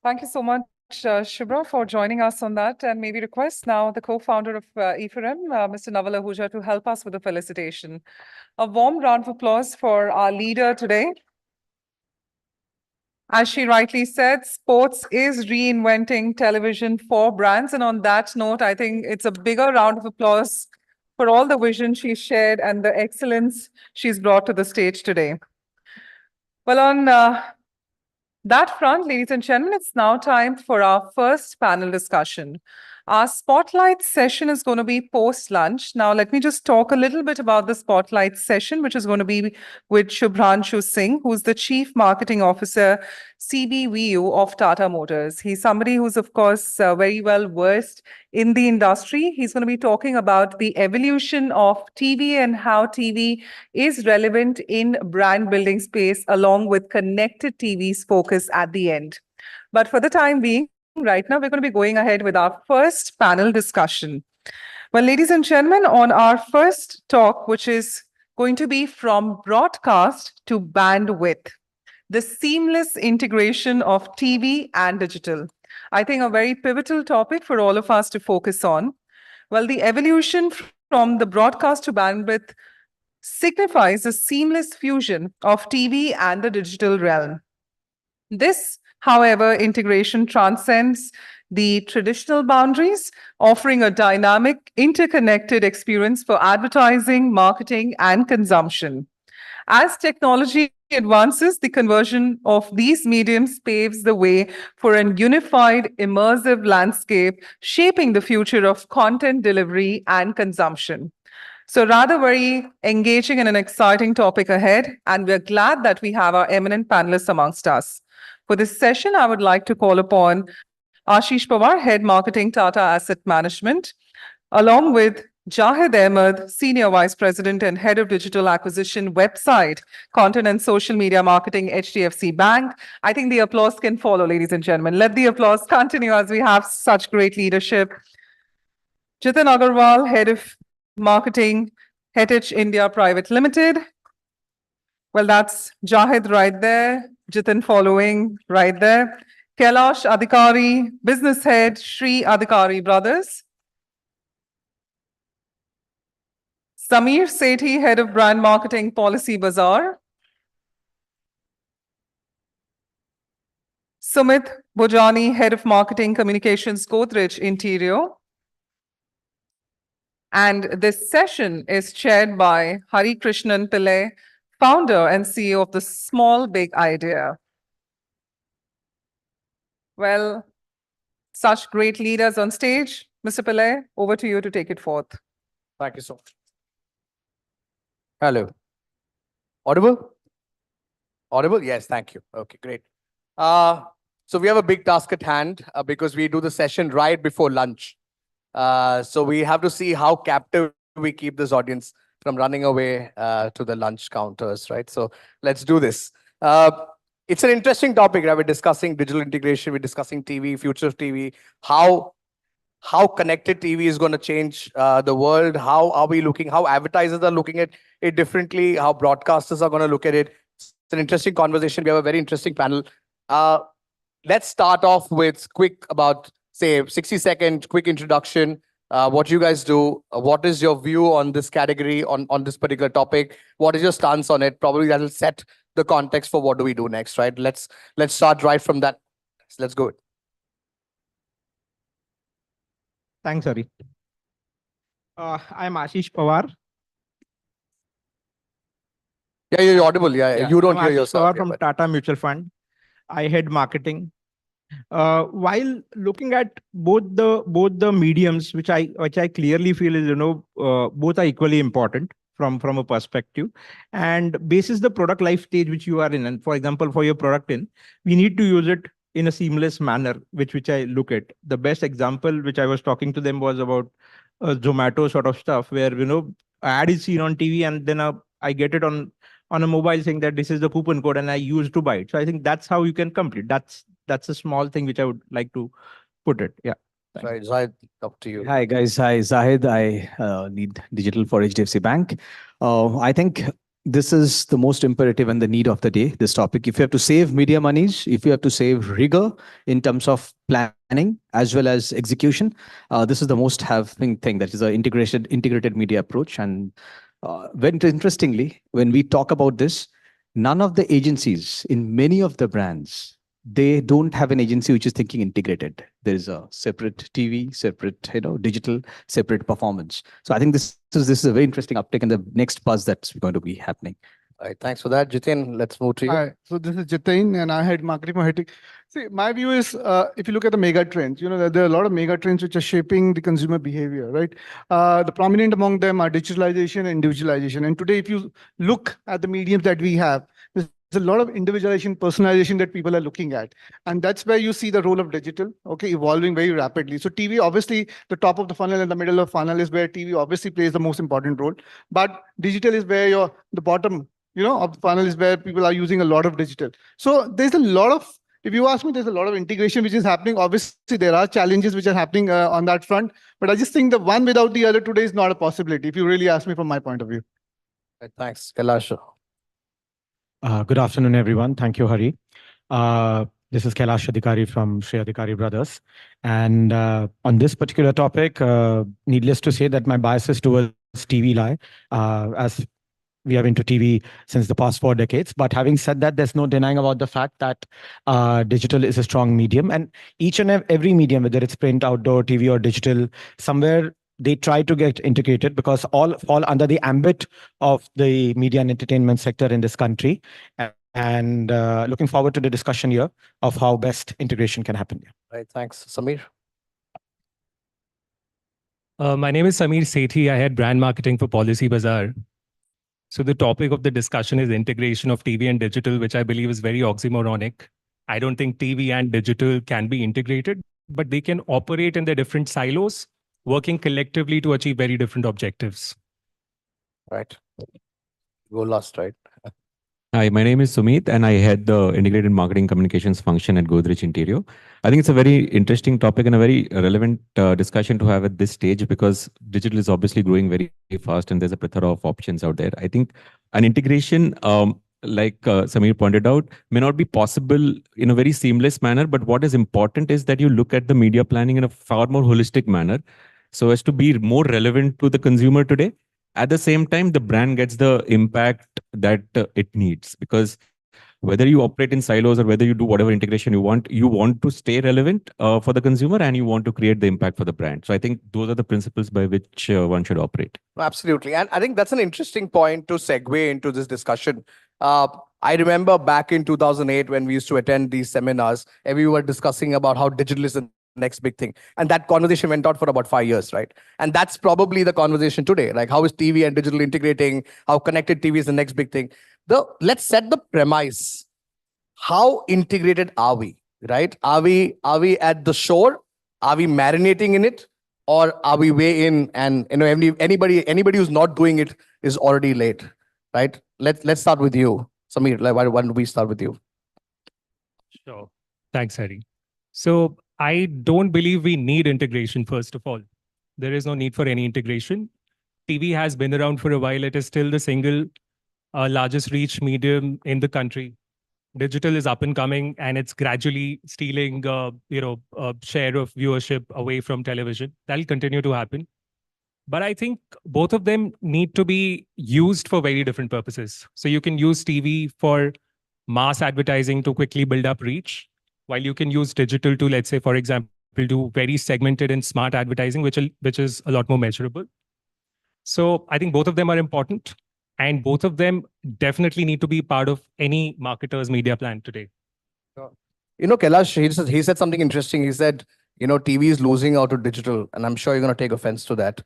Thank you so much, Shubhra, for joining us on that. And maybe request now the co-founder of EFRM, Mr. Naval Ahuja, to help us with the felicitation. A warm round of applause for our leader today. As she rightly said, sports is reinventing television for brands. And on that note, I think it's a bigger round of applause for all the vision she shared and the excellence she's brought to the stage today. Well, on that front, ladies and gentlemen, it's now time for our first panel discussion. Our spotlight session is going to be post-lunch. Now, let me just talk a little bit about the spotlight session, which is going to be with Shubhranshu Singh, who's the Chief Marketing Officer, CBVU of Tata Motors. He's somebody who's, of course, very well versed in the industry. He's going to be talking about the evolution of TV and how TV is relevant in brand building space, along with connected TV's focus at the end. But for the time being, right now, we're going to be going ahead with our first panel discussion. Well, ladies and gentlemen, on our first talk, which is going to be from broadcast to bandwidth, the seamless integration of TV and digital. I think a very pivotal topic for all of us to focus on. Well, the evolution from the broadcast to bandwidth signifies a seamless fusion of TV and the digital realm. This, however, integration transcends the traditional boundaries, offering a dynamic, interconnected experience for advertising, marketing, and consumption. As technology advances, the conversion of these mediums paves the way for an unified, immersive landscape, shaping the future of content delivery and consumption. So rather very engaging and an exciting topic ahead, and we're glad that we have our eminent panelists amongst us. For this session, I would like to call upon Ashish Pawar, Head Marketing, Tata Asset Management, along with Jahid Ahmed, Senior Vice President and Head of Digital Acquisition, Website, Content and Social Media Marketing, HDFC Bank. I think the applause can follow, ladies and gentlemen. Let the applause continue as we have such great leadership. Jitin Agarwal, Head of Marketing, Heritage India Private Limited. Well, that's Jahid right there, Jitin following right there. Kailash Adhikari, Business Head, Sri Adhikari Brothers. Samir Sethi, Head of Brand Marketing, Policy Bazaar. Sumit Bojani, Head of Marketing Communications, Godrej Interior. And this session is chaired by Hari Krishnan Pillai, founder and CEO of the Small Big Idea. Well, such great leaders on stage. Mr. Pillai, over to you to take it forth. Thank you so much. Hello. Audible? Audible? Yes, thank you. Okay, great. So we have a big task at hand because we do the session right before lunch. So we have to see how captive we keep this audience from running away to the lunch counters, right? So let's do this. It's an interesting topic, right? We're discussing digital integration, we're discussing TV, future of TV, how connected TV is going to change the world, how are we looking, how advertisers are looking at it differently, how broadcasters are going to look at it. It's an interesting conversation. We have a very interesting panel. Let's start off with quick about, say, 60-second quick introduction. What you guys do, what is your view on this category, on this particular topic? What is your stance on it? Probably that will set the context for what do we do next, right? Let's start right from that. Let's go. Thanks, Hari. I'm Ashish Pawar. Yeah, you're audible. Yeah, you don't I'm hear Ashish yourself. Pawar from Tata Mutual Fund. I head marketing. While looking at both the mediums, which I clearly feel is both are equally important from a perspective, and basis the product life stage which you are in, and for example for your product we need to use it in a seamless manner, which I look at. The best example which I was talking to them was about Zomato sort of stuff, where ad is seen on TV and then I get it on a mobile saying that this is the coupon code and I use to buy it. So I think that's how you can complete. That's a small thing which I would like to put it. Yeah. Right, Zahid, up to you. Hi guys, hi Zahid. I lead digital for HDFC Bank. I think this is the most imperative and the need of the day, this topic. If you have to save media monies, if you have to save rigor in terms of planning as well as execution, this is the most having thing, that is an integrated media approach. And very interestingly, when we talk about this, none of the agencies in many of the brands, they don't have an agency which is thinking integrated. There is a separate TV, separate digital, separate performance. So I think this is a very interesting uptake and the next buzz that's going to be happening. All right, thanks for that, Jitin. Let's move to you. Hi, so this is Jitin, and I head marketing for Heritage. See, my view is, if you look at the mega trends, there are a lot of mega trends which are shaping the consumer behavior, right? The prominent among them are digitalization and individualization. And today, if you look at the mediums that we have, there's a lot of individualization, personalization that people are looking at. And that's where you see the role of digital, evolving very rapidly. So TV, obviously, the top of the funnel and the middle of the funnel is where TV obviously plays the most important role. But digital is where the bottom, of the funnel is where people are using a lot of digital. So there's a lot of, if you ask me, there's a lot of integration which is happening. Obviously, there are challenges which are happening on that front. But I just think the one without the other today is not a possibility, if you really ask me from my point of view. Right, thanks, Kailash. Good afternoon, everyone. Thank you, Hari. This is Kailash Adhikari from Sri Adhikari Brothers. And on this particular topic, needless to say that my bias is towards TV lie, as we are into TV since the past 4 decades. But having said that, there's no denying about the fact that digital is a strong medium. And each and every medium, whether it's print, outdoor, TV, or digital, somewhere they try to get integrated because all fall under the ambit of the media and entertainment sector in this country. And looking forward to the discussion here of how best integration can happen. Right. Thanks. Samir? My name is Samir Sethi. I head brand marketing for Policy Bazaar. So the topic of the discussion is integration of TV and digital, which I believe is very oxymoronic. I don't think TV and digital can be integrated, but they can operate in their different silos, working collectively to achieve very different objectives. Right. Go last, right? Hi, my name is Sumit, and I head the integrated marketing communications function at Godrej Interior. I think it's a very interesting topic and a very relevant discussion to have at this stage because digital is obviously growing very fast and there's a plethora of options out there. I think an integration, like Samir pointed out, may not be possible in a very seamless manner, but what is important is that you look at the media planning in a far more holistic manner so as to be more relevant to the consumer today. At the same time, the brand gets the impact that it needs, because whether you operate in silos or whether you do whatever integration you want to stay relevant for the consumer and you want to create the impact for the brand. So I think those are the principles by which one should operate. Absolutely. And I think that's an interesting point to segue into this discussion. I remember back in 2008 when we used to attend these seminars and we were discussing about how digital is the next big thing. And that conversation went on for about 5 years, right? And that's probably the conversation today. Like, how is TV and digital integrating? How connected TV is the next big thing? Let's set the premise. How integrated are we, right? Are we at the shore? Are we marinating in it? Or are we way in and anybody who's not doing it is already late, right? Let's start with you. Samir, why don't we start with you? Sure. Thanks, Hari. So I don't believe we need integration, first of all. There is no need for any integration. TV has been around for a while. It is still the single largest reach medium in the country. Digital is up and coming, and it's gradually stealing, a share of viewership away from television. That'll continue to happen. But I think both of them need to be used for very different purposes. So you can use TV for mass advertising to quickly build up reach, while you can use digital to, let's say, for example, do very segmented and smart advertising, which is a lot more measurable. So I think both of them are important, and both of them definitely need to be part of any marketer's media plan today. Kailash, he said something interesting. He said, TV is losing out to digital, and I'm sure you're going to take offense to that.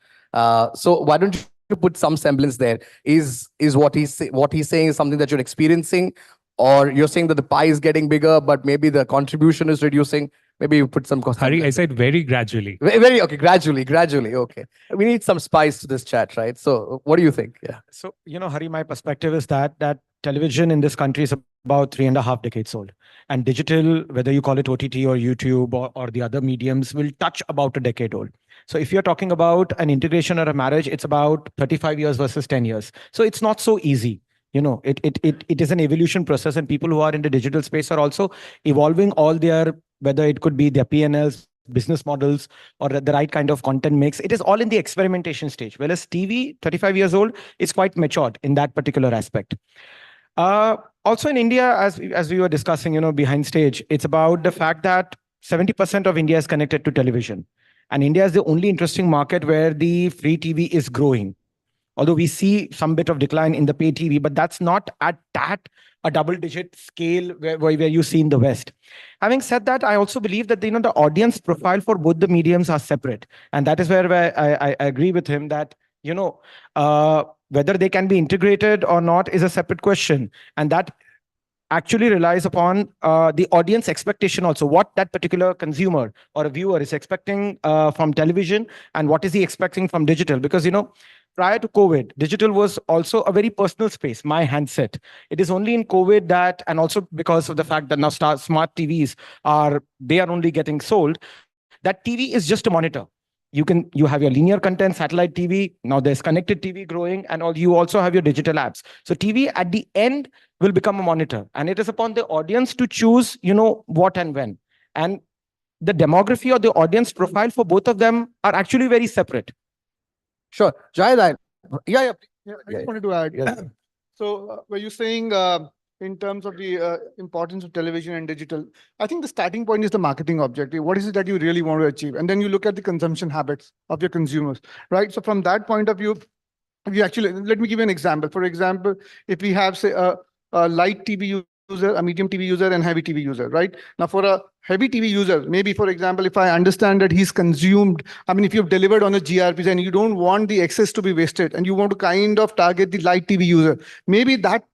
So why don't you put some semblance there? Is what he's saying is something that you're experiencing? Or you're saying that the pie is getting bigger, but maybe the contribution is reducing? Maybe you put some cost. Hari, I said very gradually. Okay, gradually. Okay. We need some spice to this chat, right? So what do you think? Yeah. So, Hari, my perspective is that television in this country is about 3.5 decades old. And digital, whether you call it OTT or YouTube or the other mediums, will touch about a decade old. So if you're talking about an integration or a marriage, it's about 35 years versus 10 years. So it's not so easy. It is an evolution process, and people who are in the digital space are also evolving all their, whether it could be their P&Ls, business models, or the right kind of content mix. It is all in the experimentation stage. Whereas TV, 35 years old, is quite matured in that particular aspect. Also in India, as we were discussing, behind stage, it's about the fact that 70% of India is connected to television. And India is the only interesting market where the free TV is growing. Although we see some bit of decline in the pay TV, but that's not at a double-digit scale where you see in the West. Having said that, I also believe that the audience profile for both the mediums are separate, and that is where I agree with him that whether they can be integrated or not is a separate question, and that actually relies upon the audience expectation also, what that particular consumer or a viewer is expecting from television and what is he expecting from digital. Because prior to COVID, digital was also a very personal space, my handset. It is only in COVID that, and also because of the fact that now smart TVs are only getting sold, that TV is just a monitor. You have your linear content, satellite TV. Now there's connected TV growing, and you also have your digital apps. So TV at the end will become a monitor, and it is upon the audience to choose, what and when. And the demography or the audience profile for both of them are actually very separate. Sure. Jayad, I just wanted to add. So were you saying in terms of the importance of television and digital. I think the starting point is the marketing objective. What is it that you really want to achieve? And then you look at the consumption habits of your consumers, right? So from that point of view, if you actually, let me give you an example. For example, if we have, say, a light TV user, a medium TV user, and heavy TV user, right? Now, for a heavy TV user, maybe, for example, if I understand that he's consumed, I mean, if you've delivered on a GRPs and you don't want the excess to be wasted and you want to kind of target the light TV user, maybe that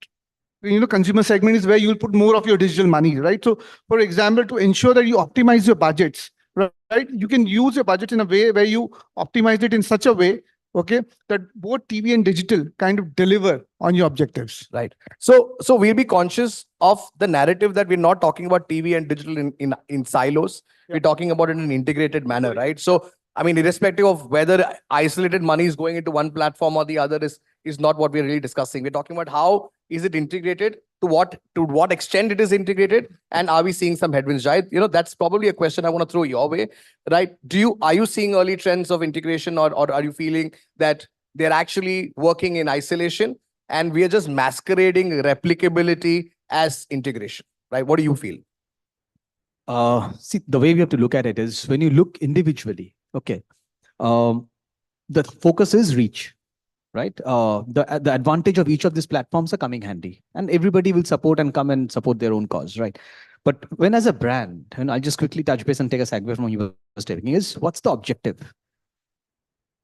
consumer segment is where you'll put more of your digital money, right? So, for example, to ensure that you optimize your budgets, right? You can use your budget in a way where you optimize it in such a way, okay, that both TV and digital kind of deliver on your objectives. Right. So we'll be conscious of the narrative that we're not talking about TV and digital in silos. We're talking about it in an integrated manner, right? So, I mean, irrespective of whether isolated money is going into one platform or the other is not what we're really discussing. We're talking about how is it integrated, to what extent it is integrated, and are we seeing some headwinds, right? That's probably a question I want to throw your way, right? Are you seeing early trends of integration, or are you feeling that they're actually working in isolation and we are just masquerading replicability as integration, right? What do you feel? See, the way we have to look at it is when you look individually, okay, the focus is reach, right? The advantage of each of these platforms are coming handy, and everybody will support and come and support their own cause, right? But when as a brand, and I'll just quickly touch base and take a segue from what you were telling, is what's the objective?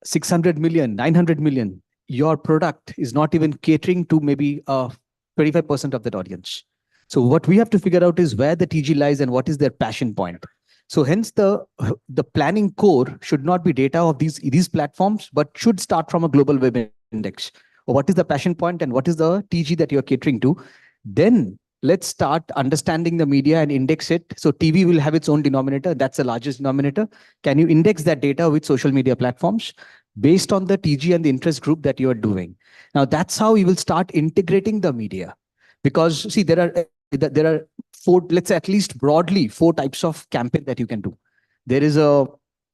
600 million, 900 million. Your product is not even catering to maybe 25% of that audience. So what we have to figure out is where the TG lies and what is their passion point. So hence the planning core should not be data of these platforms, but should start from a global web index. Or what is the passion point and what is the TG that you're catering to? Then let's start understanding the media and index it. So TV will have its own denominator. That's the largest denominator. Can you index that data with social media platforms based on the TG and the interest group that you are doing? Now that's how you will start integrating the media. Because see, there are four, let's say at least broadly, 4 types of campaign that you can do. There is a,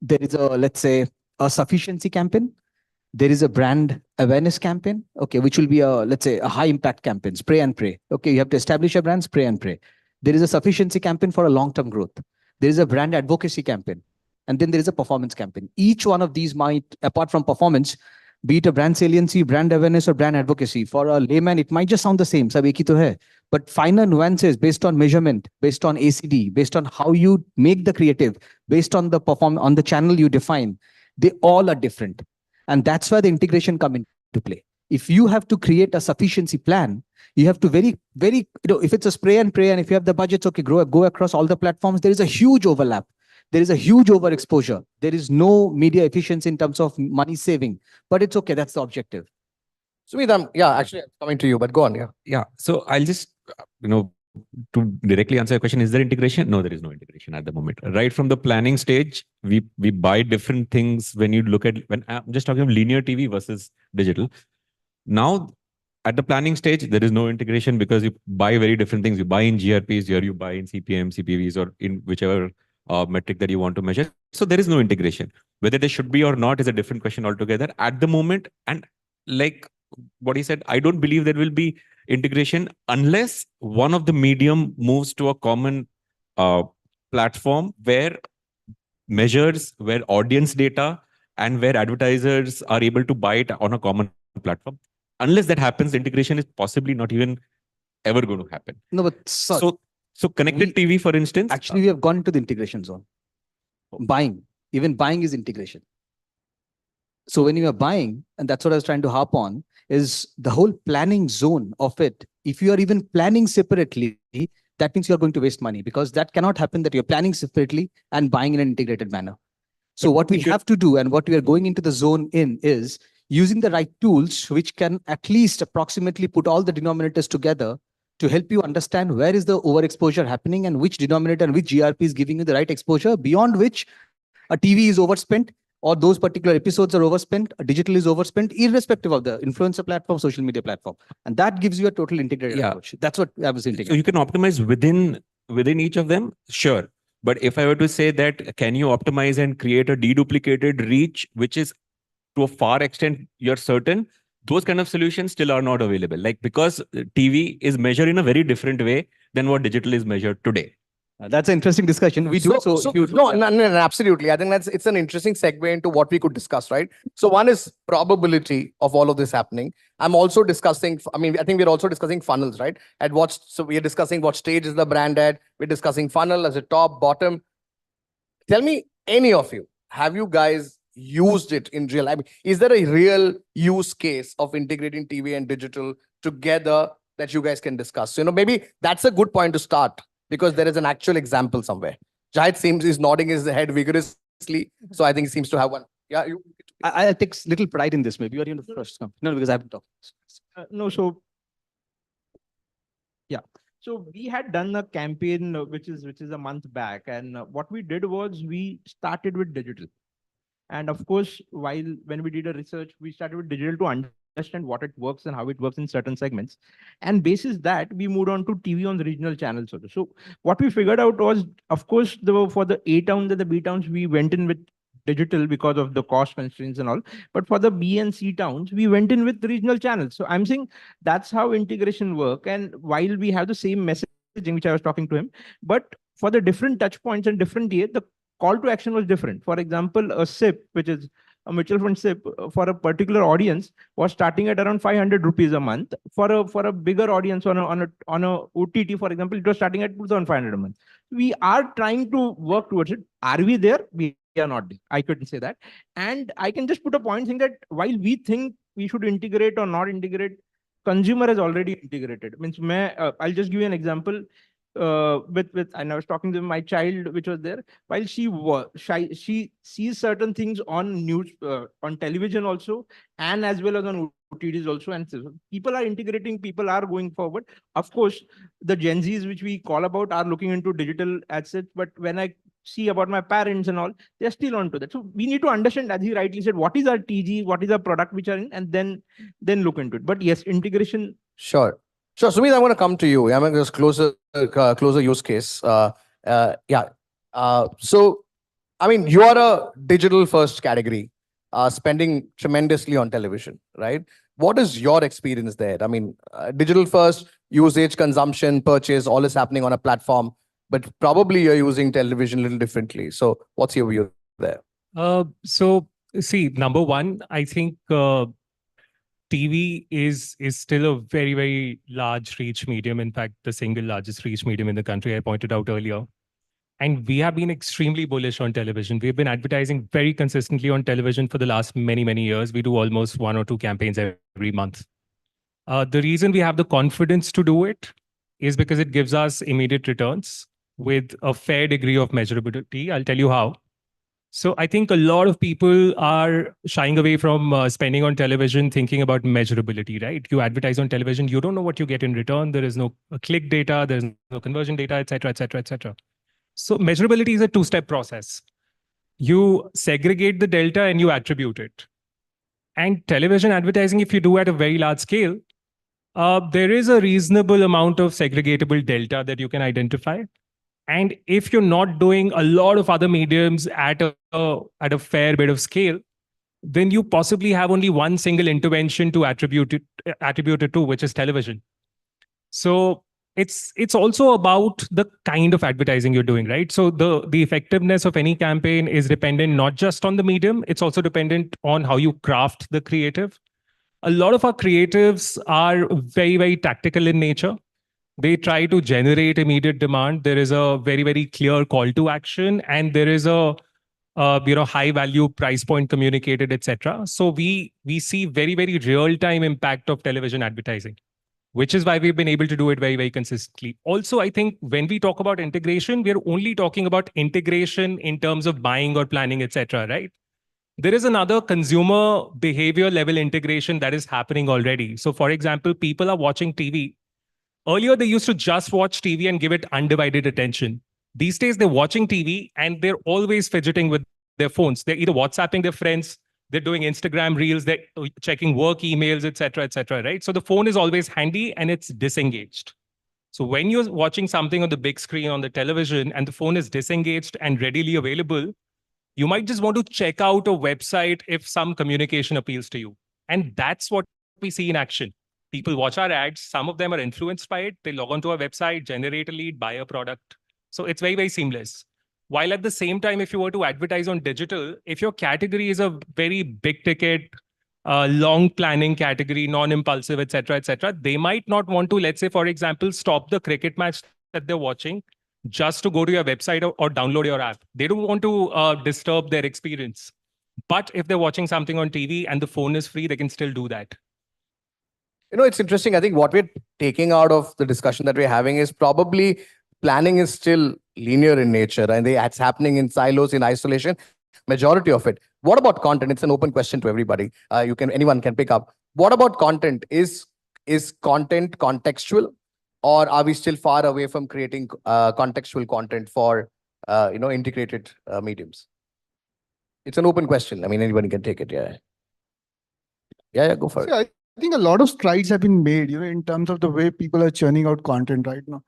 let's say, a sufficiency campaign. There is a brand awareness campaign, okay, which will be let's say, a high impact campaign, spray and pray. Okay, you have to establish a brand, spray and pray. There is a sufficiency campaign for a long-term growth. There is a brand advocacy campaign. And then there is a performance campaign. Each one of these might, apart from performance, be it a brand saliency, brand awareness, or brand advocacy. For a layman, it might just sound the same. Sab ek hi to hai. But finer nuances based on measurement, based on ACD, based on how you make the creative, based on the channel you define, they all are different. And that's where the integration come into play. If you have to create a sufficiency plan, you have to very, if it's a spray and pray, and if you have the budgets, okay, go across all the platforms, there is a huge overlap. There is a huge overexposure. There is no media efficiency in terms of money saving, but it's okay. That's the objective. Sumit, yeah, actually coming to you, but go on. Yeah. Yeah. So I'll just, to directly answer your question, is there integration? No, there is no integration at the moment. Right from the planning stage, we buy different things. When you look at, when I'm just talking of linear TV versus digital. Now, at the planning stage, there is no integration because you buy very different things. You buy in GRPs, here you buy in CPM, CPVs, or in whichever metric that you want to measure. So there is no integration. Whether there should be or not is a different question altogether at the moment. And like what he said, I don't believe there will be integration unless one of the medium moves to a common platform where measures, where audience data, and where advertisers are able to buy it on a common platform. Unless that happens, integration is possibly not even ever going to happen. No, but so connected TV, for instance. Actually, we have gone into the integration zone. Buying, even buying is integration. So when you are buying, and that's what I was trying to harp on, is the whole planning zone of it. If you are even planning separately, that means you're going to waste money, because that cannot happen that you're planning separately and buying in an integrated manner. So what we have to do and what we are going into the zone in is using the right tools, which can at least approximately put all the denominators together to help you understand where is the overexposure happening and which denominator and which GRP is giving you the right exposure, beyond which a TV is overspent or those particular episodes are overspent, a digital is overspent, irrespective of the influencer platform, social media platform. And that gives you a total integrated approach. That's what I was integrating. So you can optimize within each of them, sure. But if I were to say that, can you optimize and create a deduplicated reach, which is to a far extent you're certain, those kind of solutions still are not available. Like, because TV is measured in a very different way than what digital is measured today. That's an interesting discussion. We do No, absolutely. I think it's an interesting segue into what we could discuss, right? So one is probability of all of this happening. I'm also discussing, I mean, I think we're also discussing funnels, right? So we are discussing what stage is the brand at. We're discussing funnel as a top, bottom. Tell me, any of you, have you guys used it in real life? Is there a real use case of integrating TV and digital together that you guys can discuss? You know, maybe that's a good point to start, because there is an actual example somewhere. Jahid seems is nodding his head vigorously, so I think he seems to have one. Yeah, I take little pride in this. Maybe you are the first. No, because I haven't talked. No, so yeah. So we had done a campaign which is a month back, and what we did was we started with digital. And of course, when we did a research, we started with digital to understand what it works and how it works in certain segments. And basis that, we moved on to TV on the regional channels also. So what we figured out was, of course, for the A towns and the B towns, we went in with digital because of the cost constraints and all. But for the B and C towns, we went in with the regional channels. So I'm saying that's how integration work. And while we have the same messaging, which I was talking to him, but for the different touch points and different year, the call to action was different. For example, a SIP, which is a mutual fund SIP, for a particular audience was starting at around 500 rupees a month. For a bigger audience on a OTT, for example, it was starting at 2,500 a month. We are trying to work towards it. Are we there? We are not there. I couldn't say that. And I can just put a point saying that while we think we should integrate or not integrate, consumer has already integrated. Means I'll just give you an example. And I was talking to my child, which was there. While she sees certain things on news, on television also, and as well as on OTTs also. And so people are integrating, people are going forward. Of course, the Gen Zs, which we call about, are looking into digital assets. But when I see about my parents and all, they're still onto that. So we need to understand, as he rightly said, what is our TG, what is our product which are in, and then look into it. But yes, integration. Sure. Sure. Sumit, I want to come to you. I'm going to just closer use case. Yeah. So, I mean, you are a digital first category, spending tremendously on television, right? What is your experience there? I mean, digital first usage, consumption, purchase, all is happening on a platform, but probably you're using television a little differently. So what's your view there? So see, number one, I think TV is still a very, very large reach medium. In fact, the single largest reach medium in the country, I pointed out earlier. And we have been extremely bullish on television. We've been advertising very consistently on television for the last many, many years. We do almost 1 or 2 campaigns every month. The reason we have the confidence to do it is because it gives us immediate returns with a fair degree of measurability. I'll tell you how. So I think a lot of people are shying away from spending on television, thinking about measurability, right? You advertise on television, you don't know what you get in return. There is no click data, there's no conversion data, etc., etc., etc. So measurability is a two-step process. You segregate the delta and you attribute it. And television advertising, if you do at a very large scale, there is a reasonable amount of segregatable delta that you can identify. And if you're not doing a lot of other mediums at a fair bit of scale, then you possibly have only one single intervention to attribute it to, which is television. So it's also about the kind of advertising you're doing, right? So the effectiveness of any campaign is dependent not just on the medium, it's also dependent on how you craft the creative. A lot of our creatives are very, very tactical in nature. They try to generate immediate demand. There is a very, very clear call to action, and there is a high value price point communicated, etc. So we see very, very real time impact of television advertising, which is why we've been able to do it very, very consistently. Also, I think when we talk about integration, we're only talking about integration in terms of buying or planning, etc. Right? There is another consumer behavior level integration that is happening already. So, for example, people are watching TV. Earlier, they used to just watch TV and give it undivided attention. These days, they're watching TV and they're always fidgeting with their phones. They're either WhatsApping their friends, they're doing Instagram reels, they're checking work emails, etc., right? So the phone is always handy and it's disengaged. So when you're watching something on the big screen on the television and the phone is disengaged and readily available, you might just want to check out a website if some communication appeals to you. And that's what we see in action. People watch our ads. Some of them are influenced by it. They log onto our website, generate a lead, buy a product. So it's very, very seamless. While at the same time, if you were to advertise on digital, if your category is a very big ticket, long planning category, non-impulsive, etc., they might not want to, let's say, for example, stop the cricket match that they're watching just to go to your website or download your app. They don't want to disturb their experience. But if they're watching something on TV and the phone is free, they can still do that. You know, it's interesting. I think what we're taking out of the discussion that we're having is probably planning is still linear in nature and it's happening in silos, in isolation, majority of it. What about content? It's an open question to everybody. Anyone can pick up. What about content? Is content contextual, or are we still far away from creating contextual content for integrated mediums? It's an open question. I mean, anybody can take it. Yeah, go for it. I think a lot of strides have been made, in terms of the way people are churning out content right now.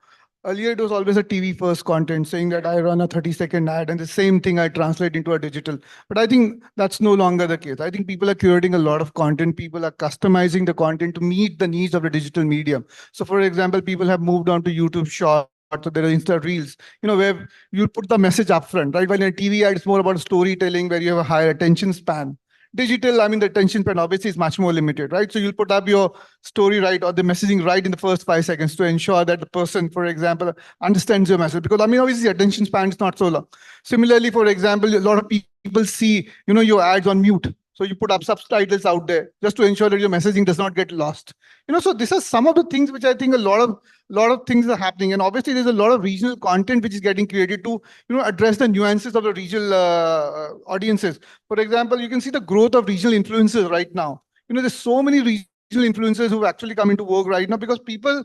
Earlier, it was always a TV first content saying that I run a 30-second ad and the same thing I translate into a digital. But I think that's no longer the case. I think people are curating a lot of content. People are customizing the content to meet the needs of the digital medium. So for example, people have moved on to YouTube Shorts. So there are Insta Reels, where you put the message up front, right? While in a TV ad, it's more about storytelling where you have a higher attention span. Digital, I mean, the attention span obviously is much more limited, right? So you'll put up your story right or the messaging right in the first 5 seconds to ensure that the person, for example, understands your message. Because I mean, obviously, attention span is not so long. Similarly, for example, a lot of people see, your ads on mute. So you put up subtitles out there just to ensure that your messaging does not get lost. So this is some of the things which I think a lot of things are happening. And obviously there's a lot of regional content which is getting created to, address the nuances of the regional audiences. For example, you can see the growth of regional influencers right now. There's so many regional influencers who've actually come into work right now because people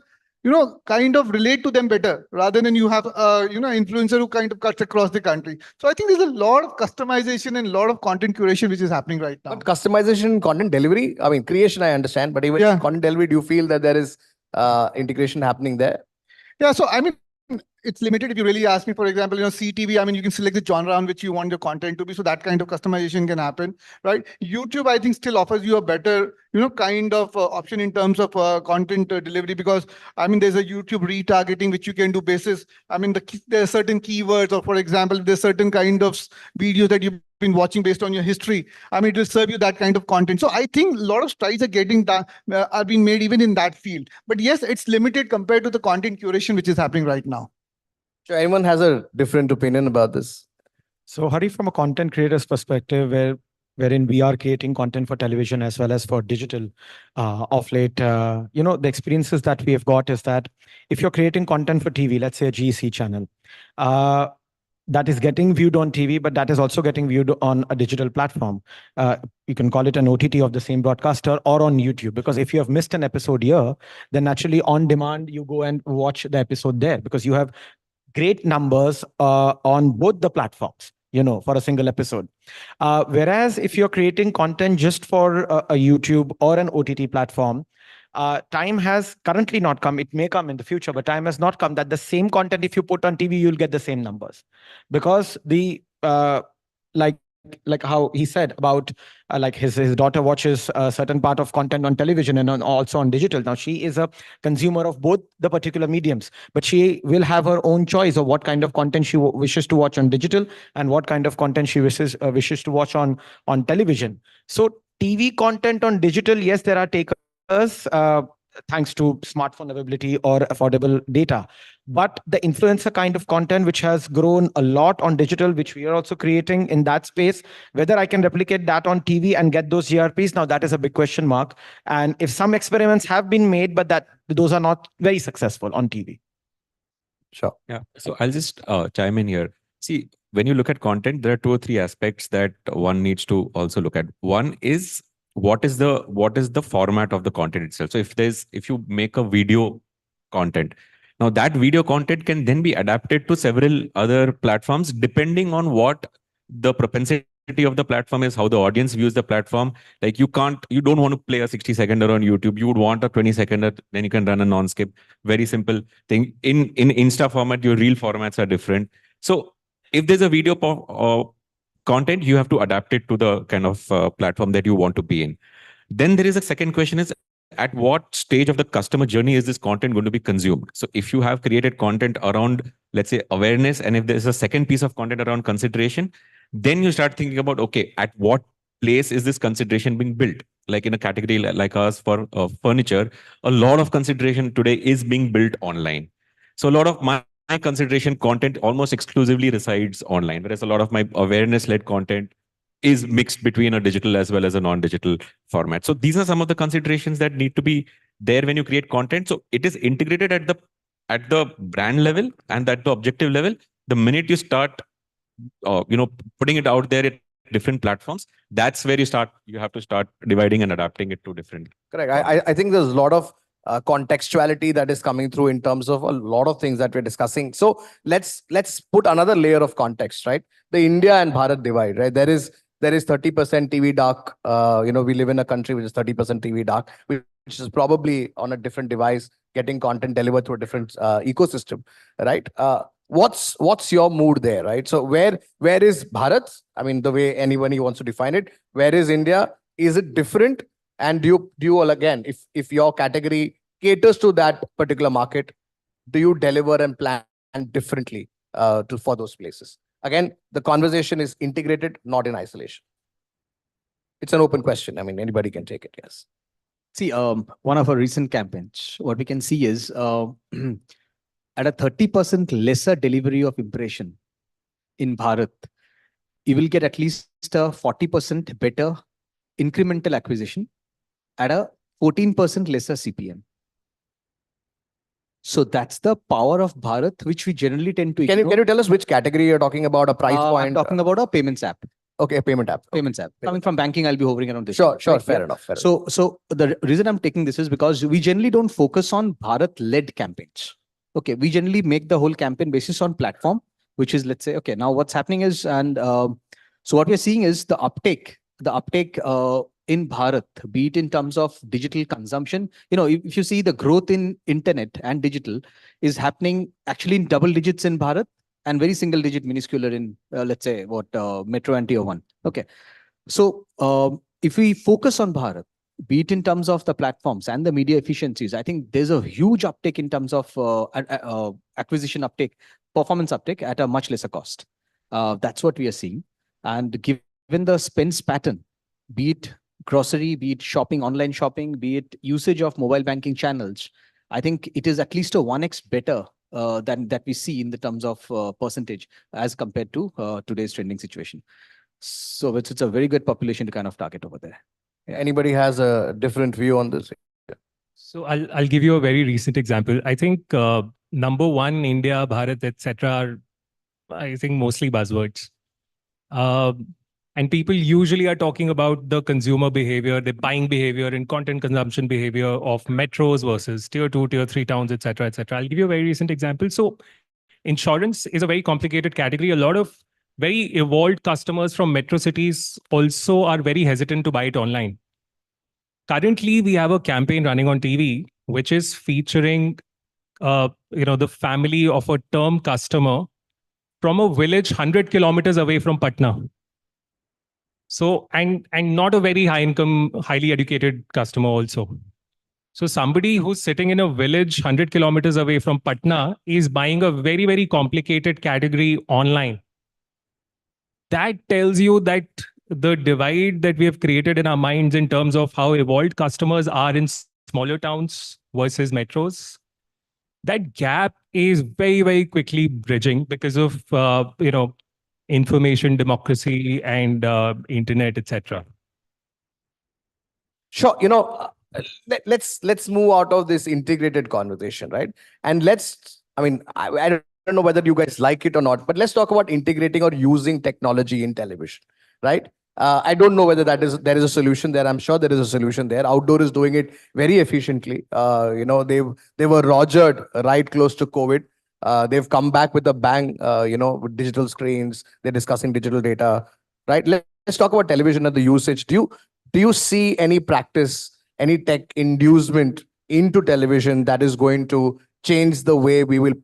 kind of relate to them better rather than you have influencer who kind of cuts across the country. So I think there's a lot of customization and a lot of content curation which is happening right now. But customization, content delivery, I mean, creation, I understand, but even content delivery, do you feel that there is integration happening there? Yeah, so I mean, it's limited. If you really ask me, for example, CTV, I mean, you can select the genre on which you want your content to be. So that kind of customization can happen, right? YouTube, I think, still offers you a better, kind of option in terms of content delivery because, I mean, there's a YouTube retargeting which you can do basis. I mean, there are certain keywords or, for example, there's certain kind of videos that you've been watching based on your history. I mean, it will serve you that kind of content. So I think a lot of strides are getting done, are being made even in that field. But yes, it's limited compared to the content curation which is happening right now. So anyone has a different opinion about this? So Hari, from a content creator's perspective, wherein we are creating content for television as well as for digital of late, the experiences that we have got is that if you're creating content for TV, let's say a GEC channel, that is getting viewed on TV, but that is also getting viewed on a digital platform. You can call it an OTT of the same broadcaster or on YouTube, because if you have missed an episode here, then naturally on demand, you go and watch the episode there because you have great numbers on both the platforms, for a single episode. Whereas if you're creating content just for a YouTube or an OTT platform, time has currently not come. It may come in the future, but time has not come that the same content, if you put on TV, you'll get the same numbers. Because the, like how he said about like his daughter watches a certain part of content on television and also on digital. Now she is a consumer of both the particular mediums, but she will have her own choice of what kind of content she wishes to watch on digital and what kind of content she wishes to watch on television. So TV content on digital, yes, there are takers thanks to smartphone availability or affordable data. But the influencer kind of content, which has grown a lot on digital, which we are also creating in that space, whether I can replicate that on TV and get those GRPs, now that is a big question mark. And if some experiments have been made, but those are not very successful on TV. Sure. Yeah. So I'll just chime in here. See, when you look at content, there are 2 or 3 aspects that one needs to also look at. One is what is the format of the content itself. So if you make a video content, now that video content can then be adapted to several other platforms depending on what the propensity of the platform is, how the audience views the platform. Like you don't want to play a 60-seconder on YouTube. You would want a 20-seconder, then you can run a non-skip. Very simple thing. In Insta format, your reel formats are different. So if there's a video content, you have to adapt it to the kind of platform that you want to be in. Then there is a second question is, at what stage of the customer journey is this content going to be consumed? So if you have created content around, let's say, awareness, and if there's a second piece of content around consideration, then you start thinking about, okay, at what place is this consideration being built? Like in a category like ours for furniture, a lot of consideration today is being built online. So a lot of my consideration content almost exclusively resides online, whereas a lot of my awareness-led content is mixed between a digital as well as a non-digital format. So these are some of the considerations that need to be there when you create content. So it is integrated at the brand level and at the objective level. The minute you start, putting it out there at different platforms, that's where you have to start dividing and adapting it to different. Correct. I think there's a lot of contextuality that is coming through in terms of a lot of things that we're discussing. So let's put another layer of context, right? The India and Bharat divide, right? There is 30% TV dark. We live in a country which is 30% TV dark, which is probably on a different device, getting content delivered through a different ecosystem, right? What's your mood there, right? So where is Bharat? I mean, the way anyone wants to define it. Where is India? Is it different? And do you all, again, if your category caters to that particular market, do you deliver and plan differently for those places? Again, the conversation is integrated, not in isolation. It's an open question. I mean, anybody can take it. Yes. See, one of our recent campaigns, what we can see is at a 30% lesser delivery of impression in Bharat, you will get at least a 40% better incremental acquisition at a 14% lesser CPM. So that's the power of Bharat, which we generally tend to ignore. Can you tell us which category you're talking about, a price point? I'm talking about a payments app. Okay, a payment app. Payments app. Coming from banking, I'll be hovering around this. Sure, fair enough. So the reason I'm taking this is because we generally don't focus on Bharat-led campaigns. Okay, we generally make the whole campaign basis on platform, which is, let's say, okay, now what's happening is, and so what we're seeing is the uptake in Bharat, be it in terms of digital consumption. If you see the growth in internet and digital is happening actually in double digits in Bharat and very single digit minuscular in, let's say, Metro and Tier 1. Okay. So if we focus on Bharat, be it in terms of the platforms and the media efficiencies, I think there's a huge uptake in terms of acquisition uptake, performance uptake at a much lesser cost. That's what we are seeing. And given the spends pattern, be it grocery, be it shopping, online shopping, be it usage of mobile banking channels, I think it is at least a 1x better than that we see in the terms of percentage as compared to today's trending situation. So it's a very good population to kind of target over there. Anybody has a different view on this? So I'll give you a very recent example. I think number one, India, Bharat, etc. are, I think, mostly buzzwords. And people usually are talking about the consumer behavior, the buying behavior and content consumption behavior of metros versus tier 2, tier 3 towns, etc., etc. I'll give you a very recent example. So insurance is a very complicated category. A lot of very evolved customers from metro cities also are very hesitant to buy it online. Currently, we have a campaign running on TV, which is featuring the family of a term customer from a village 100 kilometers away from Patna. So, and not a very high income, highly educated customer also. So somebody who's sitting in a village 100 kilometers away from Patna is buying a very, very complicated category online. That tells you that the divide that we have created in our minds in terms of how evolved customers are in smaller towns versus metros, that gap is very, very quickly bridging because of, information democracy and internet, etc. Sure. Let's move out of this integrated conversation, right? And I don't know whether you guys like it or not, but let's talk about integrating or using technology in television, right? I don't know whether there is a solution there. I'm sure there is a solution there. Outdoor is doing it very efficiently. They were rogered right close to COVID. They've come back with a bang, with digital screens. They're discussing digital data, right? Let's talk about television and the usage. Do you see any practice, any tech inducement into television that is going to change the way we will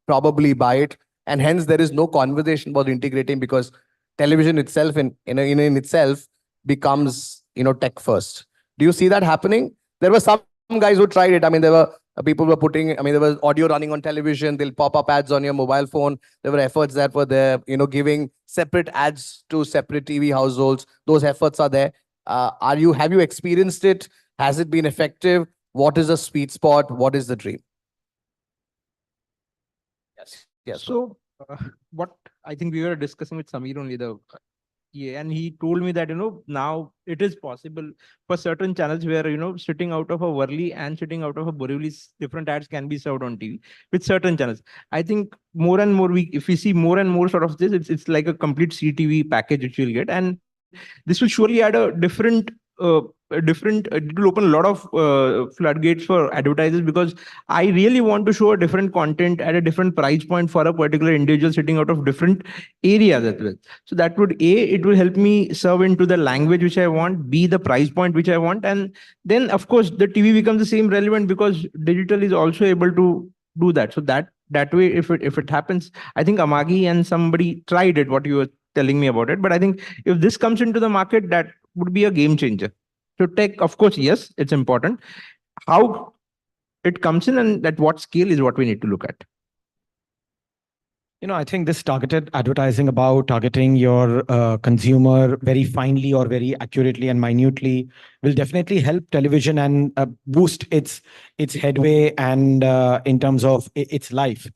probably buy it? And hence there is no conversation about integrating because television itself in itself becomes tech first. Do you see that happening? There were some guys who tried it. I mean, there were people were putting, I mean, there was audio running on television. They'll pop up ads on your mobile phone. There were efforts that were there, giving separate ads to separate TV households. Those efforts are there. Have you experienced it? Has it been effective? What is the sweet spot? What is the dream? Yes. So, what I think we were discussing with Samir only and he told me that now it is possible for certain channels where sitting out of a Worli and sitting out of a Borivali, different ads can be served on TV with certain channels. I think more and more if we see more and more sort of this, it's like a complete CTV package which you'll get, and this will surely add it will open a lot of floodgates for advertisers, because I really want to show a different content at a different price point for a particular individual sitting out of different areas as well. So that would it will help me serve into the language which I want, B, the price point which I want, and then of course the TV becomes the same relevant because digital is also able to do that. So that way, if it happens, I think Amagi and somebody tried it, what you were telling me about it. But I think if this comes into the market, that would be a game changer. So tech, of course, yes, it's important. How it comes in and at what scale is what we need to look at. I think this targeted advertising about targeting your consumer very finely or very accurately and minutely will definitely help television and boost its headway and in terms of its life.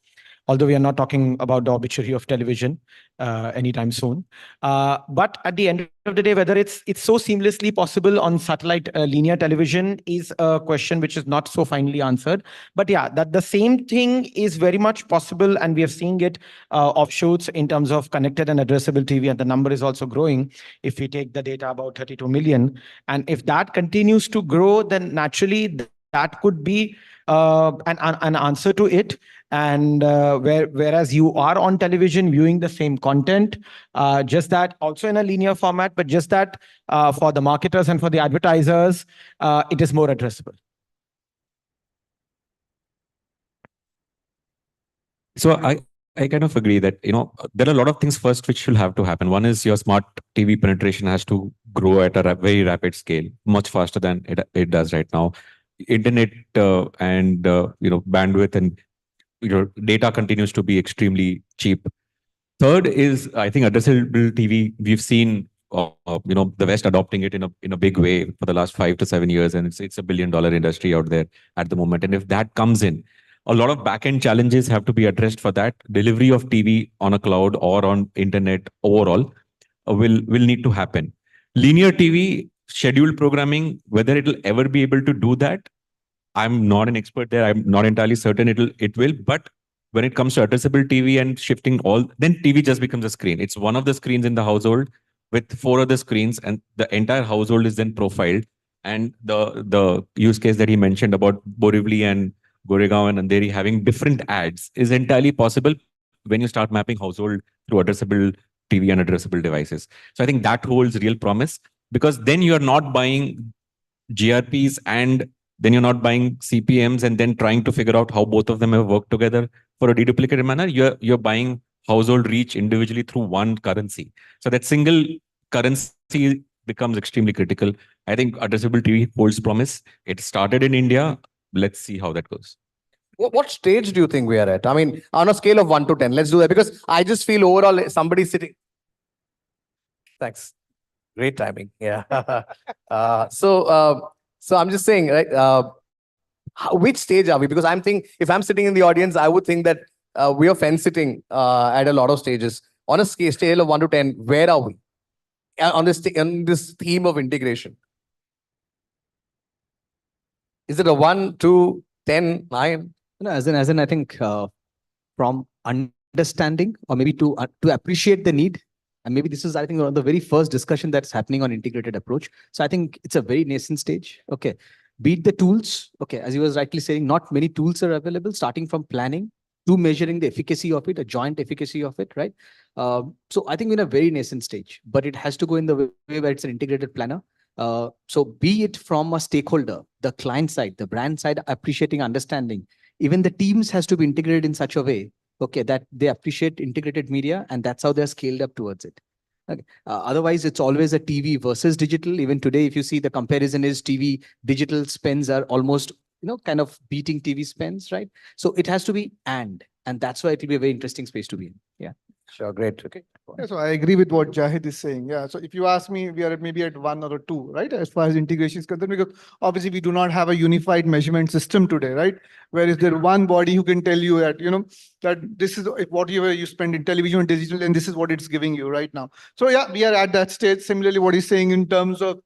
Although we are not talking about the obituary of television anytime soon. But at the end of the day, whether it's so seamlessly possible on satellite linear television is a question which is not so finely answered. But yeah, that the same thing is very much possible, and we are seeing it offshoots in terms of connected and addressable TV, and the number is also growing. If we take the data about 32 million, and if that continues to grow, then naturally that could be an answer to it. And whereas you are on television viewing the same content, just that also in a linear format, but just that for the marketers and for the advertisers, it is more addressable. So I kind of agree that, there are a lot of things first which will have to happen. One is your smart TV penetration has to grow at a very rapid scale, much faster than it does right now. Internet and bandwidth and data continues to be extremely cheap. Third is, I think, addressable TV. We've seen the West adopting it in a big way for the last 5 to 7 years, and it's $1 billion industry out there at the moment. And if that comes in, a lot of back-end challenges have to be addressed for that. Delivery of TV on a cloud or on internet overall will need to happen. Linear TV, scheduled programming, whether it'll ever be able to do that, I'm not an expert there. I'm not entirely certain it will. But when it comes to addressable TV and shifting then TV just becomes a screen. It's one of the screens in the household with 4 other screens, and the entire household is then profiled. And the use case that he mentioned about Borivali and Goregaon and Andheri having different ads is entirely possible when you start mapping household through addressable TV and addressable devices. So I think that holds real promise, because then you're not buying GRPs and then you're not buying CPMs and then trying to figure out how both of them have worked together for a deduplicated manner. You're buying household reach individually through one currency. So that single currency becomes extremely critical. I think addressable TV holds promise. It started in India. Let's see how that goes. What stage do you think we are at? I mean, on a scale of 1 to 10, let's do that, because I just feel overall somebody sitting. Thanks. Great timing. Yeah. So I'm just saying, right? Which stage are we? Because I'm thinking, if I'm sitting in the audience, I would think that we are fence sitting at a lot of stages. On a scale of 1 to 10, where are we on this theme of integration? Is it a 1, 2, 10, 9? As in, I think from understanding or maybe to appreciate the need. And maybe this is, I think, one of the very first discussion that's happening on integrated approach. So I think it's a very nascent stage. Okay. Beat the tools. Okay. As you was rightly saying, not many tools are available, starting from planning to measuring the efficacy of it, a joint efficacy of it, right? So I think we're in a very nascent stage, but it has to go in the way where it's an integrated planner. So be it from a stakeholder, the client side, the brand side, appreciating, understanding, even the teams has to be integrated in such a way, okay, that they appreciate integrated media, and that's how they're scaled up towards it. Okay. Otherwise, it's always a TV versus digital. Even today, if you see, the comparison is TV, digital spends are almost kind of beating TV spends, right? So it has to be and that's why it will be a very interesting space to be in. Yeah. Sure, great. Okay. Yeah, so I agree with what Jahid is saying. Yeah. So if you ask me, we are maybe at 1 or 2, right? As far as integration is concerned, because obviously we do not have a unified measurement system today, right? Where is there one body who can tell you that, that this is whatever you spend in television and digital, and this is what it's giving you right now. So yeah, we are at that stage. Similarly, what he's saying in terms of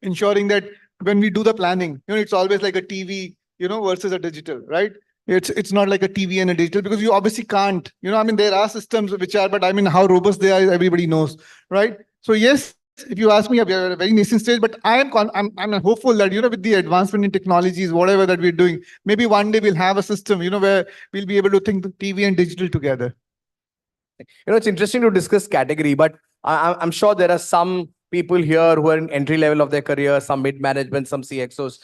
ensuring that when we do the planning, it's always like a TV, versus a digital, right? It's not like a TV and a digital, because you obviously can't, I mean, there are systems which are, but I mean, how robust they are, everybody knows, right? So yes, if you ask me, we are at a very nascent stage, but I'm hopeful that, with the advancement in technologies, whatever that we're doing, maybe one day we'll have a system, where we'll be able to think TV and digital together. It's interesting to discuss category, but I'm sure there are some people here who are in entry level of their career, some mid management, some CXOs.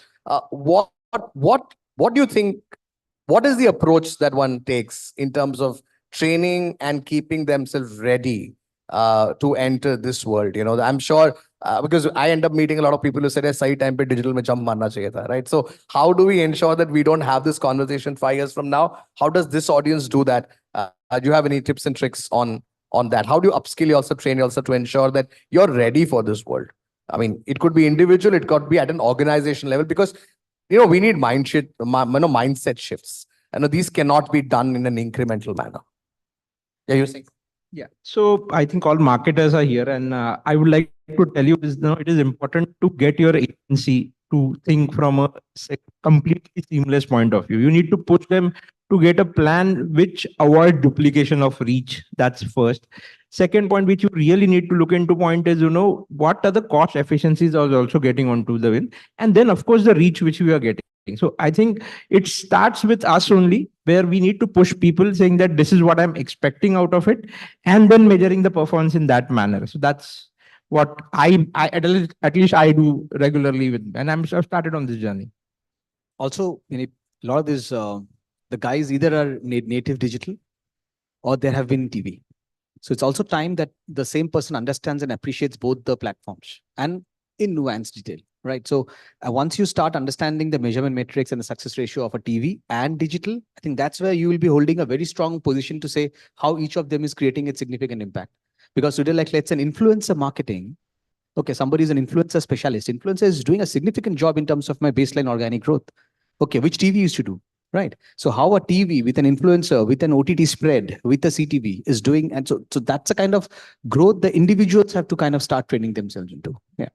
What do you think? What is the approach that one takes in terms of training and keeping themselves ready to enter this world? I'm sure because I end up meeting a lot of people who said, "Sahi time pe digital mein jump marna chahiye tha," right? So how do we ensure that we don't have this conversation 5 years from now? How does this audience do that? Do you have any tips and tricks on that? How do you upskill yourself, train yourself to ensure that you're ready for this world? I mean, it could be individual, it could be at an organization level, because we need mindset shifts. These cannot be done in an incremental manner. Yeah, you're saying? Yeah. So I think all marketers are here, and I would like to tell you this: it is important to get your agency to think from a completely seamless point of view. You need to push them to get a plan which avoid duplication of reach. That's first. Second point, which you really need to look into point is, what are the cost efficiencies are also getting onto the win. And then, of course, the reach which we are getting. So I think it starts with us only, where we need to push people saying that this is what I'm expecting out of it, and then measuring the performance in that manner. So that's what I at least I do regularly with, and I've started on this journey. Also, a lot of these, the guys either are native digital or they have been in TV. So it's also time that the same person understands and appreciates both the platforms and in nuanced detail, right? So once you start understanding the measurement metrics and the success ratio of a TV and digital, I think that's where you will be holding a very strong position to say how each of them is creating a significant impact. Because today, like let's say an influencer marketing, okay, somebody is an influencer specialist. Influencer is doing a significant job in terms of my baseline organic growth. Okay, which TV used to do? Right. So how a TV with an influencer, with an OTT spread, with a CTV is doing. And so that's a kind of growth the individuals have to kind of start training themselves into. Yeah.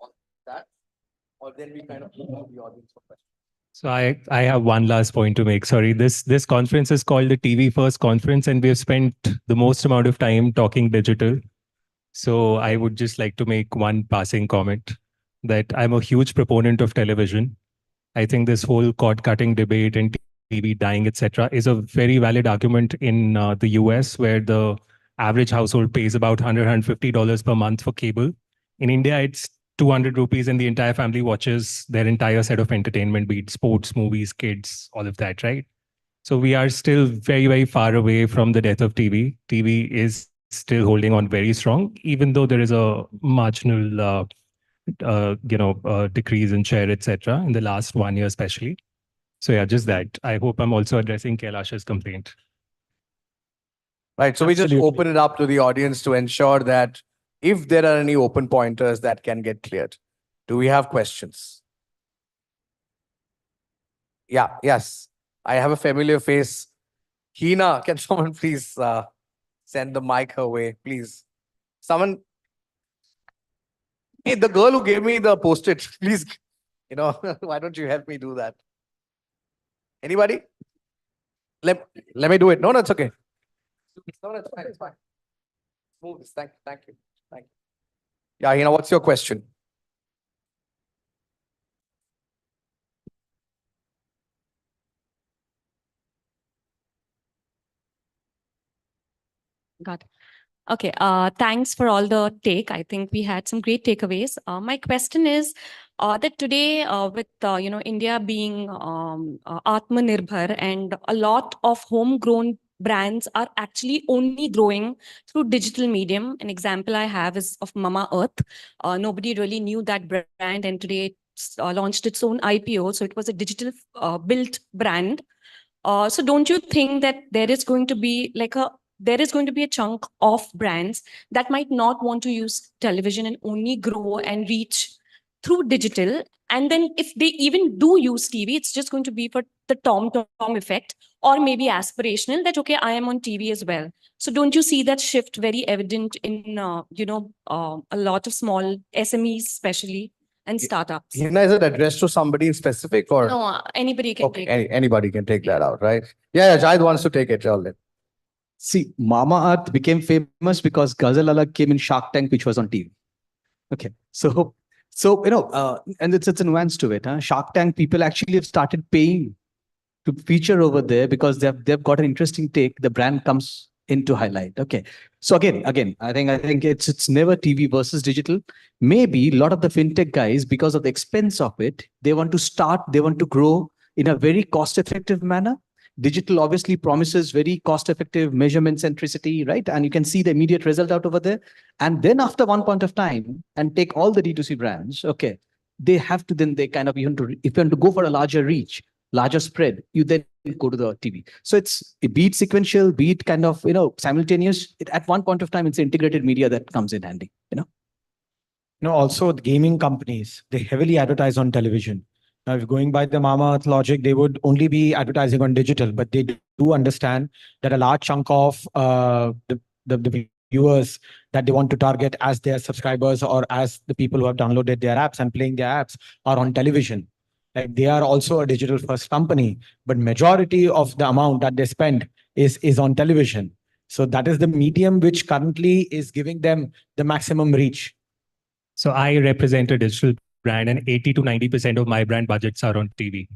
On that, or then we kind of move the audience for questions. So I have one last point to make. Sorry, this conference is called the TV First Conference, and we have spent the most amount of time talking digital. So I would just like to make one passing comment that I'm a huge proponent of television. I think this whole cord-cutting debate and TV dying, etc., is a very valid argument in the US, where the average household pays about $150 per month for cable. In India, it's 200 rupees, and the entire family watches their entire set of entertainment, be it sports, movies, kids, all of that, right? So we are still very, very far away from the death of TV. TV is still holding on very strong, even though there is a marginal decrease in share, etc., in the last 1 year, especially. So yeah, just that. I hope I'm also addressing Kailash's complaint. Right. So we just open it up to the audience to ensure that if there are any open pointers that can get cleared. Do we have questions? Yeah. Yes. I have a familiar face. Hina, can someone please send the mic her way, please? Someone. Hey, the girl who gave me the post-it, please, why don't you help me do that? Anybody? Let me do it. No, it's okay. No, it's fine. It's fine. Move this. Thank you. Yeah, what's your question? Got it. Okay, thanks for all the take. I think we had some great takeaways. My question is that today with India being Atmanirbhar and a lot of homegrown brands are actually only growing through digital medium. An example I have is of Mama Earth. Nobody really knew that brand, and today it's launched its own IPO. So it was a digital built brand. So don't you think that there is going to be a chunk of brands that might not want to use television and only grow and reach through digital? And then if they even do use TV, it's just going to be for the Tom effect, or maybe aspirational that, okay, I am on TV as well. So don't you see that shift very evident in, a lot of small SMEs, especially, and startups? Hina, is it addressed to somebody in specific or? No, anybody can take it. Anybody can take that out, right? Yeah, Jahid wants to take it. All right. See, Mama Earth became famous because Ghazal Alag came in Shark Tank, which was on TV. Okay, so and it's a nuance to it. Huh? Shark Tank people actually have started paying to feature over there because they've got an interesting take. The brand comes into highlight. Okay, so again, I think it's never TV versus digital. Maybe a lot of the fintech guys, because of the expense of it, they want to grow in a very cost-effective manner. Digital obviously promises very cost-effective measurement centricity, right? And you can see the immediate result out over there. And then after one point of time, and take all the D2C brands, okay, they have to then if you want to go for a larger reach, larger spread, you then go to the TV. So it's be it sequential, be it simultaneous. At one point of time, it's integrated media that comes in handy. Also the gaming companies, they heavily advertise on television. Now, if going by the Mama Earth logic, they would only be advertising on digital, but they do understand that a large chunk of the viewers that they want to target as their subscribers or as the people who have downloaded their apps and playing their apps are on television. Like, they are also a digital first company, but majority of the amount that they spend is on television. So that is the medium which currently is giving them the maximum reach. So I represent a digital brand, and 80 to 90% of my brand budgets are on TV.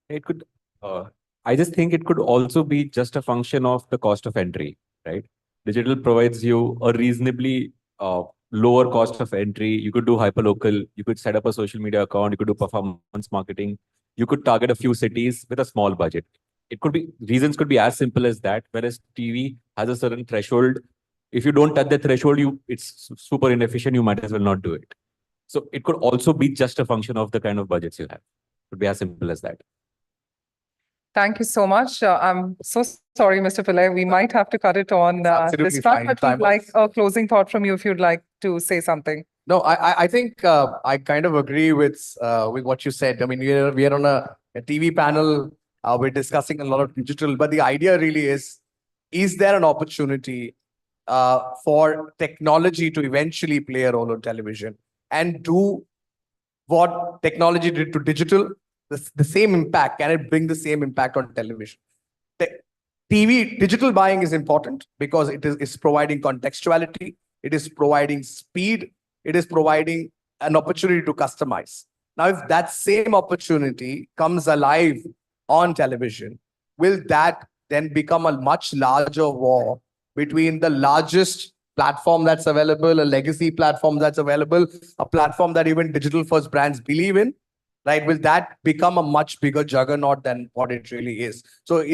It could, I just think it could also be just a function of the cost of entry, right? Digital provides you a reasonably lower cost of entry. You could do hyperlocal, you could set up a social media account, you could do performance marketing, you could target a few cities with a small budget. Reasons could be as simple as that, whereas TV has a certain threshold. If you don't touch that threshold, it's super inefficient, you might as well not do it. So it could also be just a function of the kind of budgets you have. It could be as simple as that. Thank you so much. I'm so sorry, Mr. Pillai. We might have to cut it on this front, but we'd like a closing thought from you if you'd like to say something. No, I think I kind of agree with what you said. I mean, we are on a TV panel. We're discussing a lot of digital, but the idea really is there an opportunity for technology to eventually play a role on television and do what technology did to digital, the same impact? Can it bring the same impact on television? Digital buying is important because it's providing contextuality, it is providing speed, it is providing an opportunity to customize. Now, if that same opportunity comes alive on television, will that then become a much larger war between the largest platform that's available, a legacy platform that's available, a platform that even digital first brands believe in, right? Will that become a much bigger juggernaut than what it really is? So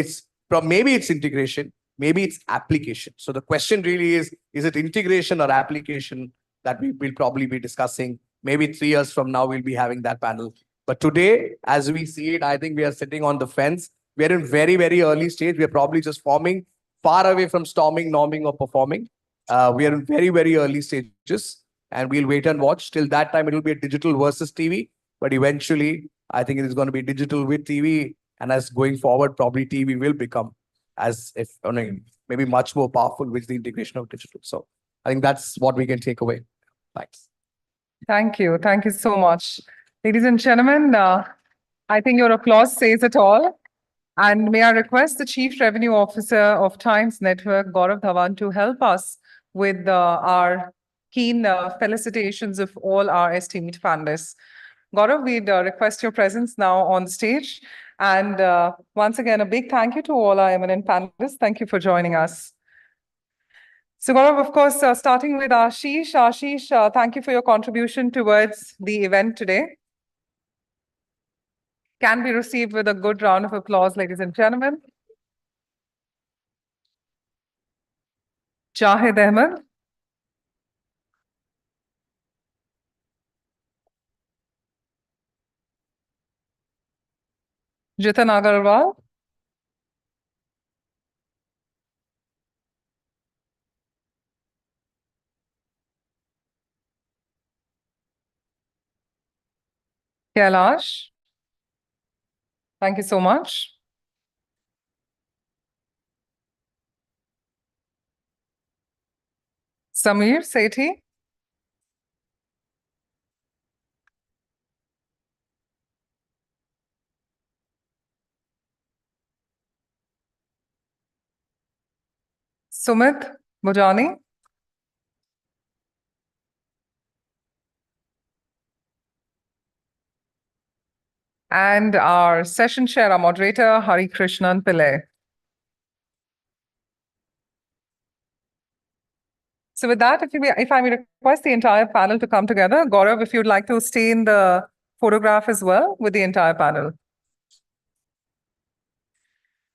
maybe it's integration, maybe it's application. So the question really is it integration or application that we will probably be discussing? Maybe 3 years from now, we'll be having that panel. But today, as we see it, I think we are sitting on the fence. We are in very, very early stage. We are probably just forming, far away from storming, norming, or performing. We are in very, very early stages, and we'll wait and watch. Till that time, it will be a digital versus TV. But eventually, I think it is going to be digital with TV. And as going forward, probably TV will become maybe much more powerful with the integration of digital. So I think that's what we can take away. Thanks. Thank you. Thank you so much. Ladies and gentlemen, I think your applause says it all. And may I request the Chief Revenue Officer of Times Network, Gaurav Dhawan, to help us with our keen felicitations of all our esteemed panelists. Gaurav, we'd request your presence now on the stage. And once again, a big thank you to all our eminent panelists. Thank you for joining us. So Gaurav, of course, starting with Ashish. Ashish, thank you for your contribution towards the event today. can be received with a good round of applause, ladies and gentlemen. Jahid Ahmed. Jitan Agarwal. Kailash. Thank you so much. Samir Sethi. Sumit Bujani. And our session chair, our moderator, Hari Krishnan Pillai. So with that, if I may request the entire panel to come together. Gaurav, if you'd like to stay in the photograph as well with the entire panel.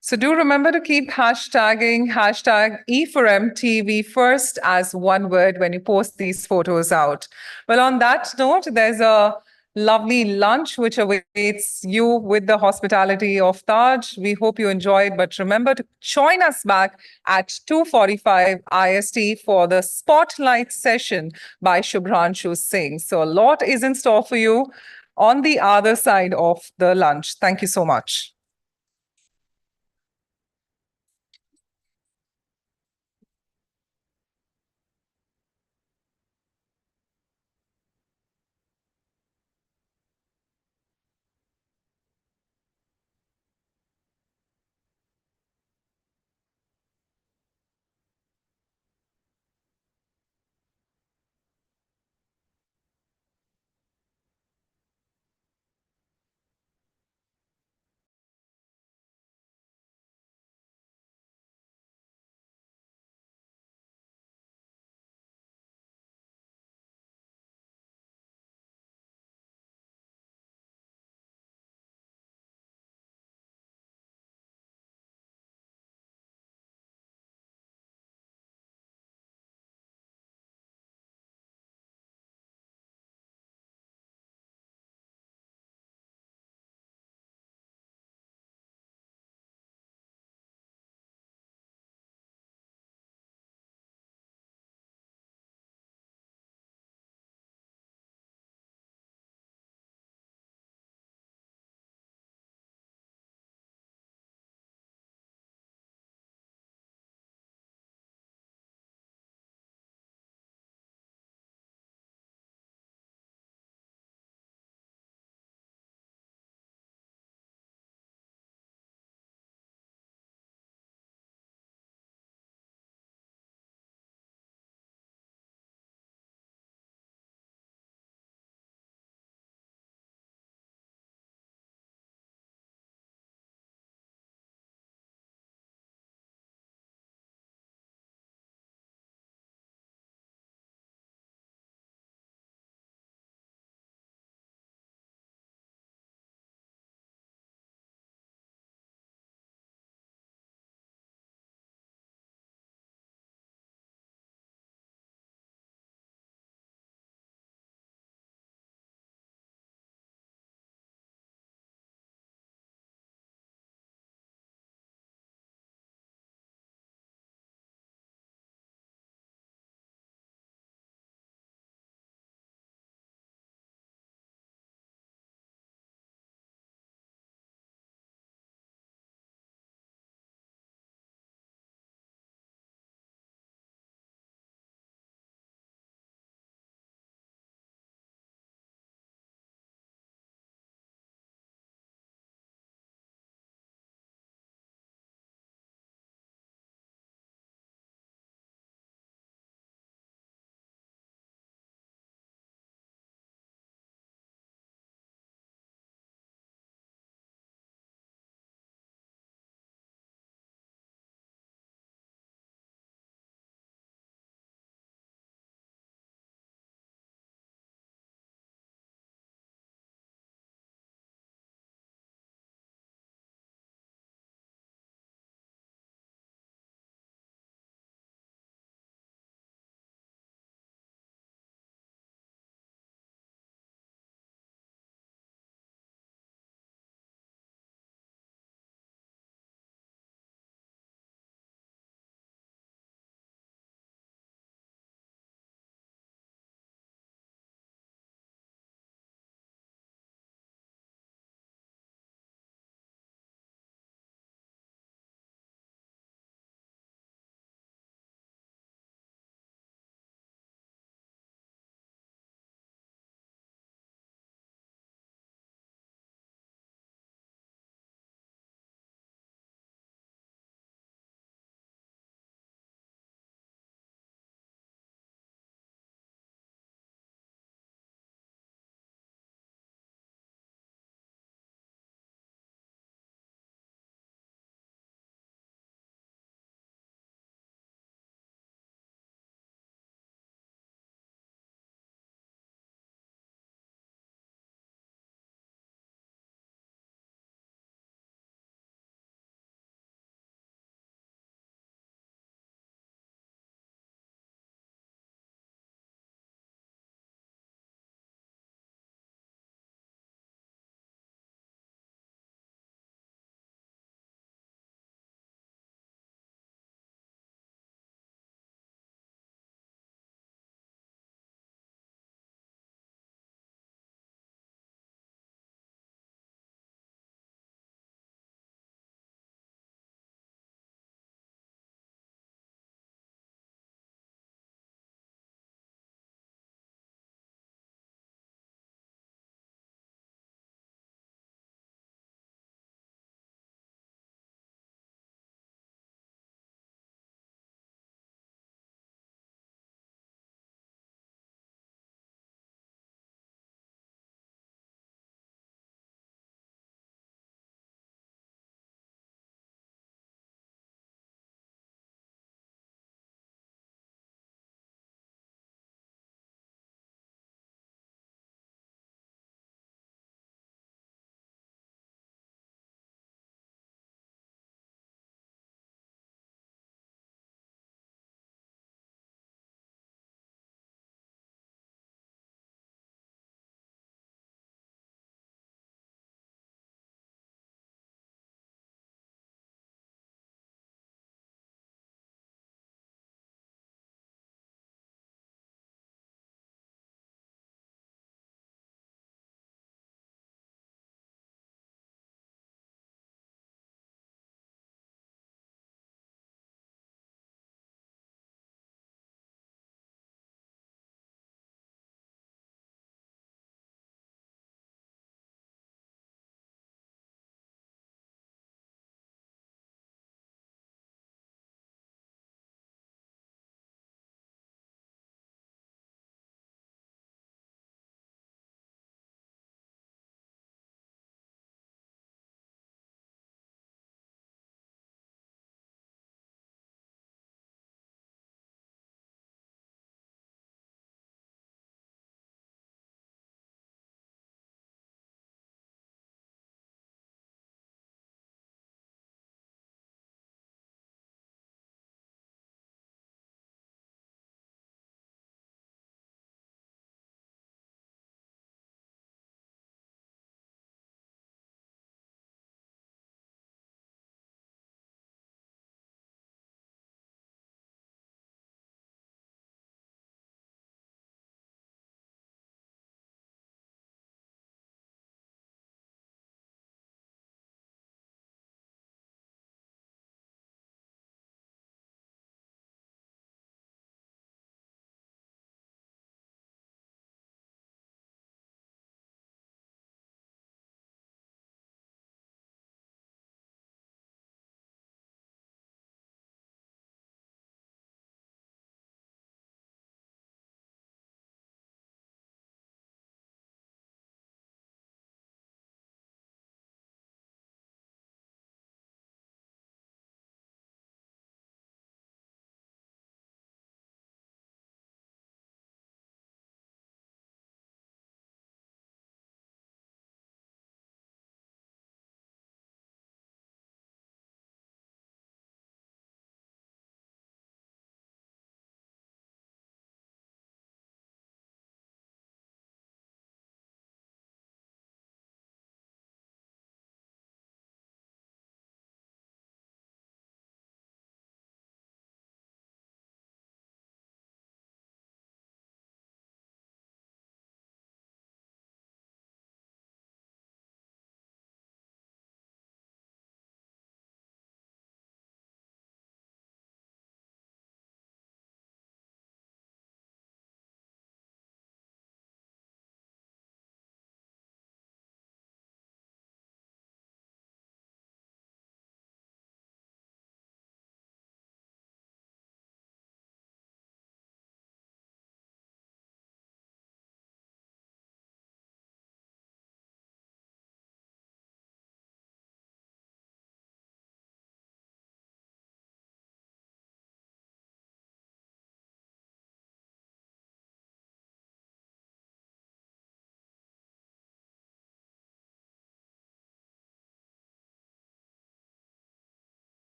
So do remember to keep hashtagging #E4MTV first as one word when you post these photos out. Well, on that note, there's a lovely lunch which awaits you with the hospitality of Taj. We hope you enjoyed, but remember to join us back at 2:45 IST for the spotlight session by Shubhranshu Singh. So a lot is in store for you on the other side of the lunch. Thank you so much.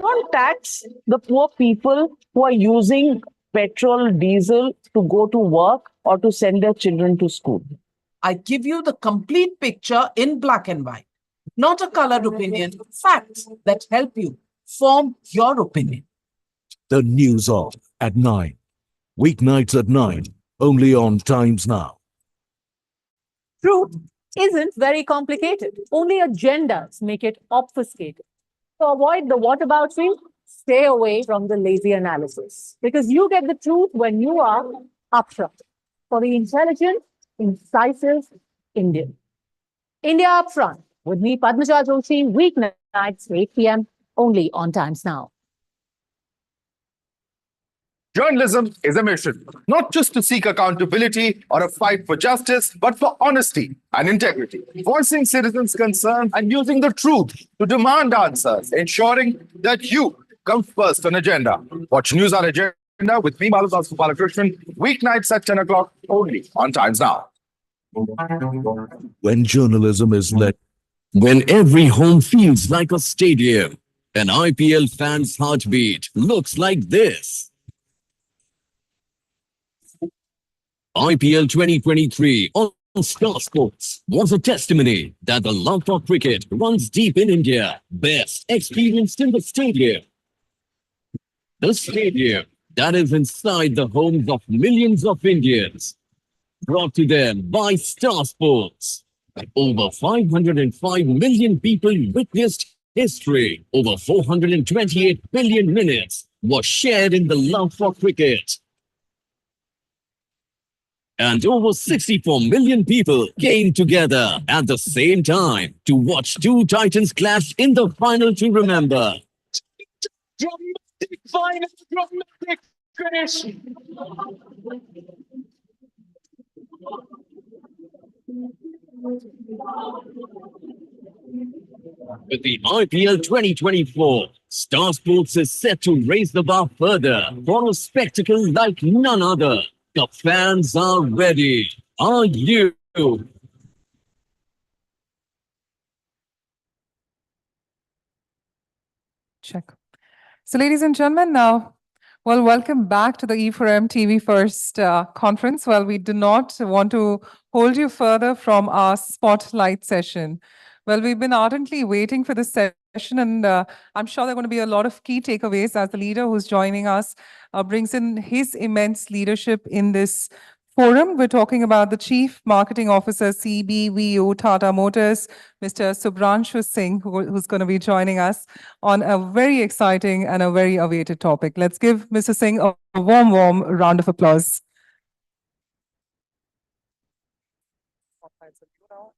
Don't tax the poor people who are using petrol, diesel to go to work or to send their children to school. I give you the complete picture in black and white, not a colored opinion, facts that help you form your opinion. The News Off at 9. Weeknights at 9. Only on Times Now. Truth isn't very complicated. Only agendas make it obfuscated. To avoid the whataboutery, stay away from the lazy analysis because you get the truth when you are upfront. For the intelligent, incisive Indian. India Upfront with me, Padmaja Joshi, weeknights, 8 p.m. only on Times Now. Journalism is a mission, not just to seek accountability or a fight for justice, but for honesty and integrity. Voicing citizens' concerns and using the truth to demand answers, ensuring that you come first on agenda. Watch News on Agenda with me, Balasubramanian Balakrishnan, weeknights at 10 o'clock only on Times Now. When journalism is led. When every home feels like a stadium, an IPL fan's heartbeat looks like this. IPL 2023 on Star Sports was a testimony that the love for cricket runs deep in India, best experienced in the stadium. The stadium that is inside the homes of millions of Indians. Brought to them by Star Sports. Over 505 million people witnessed history. Over 428 billion minutes was shared in the love for cricket. And over 64 million people came together at the same time to watch two titans clash in the final to remember. Dramatic final, dramatic finish. With the IPL 2024, Star Sports is set to raise the bar further for a spectacle like none other. The fans are ready. Are you? Check. So, ladies and gentlemen, well, welcome back to the E4M TV First conference. Well, we do not want to hold you further from our spotlight session. Well, we've been ardently waiting for this session, and I'm sure there are going to be a lot of key takeaways as the leader who's joining us brings in his immense leadership in this forum. We're talking about the Chief Marketing Officer, CBVU Tata Motors, Mr. Subhranshu Singh, who's going to be joining us on a very exciting and a very awaited topic. Let's give Mr. Singh a warm, warm round of applause.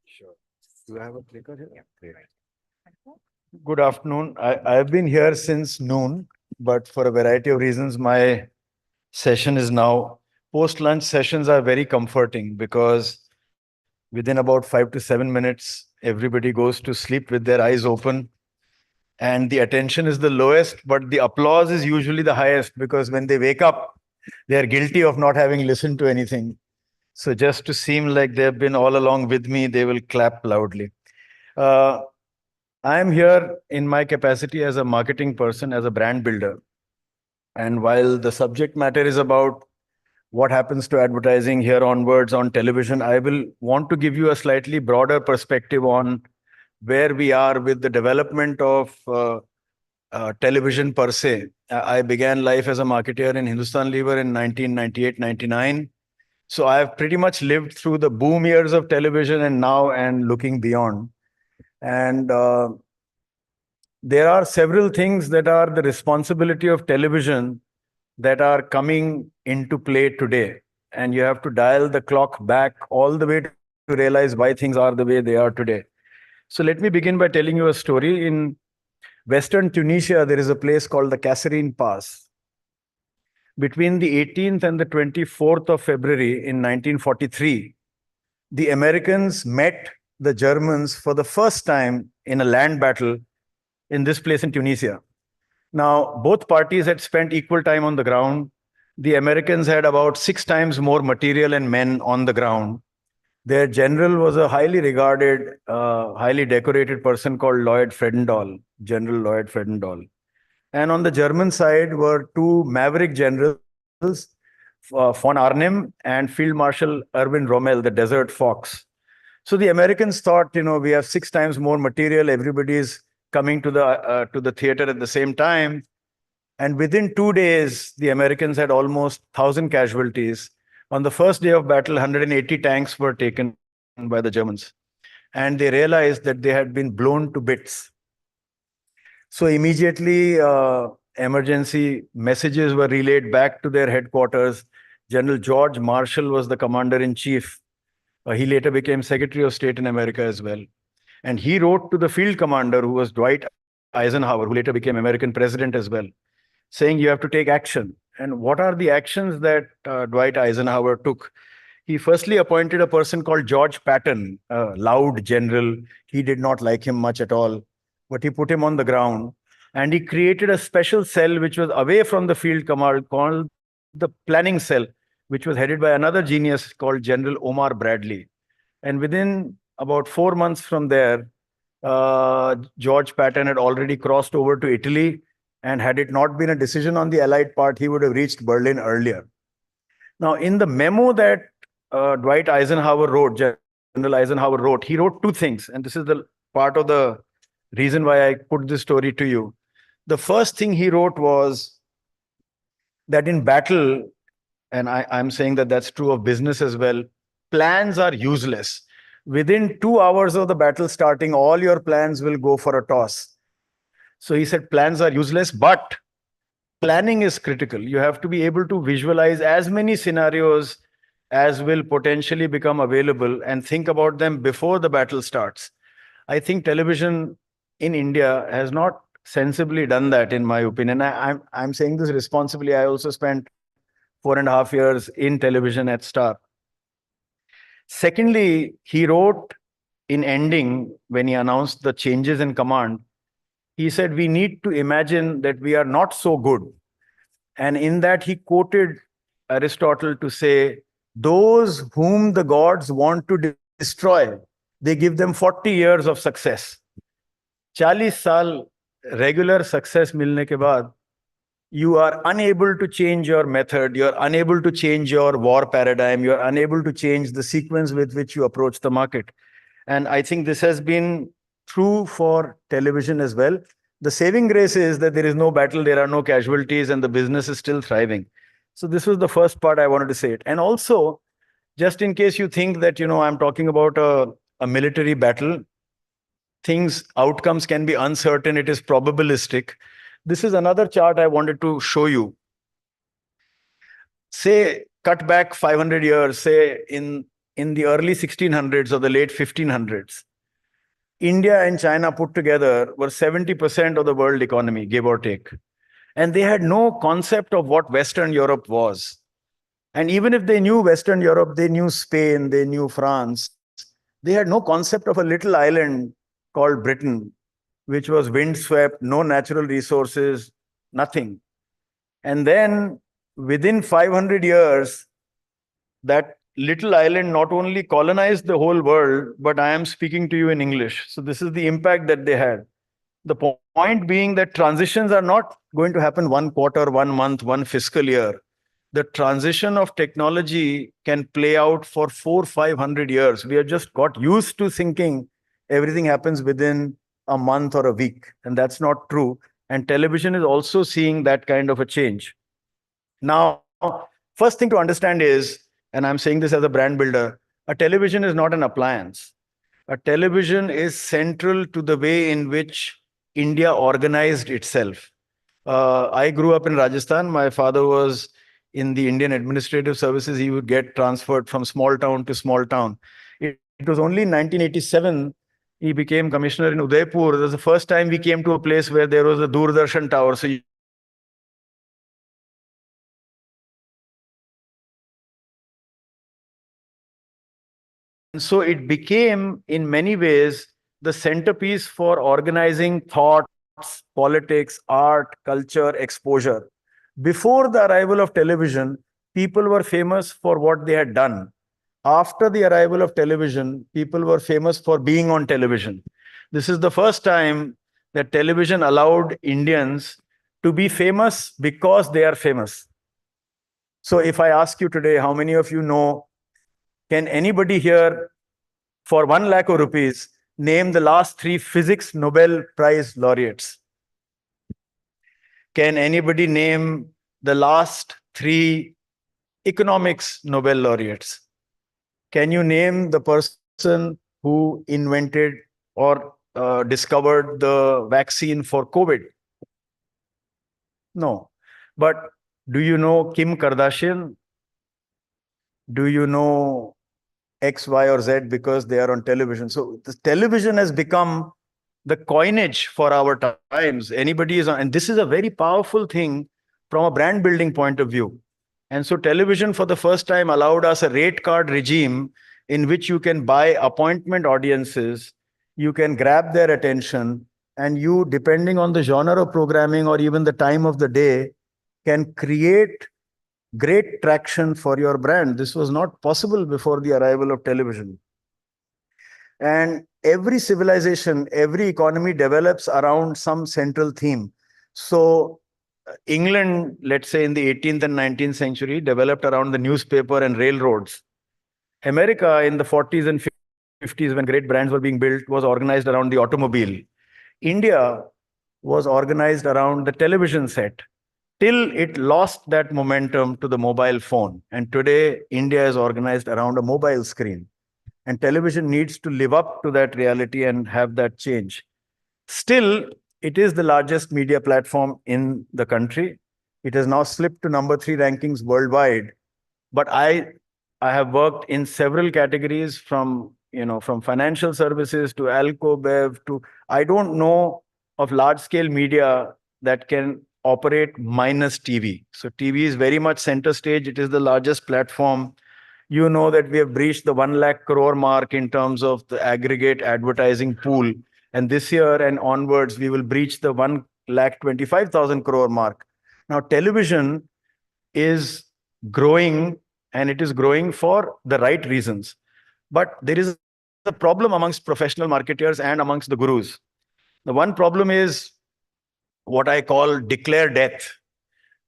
Sure. Do I have a clicker here? Yeah. Great. Good afternoon. I've been here since noon, but for a variety of reasons, my session is now. Post-lunch sessions are very comforting because within about 5 to 7 minutes, everybody goes to sleep with their eyes open and the attention is the lowest, but the applause is usually the highest because when they wake up, they are guilty of not having listened to anything. So just to seem like they've been all along with me, they will clap loudly. I am here in my capacity as a marketing person, as a brand builder. And while the subject matter is about what happens to advertising here onwards on television, I will want to give you a slightly broader perspective on where we are with the development of television per se. I began life as a marketer in Hindustan Lever in 1998-99. So I've pretty much lived through the boom years of television and now and looking beyond. And there are several things that are the responsibility of television that are coming into play today. And you have to dial the clock back all the way to realize why things are the way they are today. So let me begin by telling you a story. In Western Tunisia, there is a place called the Kasserine Pass. Between the 18th and the 24th of February in 1943, the Americans met the Germans for the first time in a land battle in this place in Tunisia. Now, both parties had spent equal time on the ground. The Americans had about 6 times more material and men on the ground. Their general was a highly regarded, highly decorated person called Lloyd Fredendall, General Lloyd Fredendall. And on the German side were two maverick generals, von Arnim and Field Marshal Erwin Rommel, the Desert Fox. So the Americans thought, we have 6 times more material. Everybody is coming to the theater at the same time. And within 2 days, the Americans had almost 1,000 casualties. On the first day of battle, 180 tanks were taken by the Germans. And they realized that they had been blown to bits. So immediately, emergency messages were relayed back to their headquarters. General George Marshall was the commander-in-chief. He later became Secretary of State in America as well. And he wrote to the field commander, who was Dwight Eisenhower, who later became American president as well, saying you have to take action. And what are the actions that Dwight Eisenhower took? He firstly appointed a person called George Patton, a loud general. He did not like him much at all, but he put him on the ground. And he created a special cell which was away from the field command called the planning cell, which was headed by another genius called General Omar Bradley. And within about 4 months from there, George Patton had already crossed over to Italy. And had it not been a decision on the Allied part, he would have reached Berlin earlier. Now, in the memo that Dwight Eisenhower wrote, General Eisenhower wrote, he wrote 2 things. And this is the part of the reason why I put this story to you. The first thing he wrote was that in battle, and I'm saying that that's true of business as well, plans are useless. Within 2 hours of the battle starting, all your plans will go for a toss. So he said plans are useless, but planning is critical. You have to be able to visualize as many scenarios as will potentially become available and think about them before the battle starts. I think television in India has not sensibly done that, in my opinion. I'm saying this responsibly. I also spent 4.5 years in television at Star. Secondly, he wrote in ending, when he announced the changes in command, he said, we need to imagine that we are not so good. And in that, he quoted Aristotle to say, those whom the gods want to destroy, they give them 40 years of success. 40 saal regular success milne ke baad, you are unable to change your method, you're unable to change your war paradigm, you're unable to change the sequence with which you approach the market. And I think this has been true for television as well. The saving grace is that there is no battle, there are no casualties, and the business is still thriving. So this was the first part I wanted to say it. And also, just in case you think that, I'm talking about a military battle, outcomes can be uncertain, it is probabilistic. This is another chart I wanted to show you. Say, cut back 500 years, say in the early 1600s or the late 1500s. India and China put together were 70% of the world economy, give or take. And they had no concept of what Western Europe was. And even if they knew Western Europe, they knew Spain, they knew France. They had no concept of a little island called Britain, which was windswept, no natural resources, nothing. And then within 500 years, that little island not only colonized the whole world, but I am speaking to you in English. So this is the impact that they had. The point being that transitions are not going to happen 1 quarter, 1 month, 1 fiscal year. The transition of technology can play out for 400-500 years. We have just got used to thinking everything happens within a month or a week, and that's not true. And television is also seeing that kind of a change. Now, first thing to understand is, and I'm saying this as a brand builder, a television is not an appliance. A television is central to the way in which India organized itself. I grew up in Rajasthan. My father was in the Indian Administrative Services. He would get transferred from small town to small town. It was only in 1987 he became commissioner in Udaipur. It was the first time we came to a place where there was a Doordarshan tower. So it became, in many ways, the centerpiece for organizing thoughts, politics, art, culture, exposure. Before the arrival of television, people were famous for what they had done. After the arrival of television, people were famous for being on television. This is the first time that television allowed Indians to be famous because they are famous. So if I ask you today, how many of you know, can anybody here for 1 lakh of rupees name the last 3 physics Nobel Prize laureates? Can anybody name the last 3 economics Nobel laureates? Can you name the person who invented or discovered the vaccine for COVID? No. But do you know Kim Kardashian? Do you know X, Y, or Z because they are on television? So the television has become the coinage for our times. Anybody is on, and this is a very powerful thing from a brand building point of view. And so television for the first time allowed us a rate card regime in which you can buy appointment audiences, you can grab their attention, and you, depending on the genre of programming or even the time of the day, can create great traction for your brand. This was not possible before the arrival of television. And every civilization, every economy develops around some central theme. So England, let's say in the 18th and 19th century, developed around the newspaper and railroads. America in the 40s and 50s, when great brands were being built, was organized around the automobile. India was organized around the television set till it lost that momentum to the mobile phone. And today, India is organized around a mobile screen. And television needs to live up to that reality and have that change. Still, it is the largest media platform in the country. It has now slipped to number 3 rankings worldwide. But I have worked in several categories from financial services to Alco Bev to, I don't know of large scale media that can operate minus TV. So TV is very much center stage. It is the largest platform. You know that we have breached the 1 lakh crore mark in terms of the aggregate advertising pool. And this year and onwards, we will breach the 1,25,000 crore mark. Now, television is growing, and it is growing for the right reasons. But there is a problem amongst professional marketers and amongst the gurus. The one problem is what I call declare death.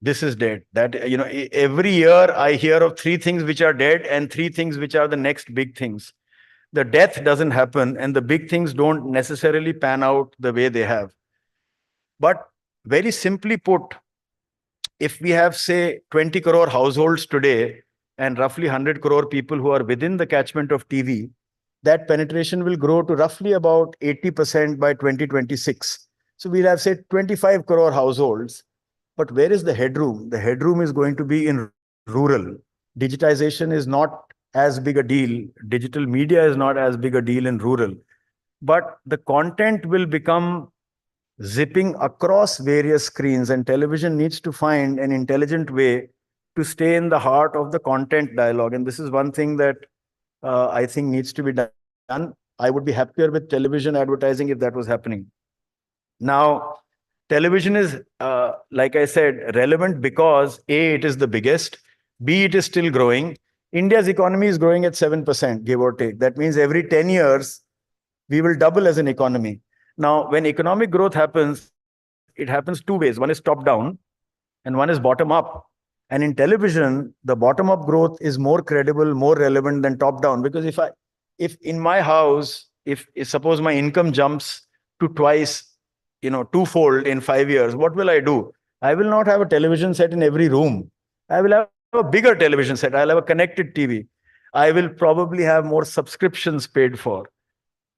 This is dead. That, every year I hear of 3 things which are dead and 3 things which are the next big things. The death doesn't happen and the big things don't necessarily pan out the way they have. But very simply put, if we have, say, 20 crore households today and roughly 100 crore people who are within the catchment of TV, that penetration will grow to roughly about 80% by 2026. So we'll have, say, 25 crore households. But where is the headroom? The headroom is going to be in rural. Digitization is not as big a deal. Digital media is not as big a deal in rural. But the content will become zipping across various screens, and television needs to find an intelligent way to stay in the heart of the content dialogue. And this is one thing that I think needs to be done. I would be happier with television advertising if that was happening. Now, television is, like I said, relevant because A, it is the biggest, B, it is still growing. India's economy is growing at 7%, give or take. That means every 10 years, we will double as an economy. Now, when economic growth happens, it happens 2 ways. One is top down and one is bottom up. And in television, the bottom up growth is more credible, more relevant than top down. Because if in my house, if suppose my income jumps to twice, twofold in 5 years, what will I do? I will not have a television set in every room. I will have a bigger television set. I'll have a connected TV. I will probably have more subscriptions paid for.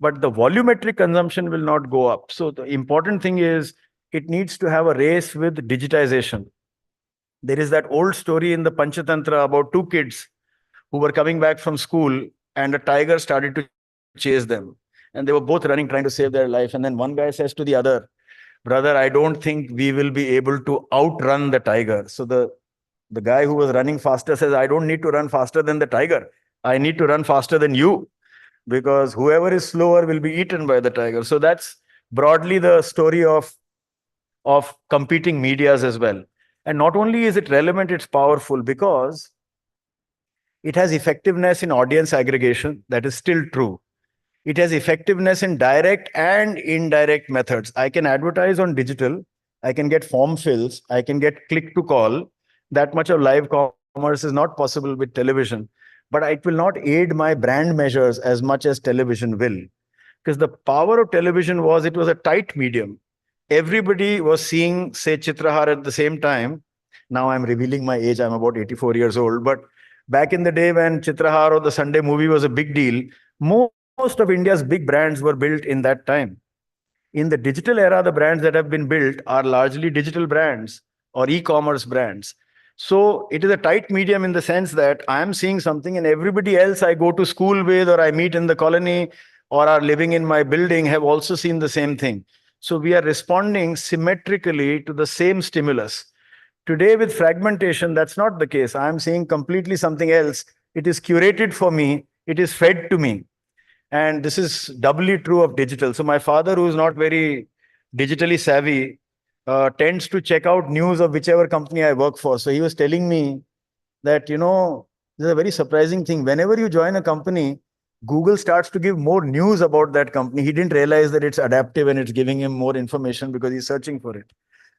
But the volumetric consumption will not go up. So the important thing is it needs to have a race with digitization. There is that old story in the Panchatantra about 2 kids who were coming back from school and a tiger started to chase them. And they were both running, trying to save their life. And then one guy says to the other, brother, I don't think we will be able to outrun the tiger. So the guy who was running faster says, I don't need to run faster than the tiger. I need to run faster than you, because whoever is slower will be eaten by the tiger. So that's broadly the story of competing medias as well. And not only is it relevant, it's powerful because it has effectiveness in audience aggregation. That is still true. It has effectiveness in direct and indirect methods. I can advertise on digital. I can get form fills, I can get click to call. That much of live commerce is not possible with television, but it will not aid my brand measures as much as television will. Because the power of television was it was a tight medium. Everybody was seeing, say, Chitrahar at the same time. Now I'm revealing my age, I'm about 84 years old. But back in the day when Chitrahar or the Sunday movie was a big deal, most of India's big brands were built in that time. In the digital era, the brands that have been built are largely digital brands or e-commerce brands. So it is a tight medium in the sense that I am seeing something and everybody else I go to school with or I meet in the colony or are living in my building have also seen the same thing. So we are responding symmetrically to the same stimulus. Today with fragmentation, that's not the case. I am seeing completely something else. It is curated for me. It is fed to me. And this is doubly true of digital. So my father, who is not very digitally savvy, tends to check out news of whichever company I work for. So he was telling me that, you know, this is a very surprising thing. Whenever you join a company, Google starts to give more news about that company. He didn't realize that it's adaptive and it's giving him more information because he's searching for it.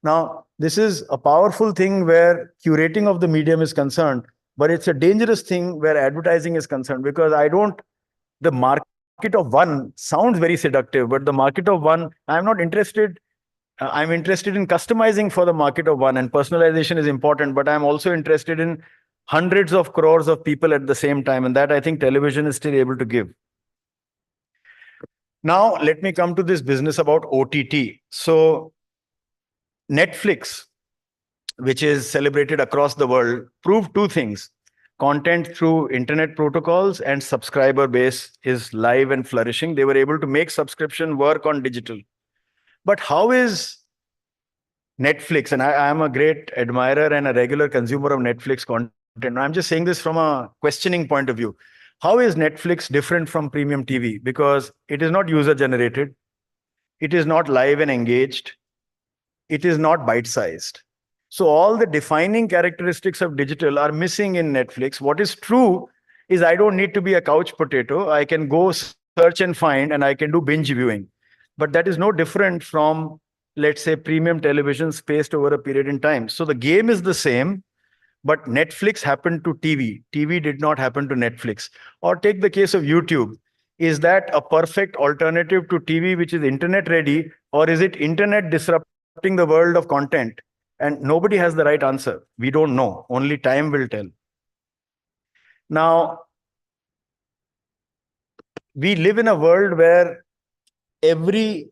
Now, this is a powerful thing where curating of the medium is concerned, but it's a dangerous thing where advertising is concerned because the market of one sounds very seductive, but the market of one, I'm not interested. I'm interested in customizing for the market of one, and personalization is important, but I'm also interested in hundreds of crores of people at the same time. And that I think television is still able to give. Now, let me come to this business about OTT. So Netflix, which is celebrated across the world, proved two things. Content through internet protocols and subscriber base is live and flourishing. They were able to make subscription work on digital. But how is Netflix, and I am a great admirer and a regular consumer of Netflix content. I'm just saying this from a questioning point of view. How is Netflix different from premium TV? Because it is not user generated. It is not live and engaged. It is not bite-sized. So all the defining characteristics of digital are missing in Netflix. What is true is I don't need to be a couch potato. I can go search and find, and I can do binge viewing. But that is no different from, let's say, premium television spaced over a period in time. So the game is the same, but Netflix happened to TV. TV did not happen to Netflix. Or take the case of YouTube. Is that a perfect alternative to TV, which is internet ready, or is it internet disrupting the world of content? And nobody has the right answer. We don't know. Only time will tell. Now, we live in a world where every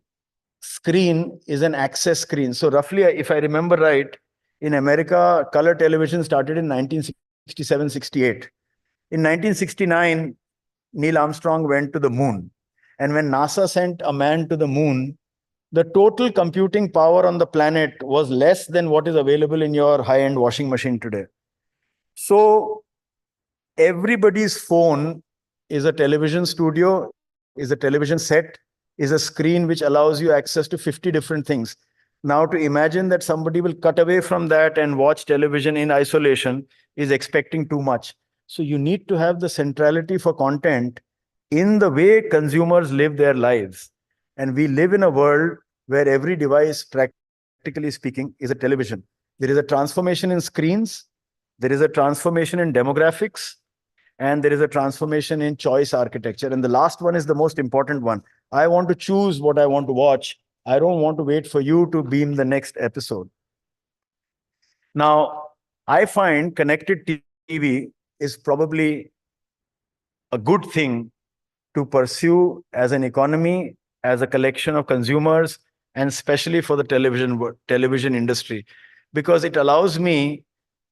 screen is an access screen. So roughly, if I remember right, in America, color television started in 1967-68. In 1969, Neil Armstrong went to the moon. And when NASA sent a man to the moon, the total computing power on the planet was less than what is available in your high-end washing machine today. So everybody's phone is a television studio, is a television set, is a screen which allows you access to 50 different things. Now to imagine that somebody will cut away from that and watch television in isolation is expecting too much. So you need to have the centrality for content in the way consumers live their lives. And we live in a world where every device, practically speaking, is a television. There is a transformation in screens, there is a transformation in demographics, and there is a transformation in choice architecture. And the last one is the most important one. I want to choose what I want to watch. I don't want to wait for you to beam the next episode. Now, I find connected TV is probably a good thing to pursue as an economy, as a collection of consumers, and especially for the television industry, because it allows me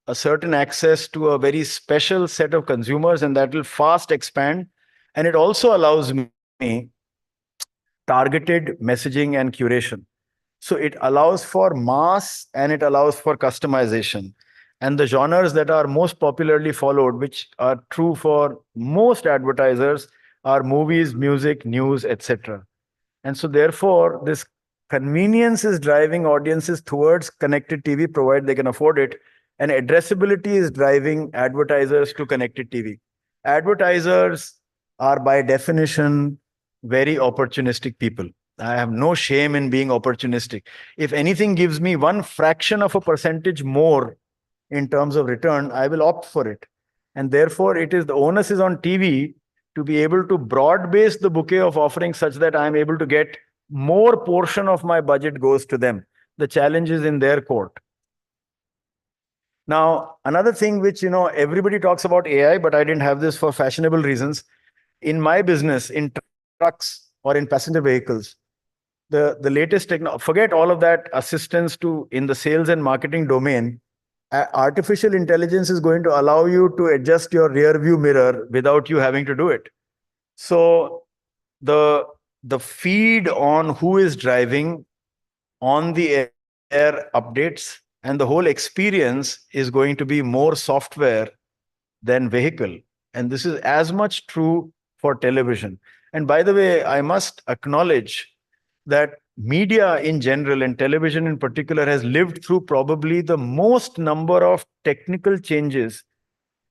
a certain access to a very special set of consumers, and that will fast expand. And it also allows me targeted messaging and curation. So it allows for mass and it allows for customization. And the genres that are most popularly followed, which are true for most advertisers, are movies, music, news, etc. And so therefore, this convenience is driving audiences towards connected TV, provided they can afford it. And addressability is driving advertisers to connected TV. Advertisers are by definition very opportunistic people. I have no shame in being opportunistic. If anything gives me one fraction of a percentage more in terms of return, I will opt for it. And therefore, it is the onus is on TV to be able to broad base the bouquet of offerings such that I am able to get more portion of my budget goes to them. The challenge is in their court. Now, another thing which, everybody talks about AI, but I didn't have this for fashionable reasons. In my business, in trucks or in passenger vehicles, the latest technology, forget all of that assistance to in the sales and marketing domain. Artificial intelligence is going to allow you to adjust your rear view mirror without you having to do it. So the feed on who is driving on the air updates and the whole experience is going to be more software than vehicle. And this is as much true for television. And by the way, I must acknowledge that media in general and television in particular has lived through probably the most number of technical changes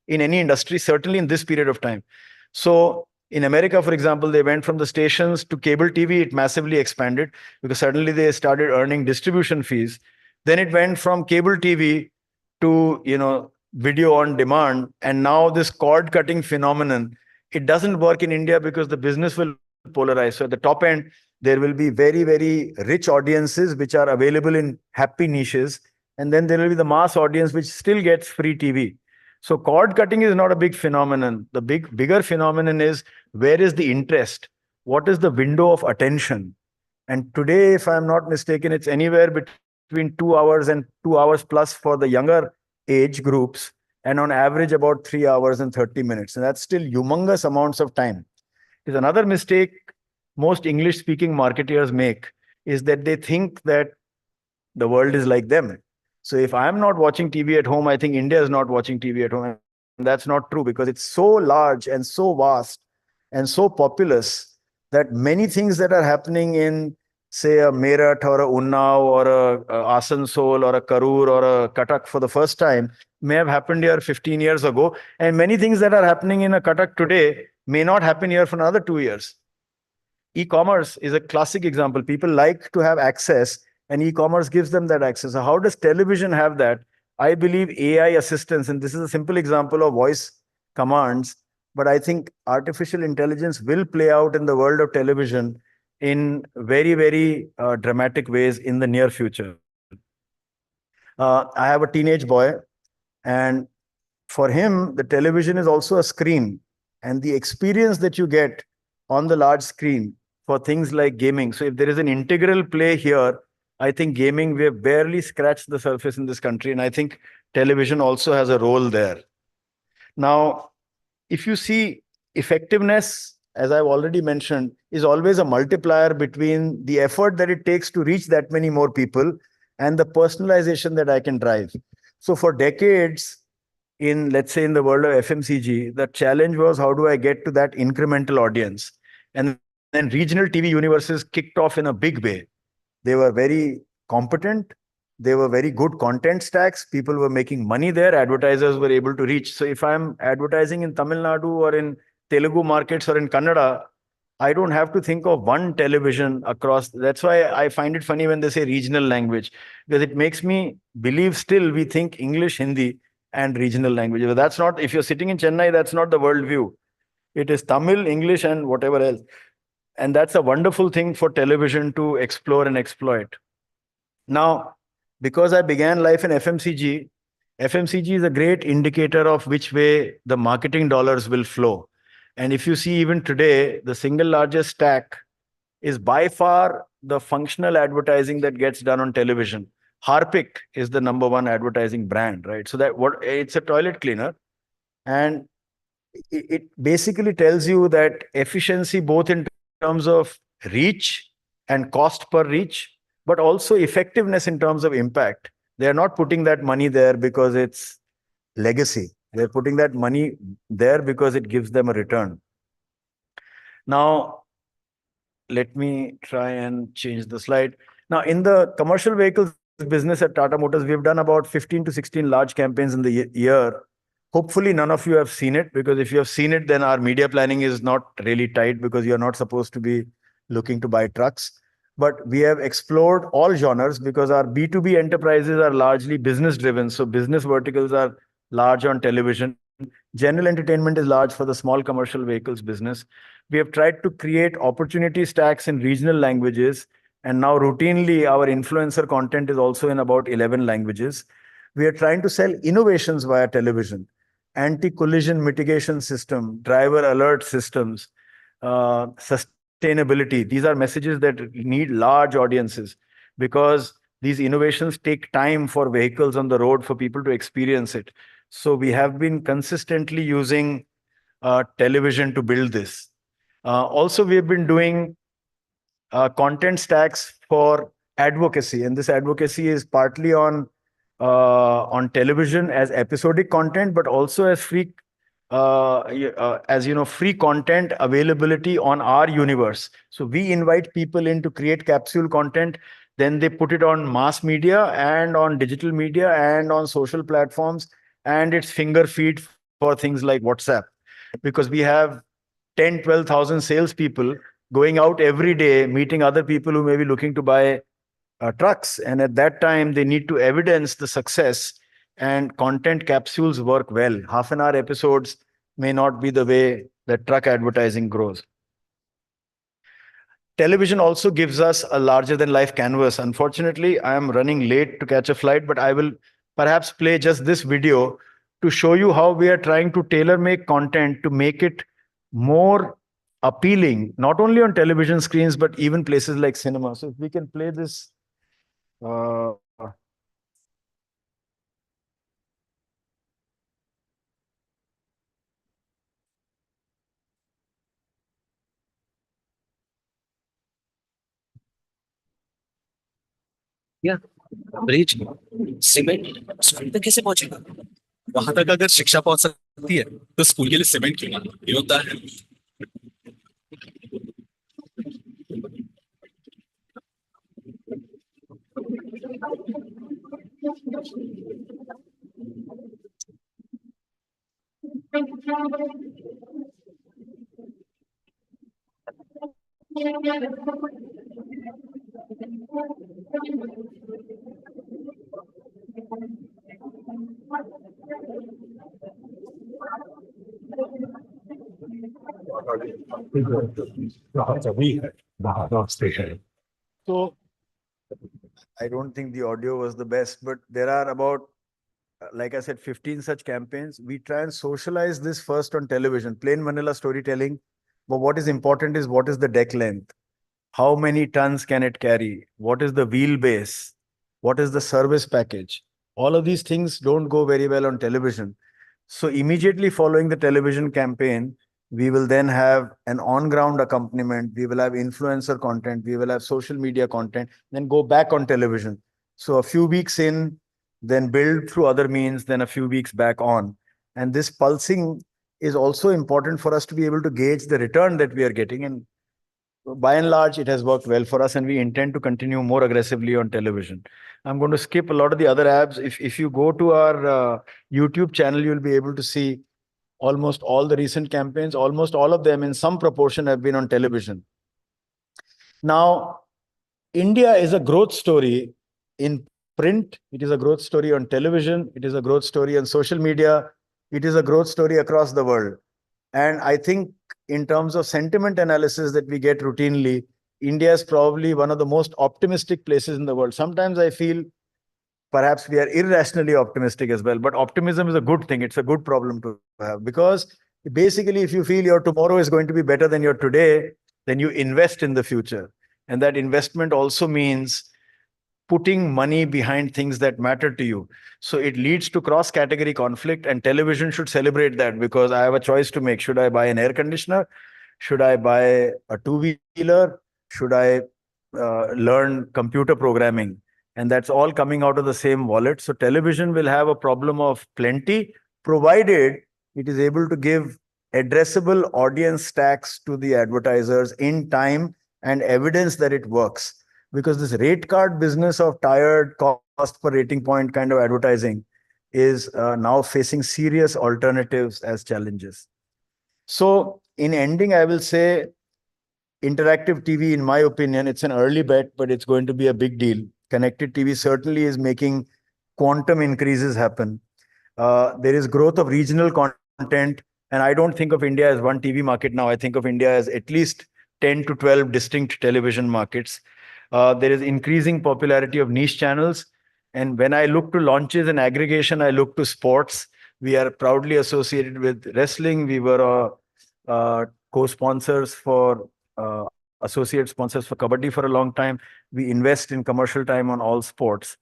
in any industry, certainly in this period of time. So in America, for example, they went from the stations to cable TV. It massively expanded because suddenly they started earning distribution fees. Then it went from cable TV to, video on demand. And now this cord cutting phenomenon, it doesn't work in India because the business will polarize. So at the top end, there will be very, very rich audiences which are available in happy niches. And then there will be the mass audience which still gets free TV. So cord cutting is not a big phenomenon. The bigger phenomenon is where is the interest? What is the window of attention? And today, if I'm not mistaken, it's anywhere between 2 hours and 2 hours plus for the younger age groups, and on average about 3 hours and 30 minutes. And that's still humongous amounts of time. Is another mistake most English speaking marketeers make is that they think that the world is like them. So if I'm not watching TV at home, I think India is not watching TV at home. And that's not true because it's so large and so vast and so populous that many things that are happening in, say, a Meerut or a Unnao or a Asansol or a Karur or a Cuttack for the first time may have happened here 15 years ago. And many things that are happening in a Cuttack today may not happen here for another 2 years. E-commerce is a classic example. People like to have access and e-commerce gives them that access. So how does television have that? I believe AI assistance, and this is a simple example of voice commands, but I think artificial intelligence will play out in the world of television in very, very dramatic ways in the near future. I have a teenage boy, and for him, the television is also a screen, and the experience that you get on the large screen for things like gaming. So if there is an integral play here, I think gaming, we have barely scratched the surface in this country. And I think television also has a role there. Now, if you see effectiveness, as I've already mentioned, is always a multiplier between the effort that it takes to reach that many more people and the personalization that I can drive. So for decades, let's say in the world of FMCG, the challenge was how do I get to that incremental audience? And then regional TV universes kicked off in a big way. They were very competent. They were very good content stacks. People were making money there. Advertisers were able to reach. So if I'm advertising in Tamil Nadu or in Telugu markets or in Kannada, I don't have to think of one television across. That's why I find it funny when they say regional language, because it makes me believe still we think English, Hindi, and regional language. But that's not, if you're sitting in Chennai, that's not the worldview. It is Tamil, English, and whatever else. And that's a wonderful thing for television to explore and exploit. Now, because I began life in FMCG, FMCG is a great indicator of which way the marketing dollars will flow. And if you see even today, the single largest stack is by far the functional advertising that gets done on television. Harpic is the #1 advertising brand, right? So it's a toilet cleaner. And it basically tells you that efficiency, both in terms of reach and cost per reach, but also effectiveness in terms of impact. They're not putting that money there because it's legacy. They're putting that money there because it gives them a return. Now, let me try and change the slide. Now, in the commercial vehicles business at Tata Motors, we've done about 15 to 16 large campaigns in the year. Hopefully, none of you have seen it, because if you have seen it, then our media planning is not really tight because you're not supposed to be looking to buy trucks. but we have explored all genres because our B2B enterprises are largely business driven. So business verticals are large on television. General entertainment is large for the small commercial vehicles business. We have tried to create opportunity stacks in regional languages. And now routinely our influencer content is also in about 11 languages. We are trying to sell innovations via television, anti-collision mitigation system, driver alert systems, sustainability. These are messages that need large audiences because these innovations take time for vehicles on the road for people to experience it. So we have been consistently using television to build this. Also, we have been doing content stacks for advocacy, and this advocacy is partly on television as episodic content, but also as free free content availability on our universe. So we invite people in to create capsule content, then they put it on mass media and on digital media and on social platforms, and it's finger feed for things like WhatsApp, because we have 10-12,000 salespeople going out every day, meeting other people who may be looking to buy trucks. And at that time, they need to evidence the success, and content capsules work well. Half an hour episodes may not be the way that truck advertising grows. Television also gives us a larger than life canvas. Unfortunately, I am running late to catch a flight, but I will perhaps play just this video to show you how we are trying to tailor make content to make it more appealing, not only on television screens, but even places like cinema. So if we can play this. या bridge cement school पे कैसे पहुंचेगा? वहां तक अगर शिक्षा पहुंच सकती है तो स्कूल के लिए सीमेंट क्यों ना? ये होता है। So I don't think the audio was the best, but there are about, like I said, 15 such campaigns. We try and socialize this first on television, plain vanilla storytelling. But what is important is what is the deck length? How many tons can it carry? What is the wheelbase? What is the service package? All of these things don't go very well on television. So immediately following the television campaign, we will then have an on-ground accompaniment. We will have influencer content. We will have social media content, then go back on television. So a few weeks in, then build through other means, then a few weeks back on. And this pulsing is also important for us to be able to gauge the return that we are getting. And by and large, it has worked well for us, and we intend to continue more aggressively on television. I'm going to skip a lot of the other apps. If you go to our YouTube channel, you'll be able to see almost all the recent campaigns. Almost all of them in some proportion have been on television. Now, India is a growth story in print. It is a growth story on television. It is a growth story on social media. It is a growth story across the world. And I think in terms of sentiment analysis that we get routinely, India is probably one of the most optimistic places in the world. Sometimes I feel perhaps we are irrationally optimistic as well, but optimism is a good thing. It's a good problem to have, because basically if you feel your tomorrow is going to be better than your today, then you invest in the future. And that investment also means putting money behind things that matter to you. So it leads to cross-category conflict, and television should celebrate that, because I have a choice to make. Should I buy an air conditioner? Should I buy a two-wheeler? Should I learn computer programming? And that's all coming out of the same wallet. So television will have a problem of plenty, provided it is able to give addressable audience stacks to the advertisers in time and evidence that it works. Because this rate card business of tired cost per rating point kind of advertising is now facing serious alternatives as challenges. So in ending, I will say interactive TV, in my opinion, it's an early bet, but it's going to be a big deal. Connected TV certainly is making quantum increases happen. There is growth of regional content, and I don't think of India as one TV market now. I think of India as at least 10 to 12 distinct television markets. There is increasing popularity of niche channels. And when I look to launches and aggregation, I look to sports. We are proudly associated with wrestling. We were co-sponsors for associate sponsors for Kabaddi for a long time. We invest in commercial time on all sports.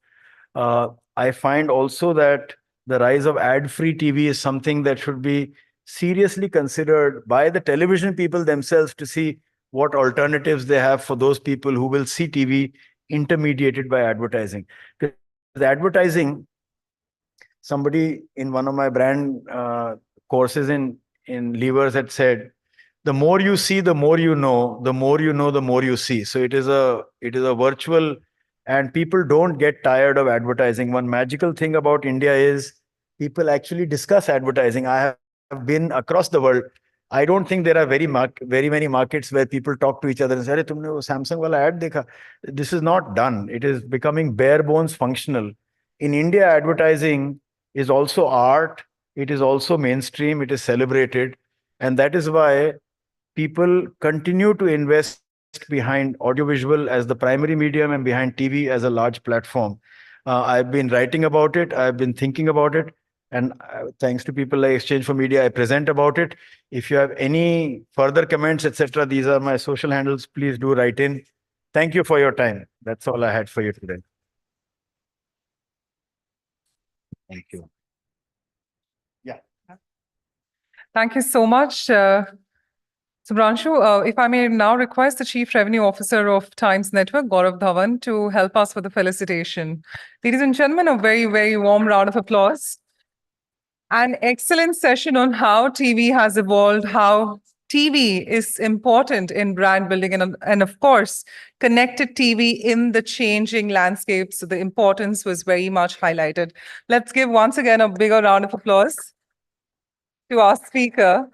I find also that the rise of ad-free TV is something that should be seriously considered by the television people themselves to see what alternatives they have for those people who will see TV intermediated by advertising. Because advertising, somebody in one of my brand courses in levers had said, the more you see, the more you know, the more you know, the more you see. So it is a virtual, and people don't get tired of advertising. One magical thing about India is people actually discuss advertising. I have been across the world. I don't think there are very many markets where people talk to each other and say, "Arey, tumne wo Samsung wala ad dekha?" This is not done. It is becoming bare bones functional. In India, advertising is also art. It is also mainstream. It is celebrated. And that is why people continue to invest behind audiovisual as the primary medium and behind TV as a large platform. I've been writing about it. I've been thinking about it. And thanks to people like Exchange for Media, I present about it. If you have any further comments, etc., these are my social handles. Please do write in. Thank you for your time. That's all I had for you today. Thank you. Yeah. Thank you so much, Subhranshu. If I may now request the Chief Revenue Officer of Times Network, Gaurav Dhawan, to help us with the felicitation. Ladies and gentlemen, a very, very warm round of applause. An excellent session on how TV has evolved, how TV is important in brand building, and of course, connected TV in the changing landscape. So the importance was very much highlighted. Let's give once again a bigger round of applause to our speaker.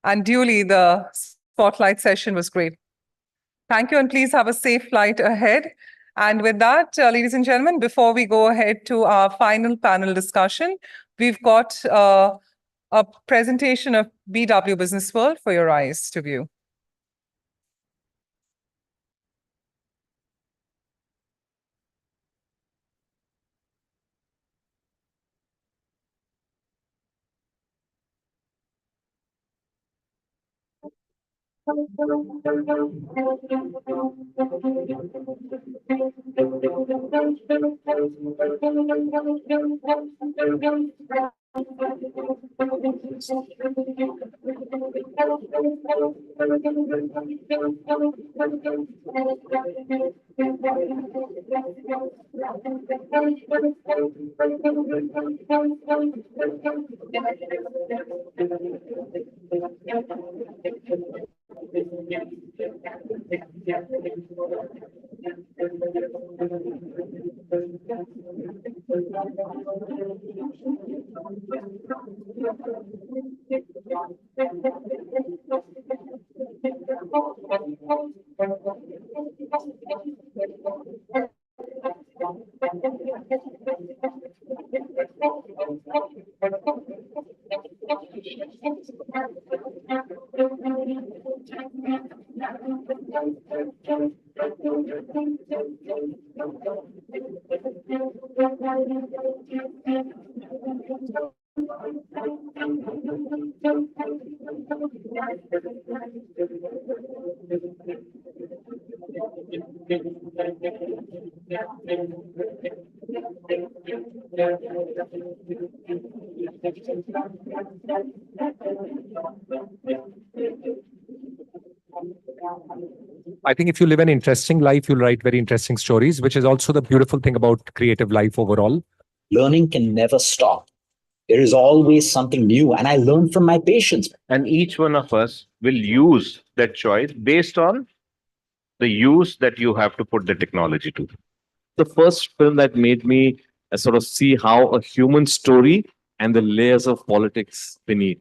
And duly, the spotlight session was great. Thank you, and please have a safe flight ahead. And with that, ladies and gentlemen, before we go ahead to our final panel discussion, we've got a presentation of BW Business World for your eyes to view. I think if you live an interesting life, you'll write very interesting stories, which is also the beautiful thing about creative life overall. Learning can never stop. There is always something new, and I learn from my patients. And each one of us will use that choice based on the use that you have to put the technology to. The first film that made me sort of see how a human story and the layers of politics beneath.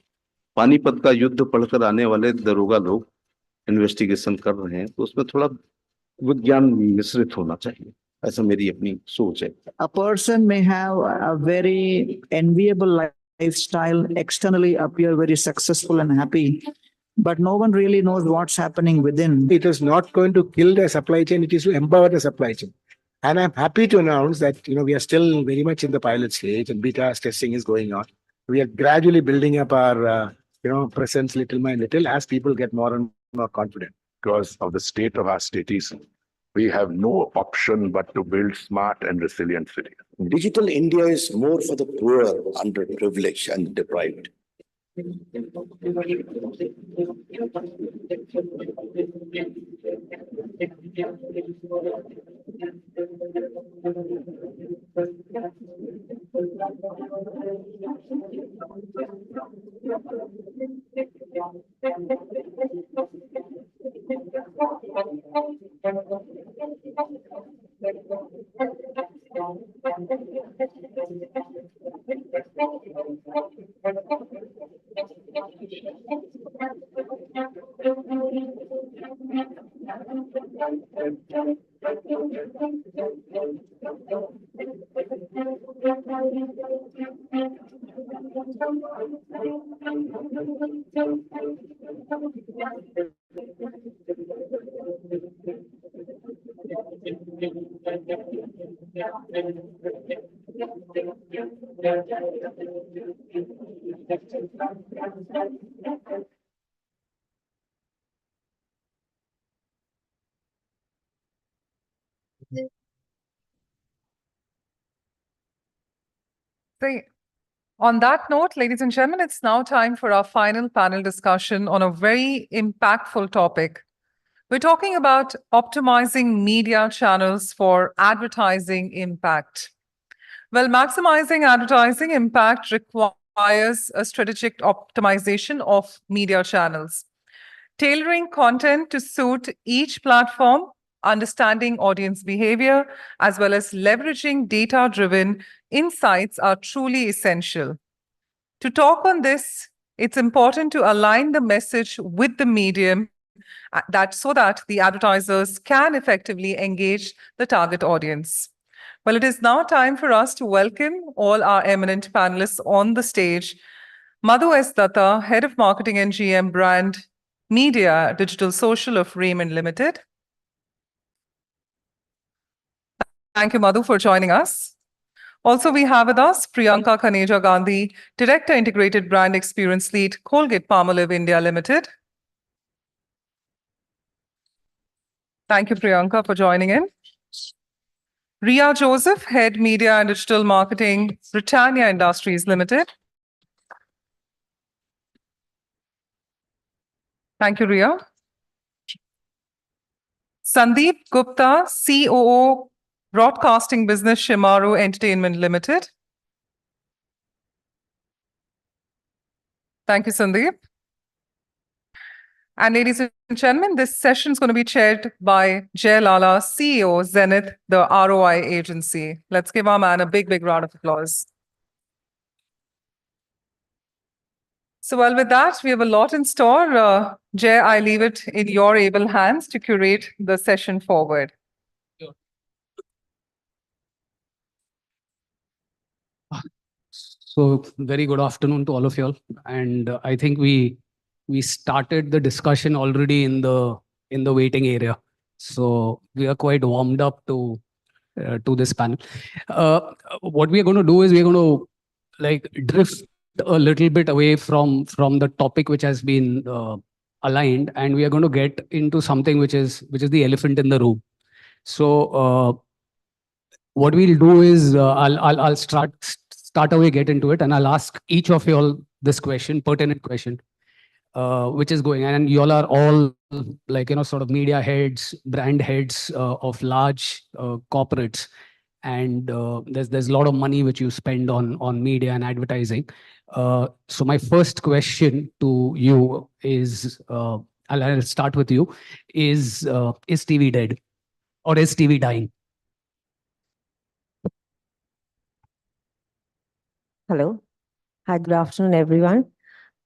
Panipat का युद्ध पढ़कर आने वाले दरोगा लोग investigation कर रहे हैं, तो उसमें थोड़ा विज्ञान मिश्रित होना चाहिए, ऐसा मेरी अपनी सोच है। A person may have a very enviable lifestyle, externally appear very successful and happy, but no one really knows what's happening within. It is not going to kill the supply chain, it is to empower the supply chain. And I'm happy to announce that we are still very much in the pilot stage and beta testing is going on. We are gradually building up our presence little by little as people get more and more confident. Because of the state of our cities, we have no option but to build smart and resilient cities. Digital India is more for the poor, underprivileged, and deprived. So, on that note, ladies and gentlemen, it's now time for our final panel discussion on a very impactful topic. We're talking about optimizing media channels for advertising impact. Well, maximizing advertising impact requires a strategic optimization of media channels. Tailoring content to suit each platform, understanding audience behavior, as well as leveraging data-driven insights are truly essential. To talk on this, it's important to align the message with the medium so that the advertisers can effectively engage the target audience. Well, it is now time for us to welcome all our eminent panelists on the stage. Madhu S. Datta, Head of Marketing and GM Brand Media Digital Social of Raymond Limited. Thank you, Madhu, for joining us. Also, we have with us Priyanka Khaneja Gandhi, Director Integrated Brand Experience Lead, Colgate-Palmolive India Limited. Thank you, Priyanka, for joining in. Ria Joseph, Head Media and Digital Marketing, Britannia Industries Limited. Thank you, Ria. Sandeep Gupta, COO, Broadcasting Business, Shimaru Entertainment Limited. Thank you, Sandeep. And ladies and gentlemen, this session is going to be chaired by Jay Lala, CEO, Zenith, the ROI agency. Let's give our man a big, big round of applause. So, well, with that, we have a lot in store. Jay, I leave it in your able hands to curate the session forward. So, very good afternoon to all of you all. And I think we started the discussion already in the waiting area. So we are quite warmed up to this panel. What we are going to do is we are going to drift a little bit away from the topic which has been aligned, and we are going to get into something which is the elephant in the room. So what we'll do is I'll start away, get into it, and I'll ask each of you all this question, pertinent question, which is going, and you all are all sort of media heads, brand heads of large corporates, and there's a lot of money which you spend on media and advertising. So my first question to you is, I'll start with you, is TV dead or is TV dying? Hello. Hi, good afternoon, everyone.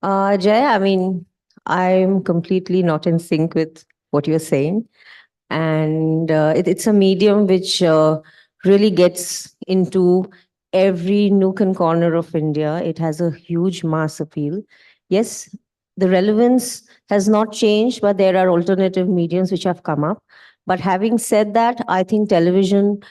Jay, I mean, I'm completely not in sync with what you're saying. And it's a medium which really gets into every nook and corner of India. It has a huge mass appeal. Yes, the relevance has not changed, but there are alternative mediums which have come up. But having said that, I think television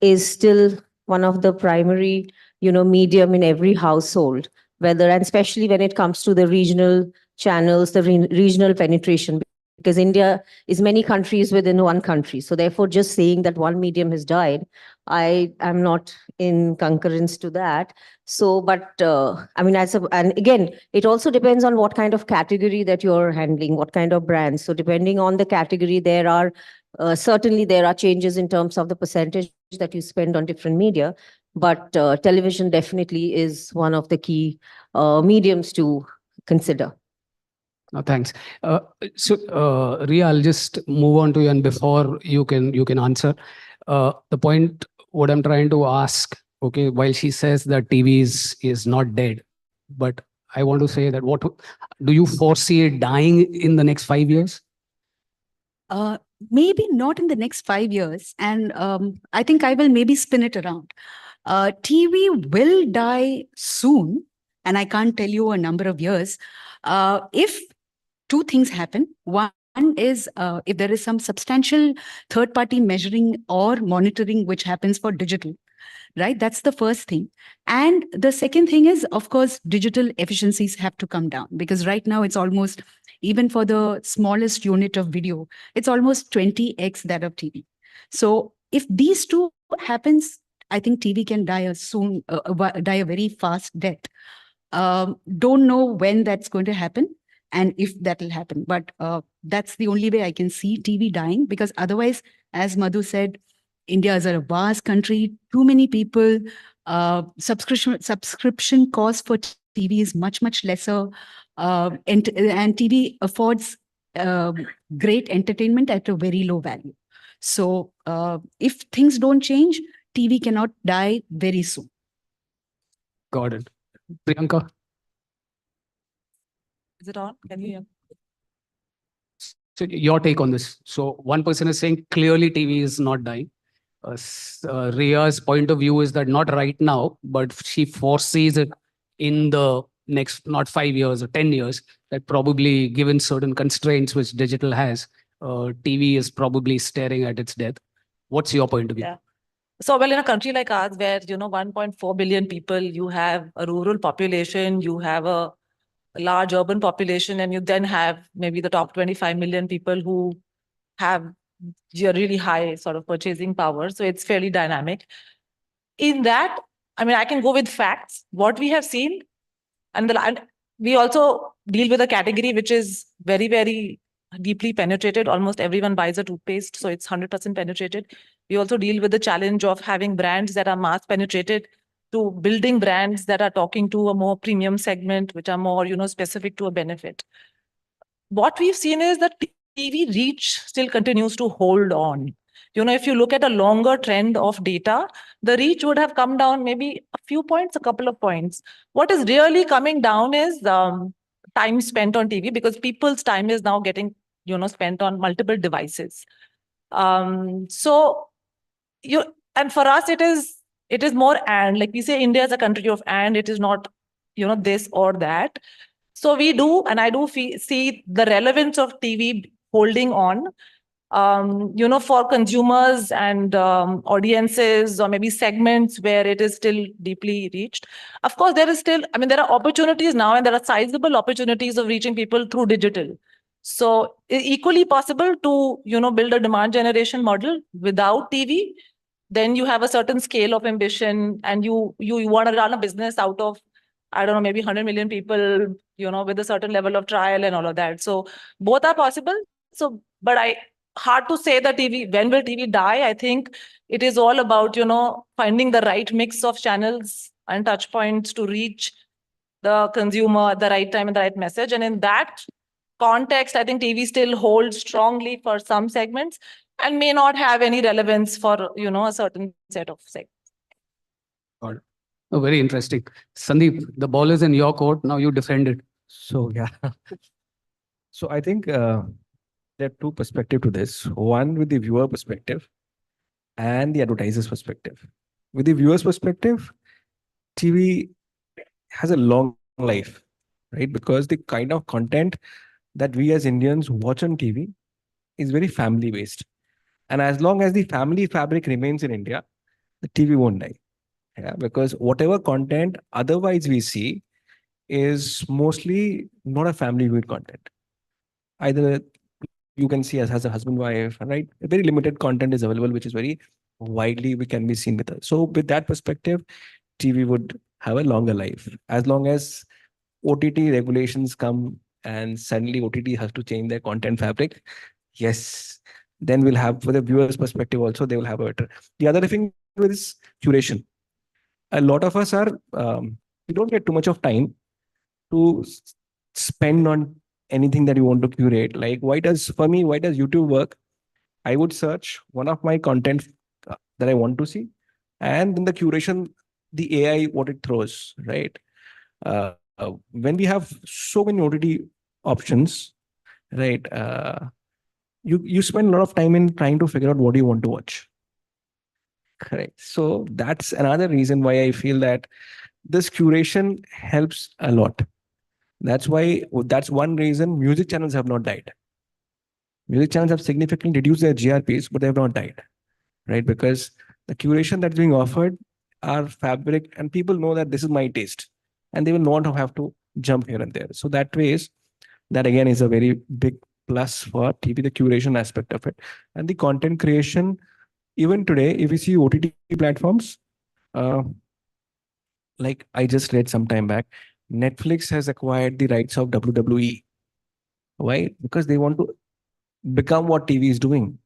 is still one of the primary, medium in every household, whether, and especially when it comes to the regional channels, the regional penetration, because India is many countries within one country. So therefore, just saying that one medium has died, I am not in concurrence to that. So, but I mean, and again, it also depends on what kind of category that you're handling, what kind of brands. So depending on the category, there are certainly there are changes in terms of the percentage that you spend on different media, but television definitely is one of the key mediums to consider. No, thanks. Ria, I'll just move on to you, and before you can answer the point. What I'm trying to ask, okay, while she says that TV is not dead, but I want to say that what do you foresee it dying in the next 5 years? Maybe not in the next 5 years. And I think I will maybe spin it around. TV will die soon, and I can't tell you a number of years. If two things happen. One is if there is some substantial third party measuring or monitoring which happens for digital, right? That's the first thing. And the second thing is, of course, digital efficiencies have to come down, because right now it's almost, even for the smallest unit of video, it's almost 20x that of TV. So if these two happens, I think TV can die die a very fast death. Don't know when that's going to happen and if that will happen. But that's the only way I can see TV dying, because otherwise, as Madhu said, India is a vast country, too many people. Subscription cost for TV is much, much lesser. And TV affords great entertainment at a very low value. So if things don't change, TV cannot die very soon. Got it. Priyanka? Is it on? Can you hear? So your take on this. So one person is saying clearly TV is not dying. Ria's point of view is that not right now, but she foresees it in the next, not 5 years or 10 years, that probably given certain constraints which digital has, TV is probably staring at its death. What's your point of view? Yeah. So, well, in a country like ours, where, 1.4 billion people, you have a rural population, you have a large urban population, and you then have maybe the top 25 million people who have a really high sort of purchasing power. So it's fairly dynamic. In that, I mean, I can go with facts. What we have seen, and we also deal with a category which is very, very deeply penetrated. Almost everyone buys a toothpaste, so it's 100% penetrated. We also deal with the challenge of having brands that are mass penetrated, to building brands that are talking to a more premium segment, which are more, specific to a benefit. What we've seen is that TV reach still continues to hold on. If you look at a longer trend of data, the reach would have come down maybe a few points, a couple of points. What is really coming down is time spent on TV, because people's time is now getting, spent on multiple devices. And for us, it is more, and like we say, India is a country of and, it is not, this or that. So we do, and I do see the relevance of TV holding on, for consumers and audiences, or maybe segments where it is still deeply reached. Of course, there are opportunities now, and there are sizable opportunities of reaching people through digital. So equally possible to, build a demand generation model without TV. Then you have a certain scale of ambition, and you want to run a business out of, I don't know, maybe 100 million people, with a certain level of trial and all of that. So both are possible. So, but hard to say that when will TV die? I think it is all about, finding the right mix of channels and touch points to reach the consumer at the right time and the right message. And in that context, I think TV still holds strongly for some segments and may not have any relevance for, a certain set of segments. Got it. Oh, very interesting. Sandeep, the ball is in your court. Now you defend it. So yeah. So I think there are two perspectives to this. One with the viewer perspective and the advertiser's perspective. With the viewer's perspective, TV has a long life, right? Because the kind of content that we as Indians watch on TV is very family based. And as long as the family fabric remains in India, the TV won't die. Yeah, because whatever content otherwise we see is mostly not a family viewed content. Either you can see as a husband wife, right? A very limited content is available, which is very widely we can be seen with us. So with that perspective, TV would have a longer life. As long as OTT regulations come and suddenly OTT has to change their content fabric, yes, then we'll have, for the viewers' perspective also, they will have a better. The other thing is curation. A lot of us are, we don't get too much of time to spend on anything that you want to curate. Like, for me, why does YouTube work? I would search one of my content that I want to see, and then the curation, the AI, what it throws, right? When we have so many OTT options, right? You spend a lot of time in trying to figure out what you want to watch. Correct. So that's another reason why I feel that this curation helps a lot. That's one reason music channels have not died. Music channels have significantly reduced their GRPs, but they have not died, right? Because the curation that's being offered are fabric, and people know that this is my taste, and they will not have to jump here and there. So that again is a very big plus for TV, the curation aspect of it, and the content creation. Even today, if you see OTT platforms, uh, like I just read some time back, Netflix has acquired the rights of WWE. Why? Because they want to become what TV is doing,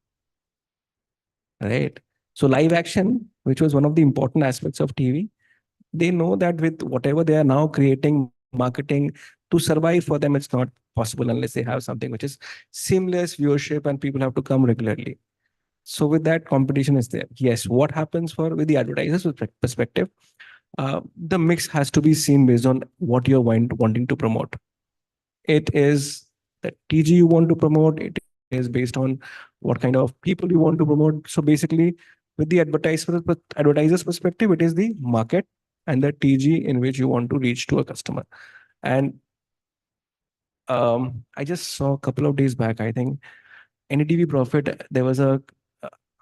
right? So live action, which was one of the important aspects of TV, they know that with whatever they are now creating, marketing, to survive for them, it's not possible unless they have something which is seamless viewership and people have to come regularly. So with that, competition is there. Yes, what happens for with the advertisers perspective, the mix has to be seen based on what you're wanting to promote. It is the TG you want to promote. It is based on what kind of people you want to promote. So basically, with the advertiser's perspective, it is the market and the TG in which you want to reach to a customer. And I just saw a couple of days back, I think, NDTV Profit, there was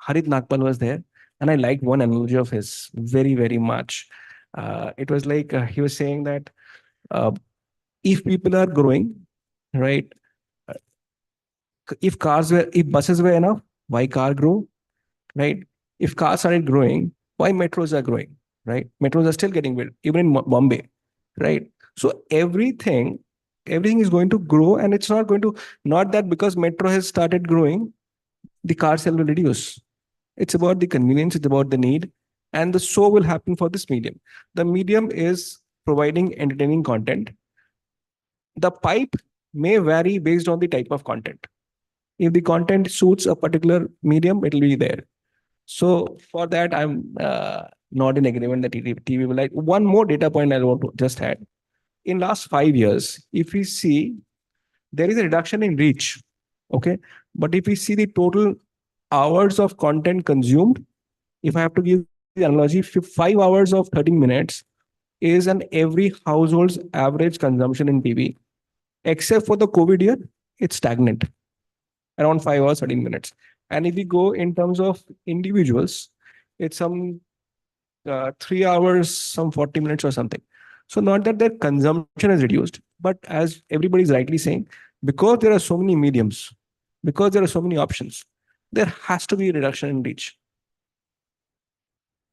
Harit Nagpal was there, and I liked one analogy of his very much. It was like he was saying that uh, if people are growing, right? uh, if buses were enough, why car grow, right? If cars started growing, why metros are growing, right? Metros are still getting built, even in Bombay, right? So everything is going to grow, and it's not going to, not that because metro has started growing, the car sale will reduce. It's about the convenience, it's about the need, and the so will happen for this medium. The medium is providing entertaining content. The pipe may vary based on the type of content. If the content suits a particular medium, it will be there. So for that, I'm not in agreement that TV will like. One more data point I want to just add. In last 5 years, if we see, there is a reduction in reach. Okay. But if we see the total hours of content consumed, if I have to give the analogy, 5 hours of 13 minutes is an every household's average consumption in TV. Except for the COVID year, it's stagnant around 5 hours, 13 minutes. And if we go in terms of individuals, it's some 3 hours, some 40 minutes or something. So not that their consumption is reduced, but as everybody is rightly saying, because there are so many mediums, because there are so many options, there has to be a reduction in reach.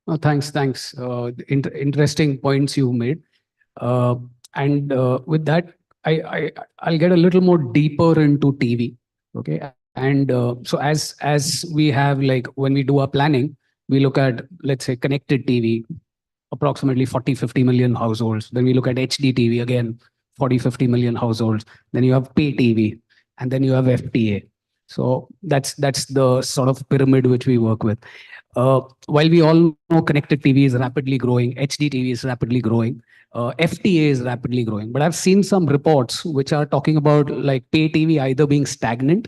Oh, thanks. Interesting points you made. And with that, I'll get a little more deeper into TV. Okay. And so as we have, like, when we do our planning, we look at, let's say, connected TV, approximately 40-50 million households. Then we look at HD TV, again, 40-50 million households. Then you have pay TV, and then you have FTA. So that's the sort of pyramid which we work with. While we all know connected TV is rapidly growing, HD TV is rapidly growing, FTA is rapidly growing. But I've seen some reports which are talking about like pay TV either being stagnant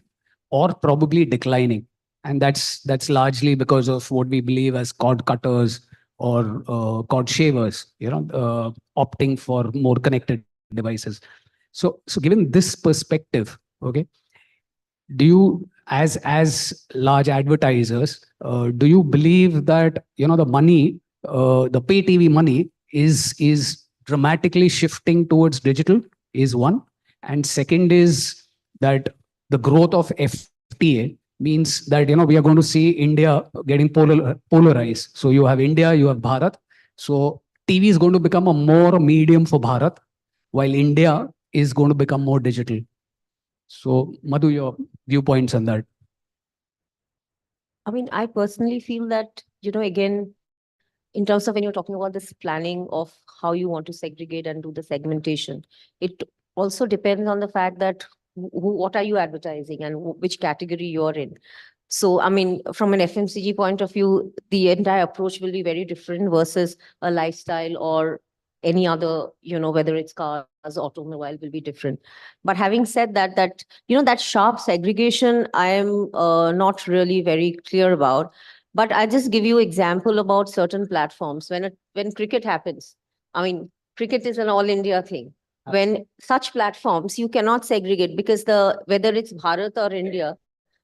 or probably declining. And that's largely because of what we believe as cord cutters or cord shavers, opting for more connected devices. So given this perspective, okay, do you as large advertisers, do you believe that the money, the pay TV money is dramatically shifting towards digital is one, and second is that the growth of FTA means that we are going to see India getting polarized. So you have India, you have Bharat. So TV is going to become a more medium for Bharat, while India is going to become more digital. So, Madhu, your viewpoints on that? I mean, I personally feel that, again, in terms of when you're talking about this planning of how you want to segregate and do the segmentation, it also depends on the fact that what are you advertising and which category you're in. So, I mean, from an FMCG point of view, the entire approach will be very different versus a lifestyle or any other, whether it's cars, automobile will be different. But having said that, that sharp segregation, I am not really very clear about. But I just give you example about certain platforms. When cricket happens, I mean, cricket is an all India thing. When such platforms, you cannot segregate because whether it's Bharat or India,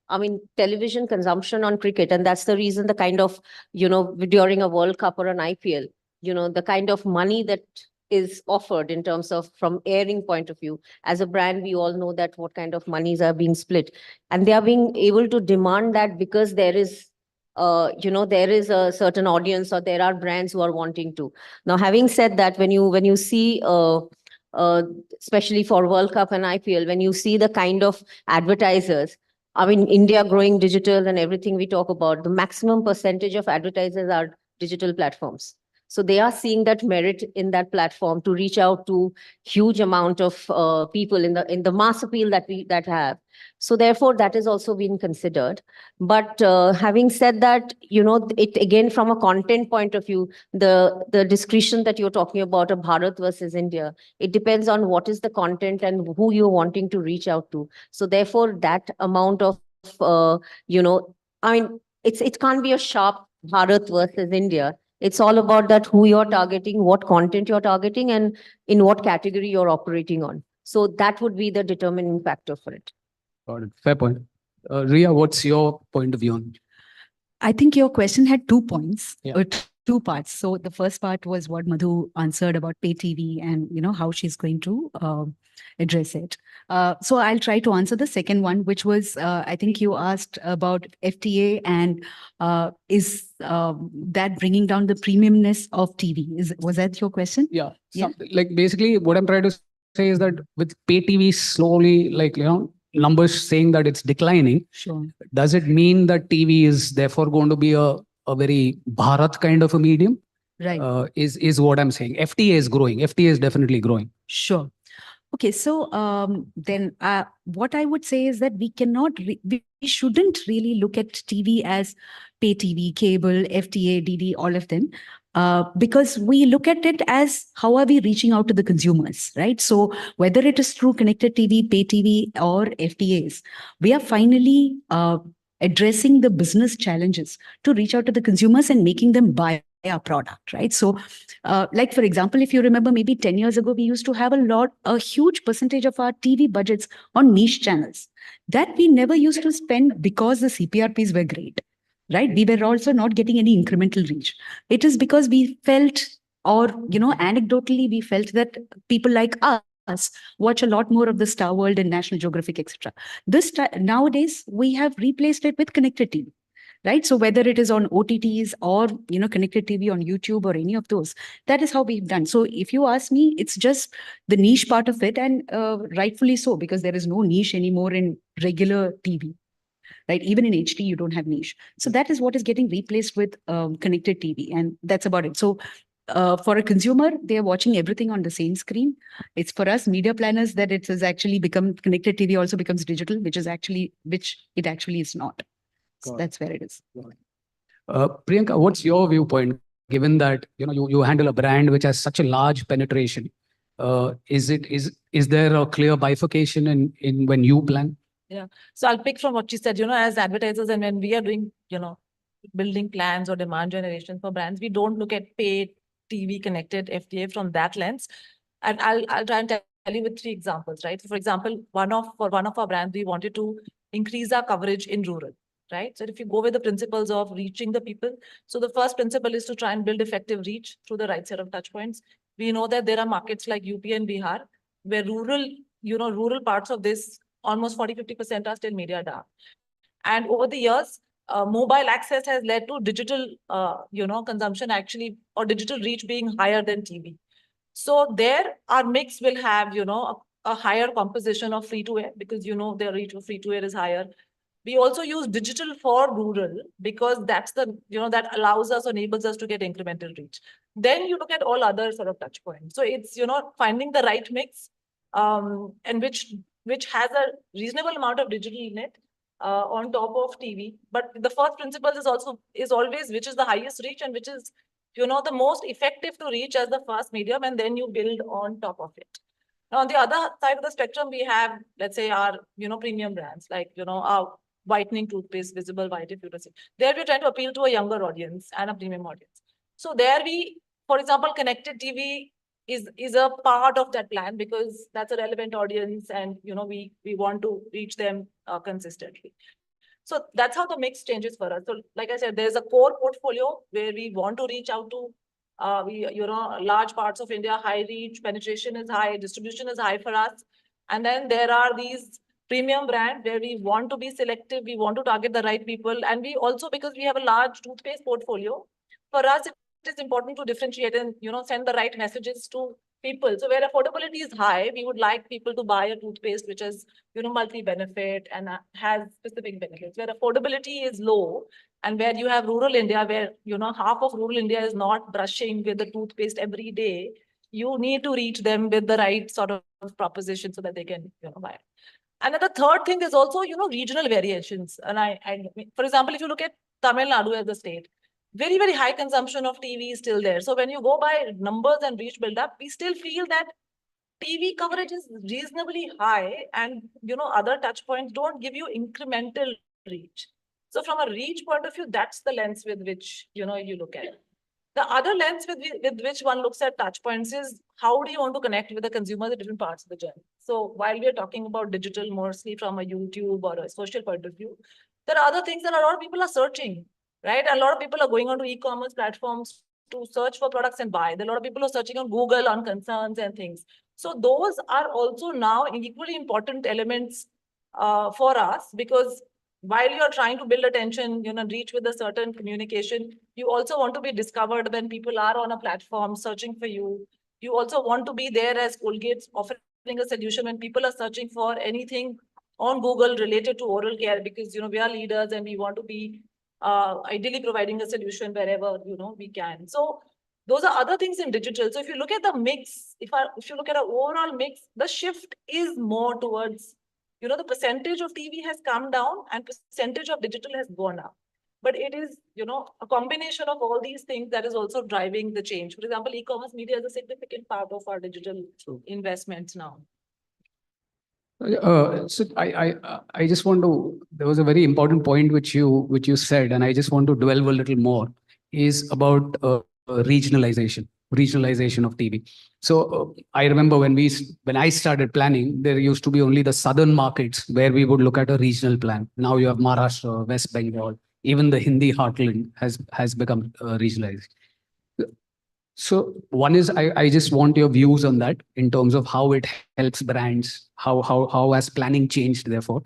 I mean, television consumption on cricket, and that's the reason the kind of, during a World Cup or an IPL, the kind of money that is offered in terms of from airing point of view. As a brand, we all know that what kind of monies are being split. And they are being able to demand that because there is there is a certain audience or there are brands who are wanting to. Now, having said that, when you see uh, especially for World Cup and IPL, when you see the kind of advertisers, I mean, India growing digital and everything we talk about, the maximum percentage of advertisers are digital platforms. So they are seeing that merit in that platform to reach out to huge amount of people in the mass appeal that have. So therefore, that is also being considered. But having said that, it again from a content point of view, the discretion that you're talking about of Bharat versus India, it depends on what is the content and who you're wanting to reach out to. So therefore, that amount of I mean, it can't be a sharp Bharat versus India. It's all about that who you're targeting, what content you're targeting, and in what category you're operating on. So that would be the determining factor for it. Got it. Fair point. Ria, what's your point of view on? I think your question had 2 points Yeah. or two parts. So the first part was what Madhu answered about pay TV and how she's going to address it. So I'll try to answer the second one, which was I think you asked about FTA and is that bringing down the premiumness of TV? Was that your question? Yeah. Like basically what I'm trying to say is that with pay TV slowly, numbers saying that it's declining, Sure. does it mean that TV is therefore going to be a very Bharat kind of a medium? Right. Is what I'm saying. FTA is growing. FTA is definitely growing. Sure. Okay, so then what I would say is that we shouldn't really look at TV as pay TV, cable, FTA, DD, all of them, because we look at it as how are we reaching out to the consumers, right? So whether it is through connected TV, pay TV, or FTAs, we are finally addressing the business challenges to reach out to the consumers and making them buy our product, right? So like, for example, if you remember, maybe 10 years ago, we used to have a huge percentage of our TV budgets on niche channels that we never used to spend because the CPRPs were great, right? We were also not getting any incremental reach. It is because we felt, or, anecdotally, we felt that people like us watch a lot more of the Star World and National Geographic, etc. Nowadays, we have replaced it with connected TV. Right. So whether it is on OTTs or, connected TV on YouTube or any of those, that is how we've done. So if you ask me, it's just the niche part of it, and rightfully so, because there is no niche anymore in regular TV. Right. Even in HD, you don't have niche. So that is what is getting replaced with connected TV. And that's about it. So for a consumer, they are watching everything on the same screen. It's for us media planners that it has actually become connected TV also becomes digital, which it actually is not. So that's where it is. Priyanka, what's your viewpoint? given that you handle a brand which has such a large penetration, is there a clear bifurcation in when you plan? Yeah. So I'll pick from what you said, as advertisers, and when we are doing, building plans or demand generation for brands, we don't look at paid TV connected FTA from that lens. And I'll try and tell you with 3 examples, right? So for example, for one of our brands, we wanted to increase our coverage in rural, right? So if you go with the principles of reaching the people, so the first principle is to try and build effective reach through the right set of touch points. We know that there are markets like UP and Bihar where rural parts of this, almost 40-50% are still media dark. And over the years, mobile access has led to digital, consumption actually, or digital reach being higher than TV. So there, our mix will have, a higher composition of free to air because, the reach of free to air is higher. We also use digital for rural because that's that allows us, enables us to get incremental reach. Then you look at all other sort of touch points. So it's, finding the right mix, and which has a reasonable amount of digital in it, on top of TV. But the first principle is always which is the highest reach and which is, the most effective to reach as the first medium, and then you build on top of it. Now, on the other side of the spectrum, we have, let's say, our, premium brands like, our whitening toothpaste, Visible White, if you see. There we're trying to appeal to a younger audience and a premium audience. So there for example, connected TV is a part of that plan because that's a relevant audience and, we want to reach them consistently. So that's how the mix changes for us. So like I said, there's a core portfolio where we want to reach out to large parts of India, high reach, penetration is high, distribution is high for us. And then there are these premium brands where we want to be selective, we want to target the right people. And we also, because we have a large toothpaste portfolio, for us, it is important to differentiate and, send the right messages to people. So where affordability is high, we would like people to buy a toothpaste which is, multi-benefit and has specific benefits. Where affordability is low and where you have rural India, where, half of rural India is not brushing with the toothpaste every day, you need to reach them with the right sort of proposition so that they can, buy it. And then the third thing is also, regional variations. And for example, if you look at Tamil Nadu as a state, very, very high consumption of TV is still there. So when you go by numbers and reach build up, we still feel that TV coverage is reasonably high and, other touch points don't give you incremental reach. So from a reach point of view, that's the lens with which, you look at it. The other lens with which one looks at touch points is how do you want to connect with the consumers at different parts of the journey. So while we are talking about digital mostly from a YouTube or a social point of view, there are other things that a lot of people are searching, right? A lot of people are going onto e-commerce platforms to search for products and buy. There are a lot of people who are searching on Google on concerns and things. So those are also now equally important elements for us because while you're trying to build attention, reach with a certain communication, you also want to be discovered when people are on a platform searching for you. You also want to be there as Colgate's offering a solution when people are searching for anything on Google related to oral care because, we are leaders and we want to be ideally providing a solution wherever, we can. So those are other things in digital. So if you look at the mix, if you look at our overall mix, the shift is more towards, the percentage of TV has come down and percentage of digital has gone up. But it is, a combination of all these things that is also driving the change. For example, e-commerce media is a significant part of our digital investments now. So I just want to. There was a very important point which you said, and I just want to delve a little more. Is about regionalization of TV. So I remember when I started planning, there used to be only the southern markets where we would look at a regional plan. Now you have Maharashtra, West Bengal, even the Hindi heartland has become regionalized. So one is I just want your views on that in terms of how it helps brands, how has planning changed therefore.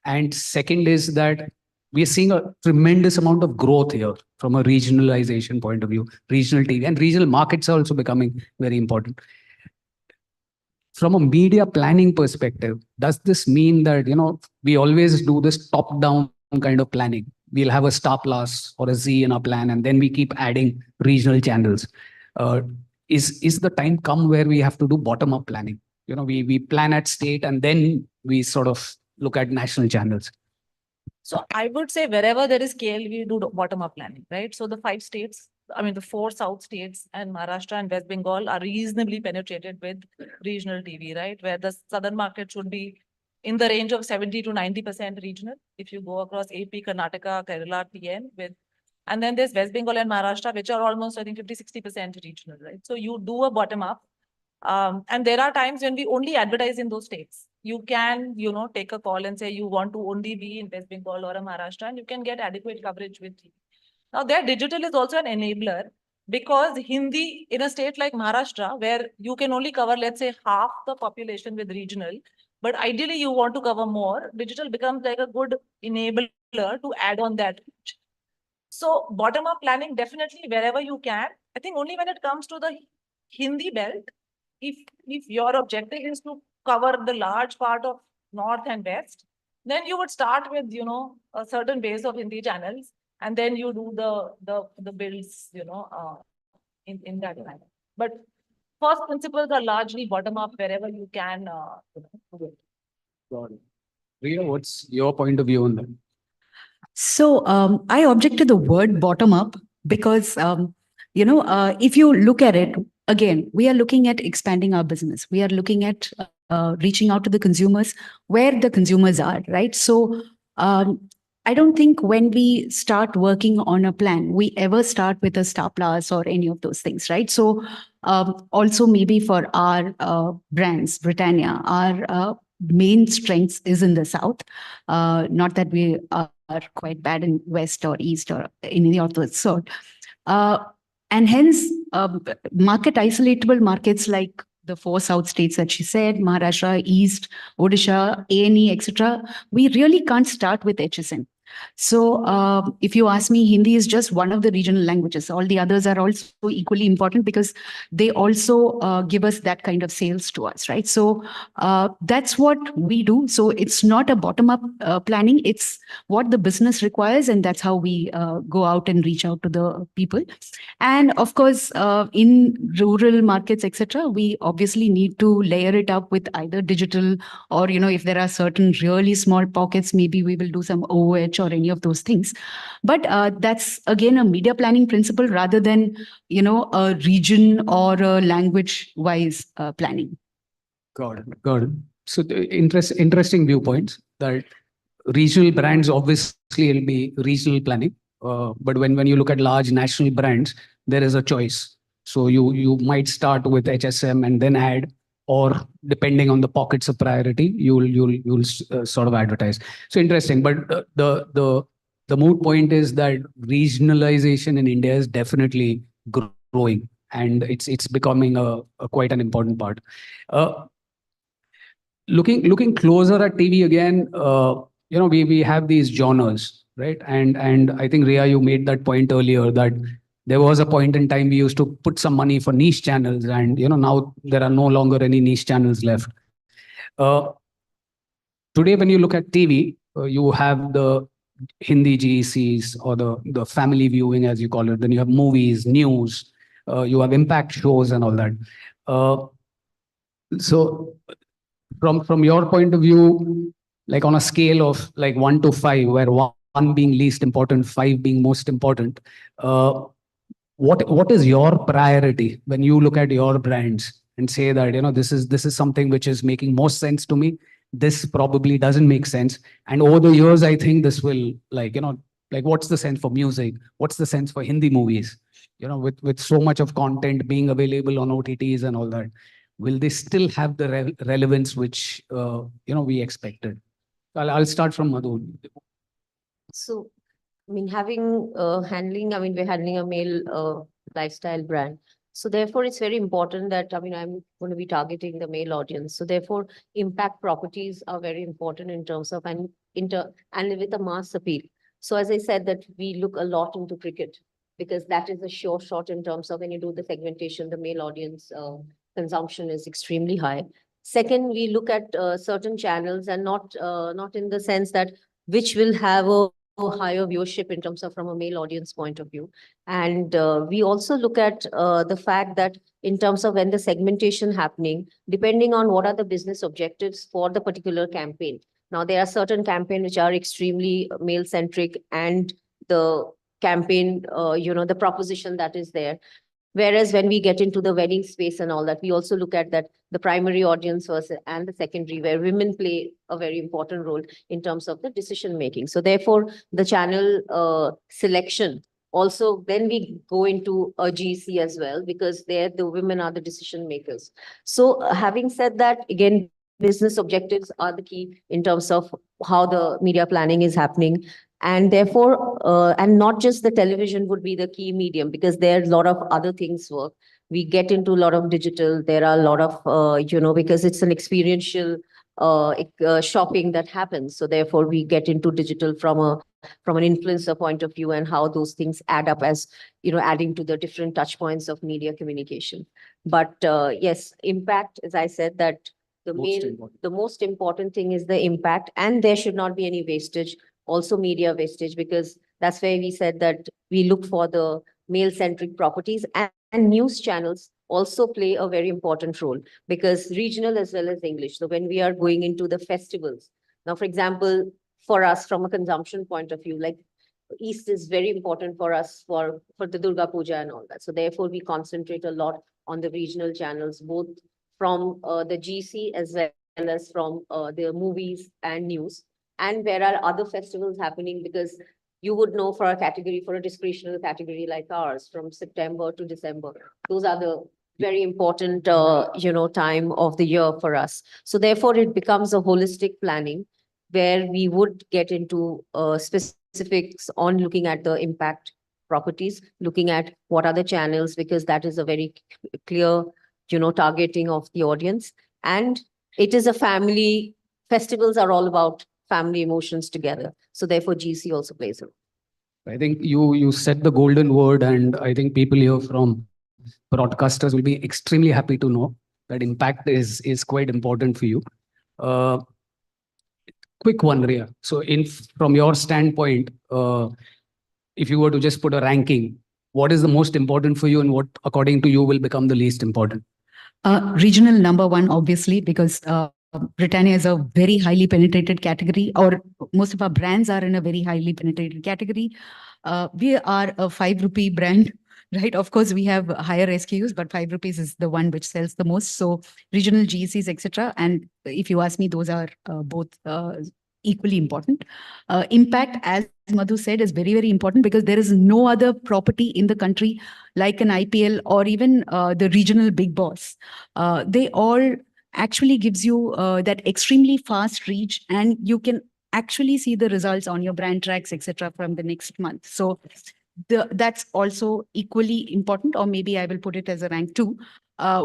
And second is that we are seeing a tremendous amount of growth here from a regionalization point of view, regional TV and regional markets are also becoming very important. From a media planning perspective, does this mean that, we always do this top-down kind of planning? We'll have a Star Plus or a Z in our plan, and then we keep adding regional channels. Is the time come where we have to do bottom-up planning? We plan at state and then we sort of look at national channels. So I would say wherever there is scale, we do bottom-up planning, right? So the 5 states I mean, the 4 South states and Maharashtra and West Bengal are reasonably penetrated with regional TV, right? Where the southern market should be in the range of 70 to 90% regional. If you go across AP, Karnataka, Kerala, TN with, and then there's West Bengal and Maharashtra, which are almost, I think, 50-60% regional, right? So you do a bottom up. And there are times when we only advertise in those states. You can, take a call and say you want to only be in West Bengal or a Maharashtra, and you can get adequate coverage with TV. Now, their digital is also an enabler because Hindi in a state like Maharashtra, where you can only cover, let's say, half the population with regional, but ideally you want to cover more, digital becomes like a good enabler to add on that. So bottom-up planning, definitely wherever you can. I think only when it comes to the Hindi belt, if your objective is to cover the large part of North and West, then you would start with, a certain base of Hindi channels, and then you do the builds, in that manner. But first principles are largely bottom-up wherever you can do it. Got it. Ria, what's your point of view on that? So I object to the word bottom up because, if you look at it, again, we are looking at expanding our business. We are looking at reaching out to the consumers where the consumers are, right? So I don't think when we start working on a plan, we ever start with a Star Plus or any of those things, right? So also maybe for our brands, Britannia, our main strengths is in the South. Not that we are quite bad in West or East or in any of those sort. And hence, market isolatable markets like the 4 South states that she said, Maharashtra, East, Odisha, A&E, etc., we really can't start with HSM. So if you ask me, Hindi is just one of the regional languages. All the others are also equally important because they also give us that kind of sales to us, right? So that's what we do. So it's not a bottom-up planning. It's what the business requires, and that's how we go out and reach out to the people. And of course, in rural markets, etc., we obviously need to layer it up with either digital or, if there are certain really small pockets, maybe we will do some OH or any of those things. But that's, again, a media planning principle rather than, a region or a language-wise planning. Got it. Got it. So interesting viewpoints that regional brands obviously will be regional planning. But when you look at large national brands, there is a choice. So you might start with HSM and then add, or depending on the pockets of priority, you'll sort of advertise. So interesting. But the moot point is that regionalization in India is definitely growing, and it's becoming a quite an important part. Looking closer at TV again, we have these genres, right? And I think, Ria, you made that point earlier that there was a point in time we used to put some money for niche channels, and now there are no longer any niche channels left. Today, when you look at TV, you have the Hindi GECs or the family viewing, as you call it. Then you have movies, news, you have impact shows and all that. So from your point of view, like on a scale of like 1 to 5, where one being least important, 5 being most important, what is your priority when you look at your brands and say that this is something which is making most sense to me? This probably doesn't make sense, and over the years, I think this will like what's the sense for music? What's the sense for Hindi movies? With so much of content being available on OTTs and all that, will they still have the relevance which we expected? I'll start from Madhu. So, I mean, we're handling a male lifestyle brand. So therefore, it's very important that, I'm going to be targeting the male audience. So therefore, impact properties are very important in terms of and with a mass appeal. So as I said, that we look a lot into cricket because that is a sure shot in terms of when you do the segmentation, the male audience consumption is extremely high. Second, we look at certain channels and not in the sense that which will have a higher viewership in terms of from a male audience point of view. And we also look at the fact that in terms of when the segmentation happening, depending on what are the business objectives for the particular campaign. Now, there are certain campaigns which are extremely male-centric and the campaign, the proposition that is there. Whereas when we get into the wedding space and all that, we also look at that the primary audience versus and the secondary, where women play a very important role in terms of the decision making. So therefore, the channel selection also, then we go into a GC as well, because there the women are the decision makers. So having said that, again, business objectives are the key in terms of how the media planning is happening. And therefore, and not just the television would be the key medium, because there are a lot of other things work. We get into a lot of digital. There are a lot of, because it's an experiential shopping that happens. So therefore, we get into digital from an influencer point of view, and how those things add up as, adding to the different touch points of media communication. But yes, impact, as I said, that the most important thing is the impact, and there should not be any wastage, also media wastage, because that's where we said that we look for the male-centric properties, and news channels also play a very important role, because regional as well as English. So when we are going into the festivals, now, for example, for us from a consumption point of view, like East is very important for us for the Durga Puja and all that. So therefore, we concentrate a lot on the regional channels, both from the GC as well as from the movies and news. And where are other festivals happening, because you would know for a category, for a discretionary category like ours, from September to December, those are the very important, time of the year for us. So therefore, it becomes a holistic planning where we would get into specifics on looking at the impact properties, looking at what are the channels, because that is a very clear, targeting of the audience. And it is a family, festivals are all about family emotions together. So therefore, GC also plays a role. I think you said the golden word, and I think people here from broadcasters will be extremely happy to know that impact is quite important for you. Uh, Quick one, Ria. So, from your standpoint, if you were to just put a ranking, what is the most important for you, and what, according to you, will become the least important? Regional number one, obviously, because Britannia is a very highly penetrated category, or most of our brands are in a very highly penetrated category. We are a 5 rupee brand, right? Of course, we have higher SKUs, but 5 rupees is the one which sells the most. So regional GCs, etc. And if you ask me, those are both equally important. Impact, as Madhu said, is very, very important, because there is no other property in the country like an IPL or even the regional Big Boss. They all actually gives you that extremely fast reach, and you can actually see the results on your brand tracks, etc., from the next month. So that's also equally important, or maybe I will put it as a rank 2.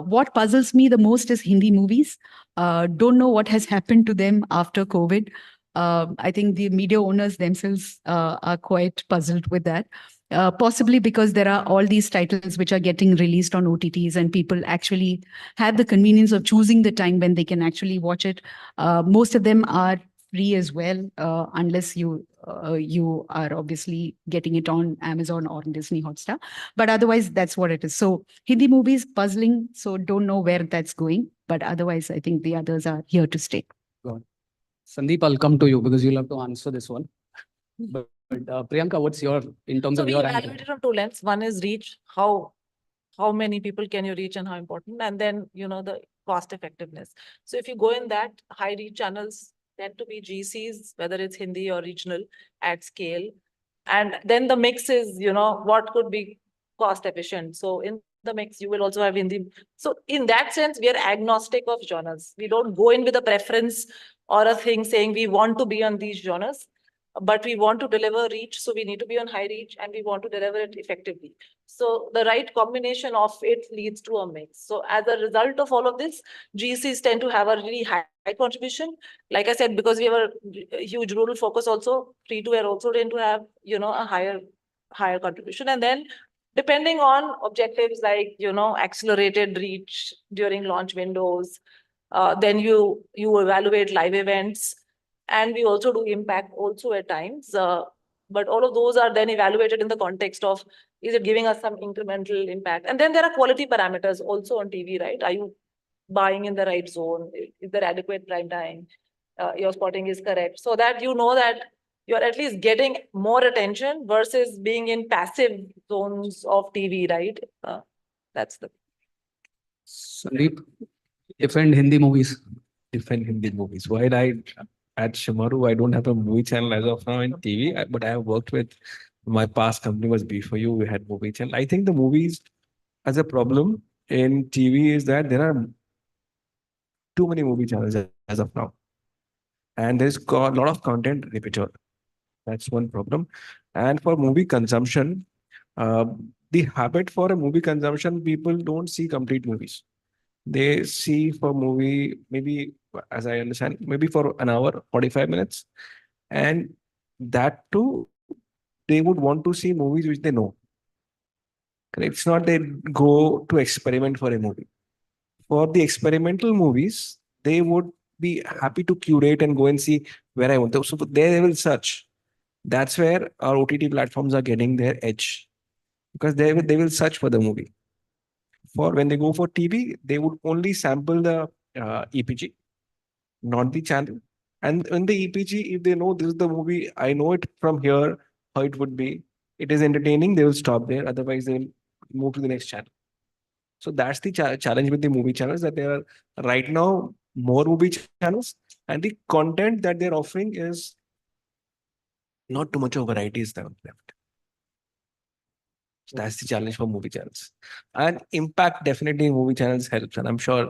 What puzzles me the most is Hindi movies. Don't know what has happened to them after COVID. I think the media owners themselves are quite puzzled with that. Possibly because there are all these titles which are getting released on OTTs, and people actually have the convenience of choosing the time when they can actually watch it. Most of them are free as well, unless you are obviously getting it on Amazon or Disney Hotstar. But otherwise, that's what it is. So Hindi movies, puzzling. So don't know where that's going. But otherwise, I think the others are here to stay. God. Sandeep, I'll come to you because you'll have to answer this one. But Priyanka, what's your, in terms So of we your ranking? evaluated from two lenses. One is reach, how many people can you reach and how important, and then the cost effectiveness. So if you go in that, high reach channels tend to be GCs, whether it's Hindi or regional at scale. And then the mix is, what could be cost efficient. So in the mix, you will also have Hindi. So in that sense, we are agnostic of genres. We don't go in with a preference or a thing saying we want to be on these genres, but we want to deliver reach. So we need to be on high reach, and we want to deliver it effectively. So the right combination of it leads to a mix. So as a result of all of this, GCs tend to have a really high contribution. Like I said, because we have a huge rural focus also, free to air also tend to have, a higher contribution. And then depending on objectives like, accelerated reach during launch windows, then you evaluate live events, and we also do impact also at times. But all of those are then evaluated in the context of, is it giving us some incremental impact? And then there are quality parameters also on TV, right? Are you buying in the right zone? Is there adequate prime time? Your spotting is correct. So that that you're at least getting more attention versus being in passive zones of TV, right? That's the Sandeep, defend Hindi movies. Defend Hindi movies. While at Shimaru, I don't have a movie channel as of now in TV, but I have worked with my past company was Before You. We had movie channel. I think the movies as a problem in TV is that there are too many movie channels as of now, and there's a lot of content repertoire. That's one problem. And for movie consumption, uh, the habit for a movie consumption, people don't see complete movies. They see for movie maybe, as I understand, maybe for an hour, 45 minutes, and that too, they would want to see movies which they know. Correct? It's not they go to experiment for a movie. For the experimental movies, they would be happy to curate and go and see where I want to. So there they will search. That's where our OTT platforms are getting their edge because they will search for the movie. For when they go for TV, they would only sample the EPG, not the channel. And in the EPG, if they know this is the movie, I know it from here, how it would be. It is entertaining, they will stop there. Otherwise, they will move to the next channel. So that's the challenge with the movie channels that there are right now more movie channels and the content that they're offering is not too much of varieties left. So that's the challenge for movie channels. And impact definitely in movie channels helps. And I'm sure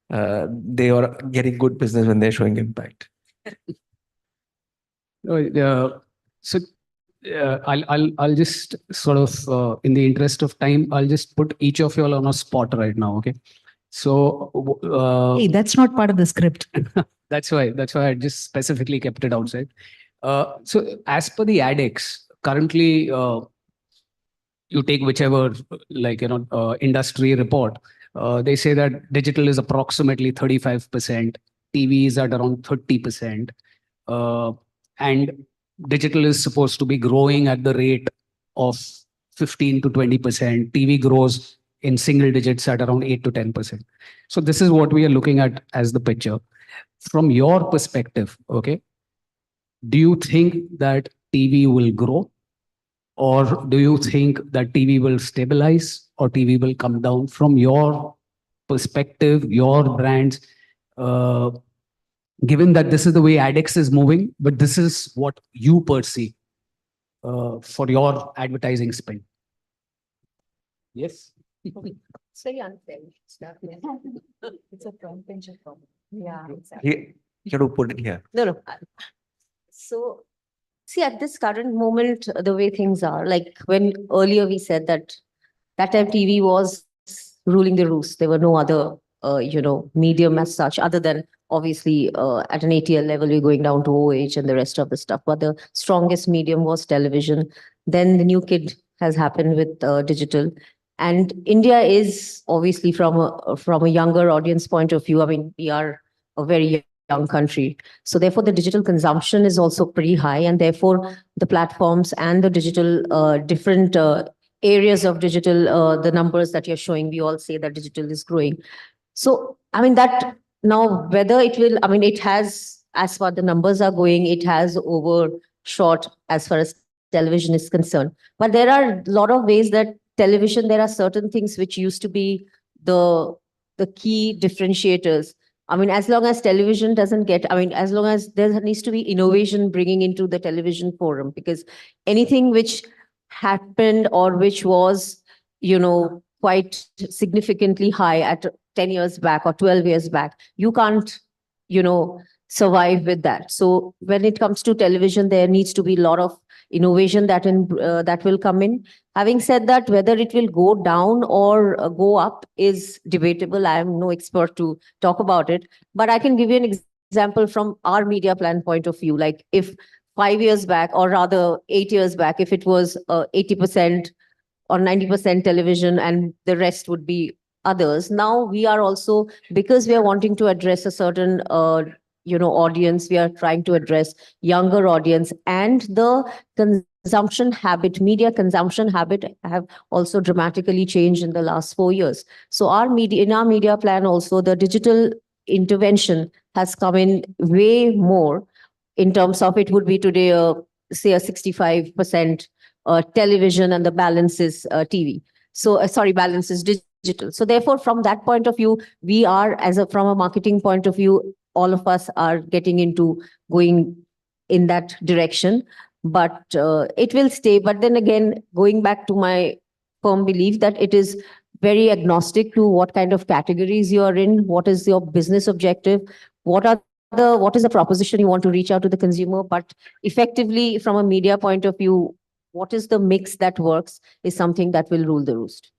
they are getting good business when they're showing impact. So I'll just sort of in the interest of time, I'll just put each of you all on a spot right now. Okay. So Hey, that's not part of the script. that's why I just specifically kept it outside. So as per the ADEX, currently you take whichever industry report, they say that digital is approximately 35%, TV is at around 30%, and digital is supposed to be growing at the rate of 15 to 20%. TV grows in single digits at around 8 to 10%. So this is what we are looking at as the picture. From your perspective, okay, do you think that TV will grow? Or do you think that TV will stabilize or TV will come down? From your perspective, your brands, given that this is the way ADEX is moving, but this is what you perceive for your advertising spend. Yes? Say unfair stuff. It's a front bencher problem. Yeah, exactly. You have to put it here. No. So, see, at this current moment, the way things are, like when earlier we said that time TV was ruling the roost. There were no other, medium as such, other than obviously at an ATL level, we're going down to OH and the rest of the stuff. But the strongest medium was television. Then the new kid has happened with digital. And India is obviously from a younger audience point of view. I mean, we are a very young country. So therefore, the digital consumption is also pretty high. And therefore, the platforms and the digital different areas of digital, the numbers that you're showing, we all say that digital is growing. So, I mean, that now whether it will, I mean, it has, as far the numbers are going, it has overshot as far as television is concerned. But there are a lot of ways that television, there are certain things which used to be the key differentiators. I mean, as long as television doesn't get, I mean, as long as there needs to be innovation bringing into the television forum, because anything which happened or which was, quite significantly high at 10 years back or 12 years back, you can't, survive with that. So when it comes to television, there needs to be a lot of innovation that will come in. Having said that, whether it will go down or go up is debatable. I am no expert to talk about it, but I can give you an example from our media plan point of view. Like if 5 years back, or rather 8 years back, if it was 80% or 90% television and the rest would be others. Now we are also, because we are wanting to address a certain audience, we are trying to address younger audience, and the consumption habit, media consumption habit have also dramatically changed in the last 4 years. So in our media plan also, the digital intervention has come in way more in terms of, it would be today say a 65% television and the balance is TV. So sorry, balance is digital. So therefore, from that point of view, we are from a marketing point of view, all of us are getting into going in that direction. But it will stay. But then again, going back to my firm belief that it is very agnostic to what kind of categories you are in, what is your business objective, what is the proposition you want to reach out to the consumer. But effectively, from a media point of view, what is the mix that works is something that will rule the roost.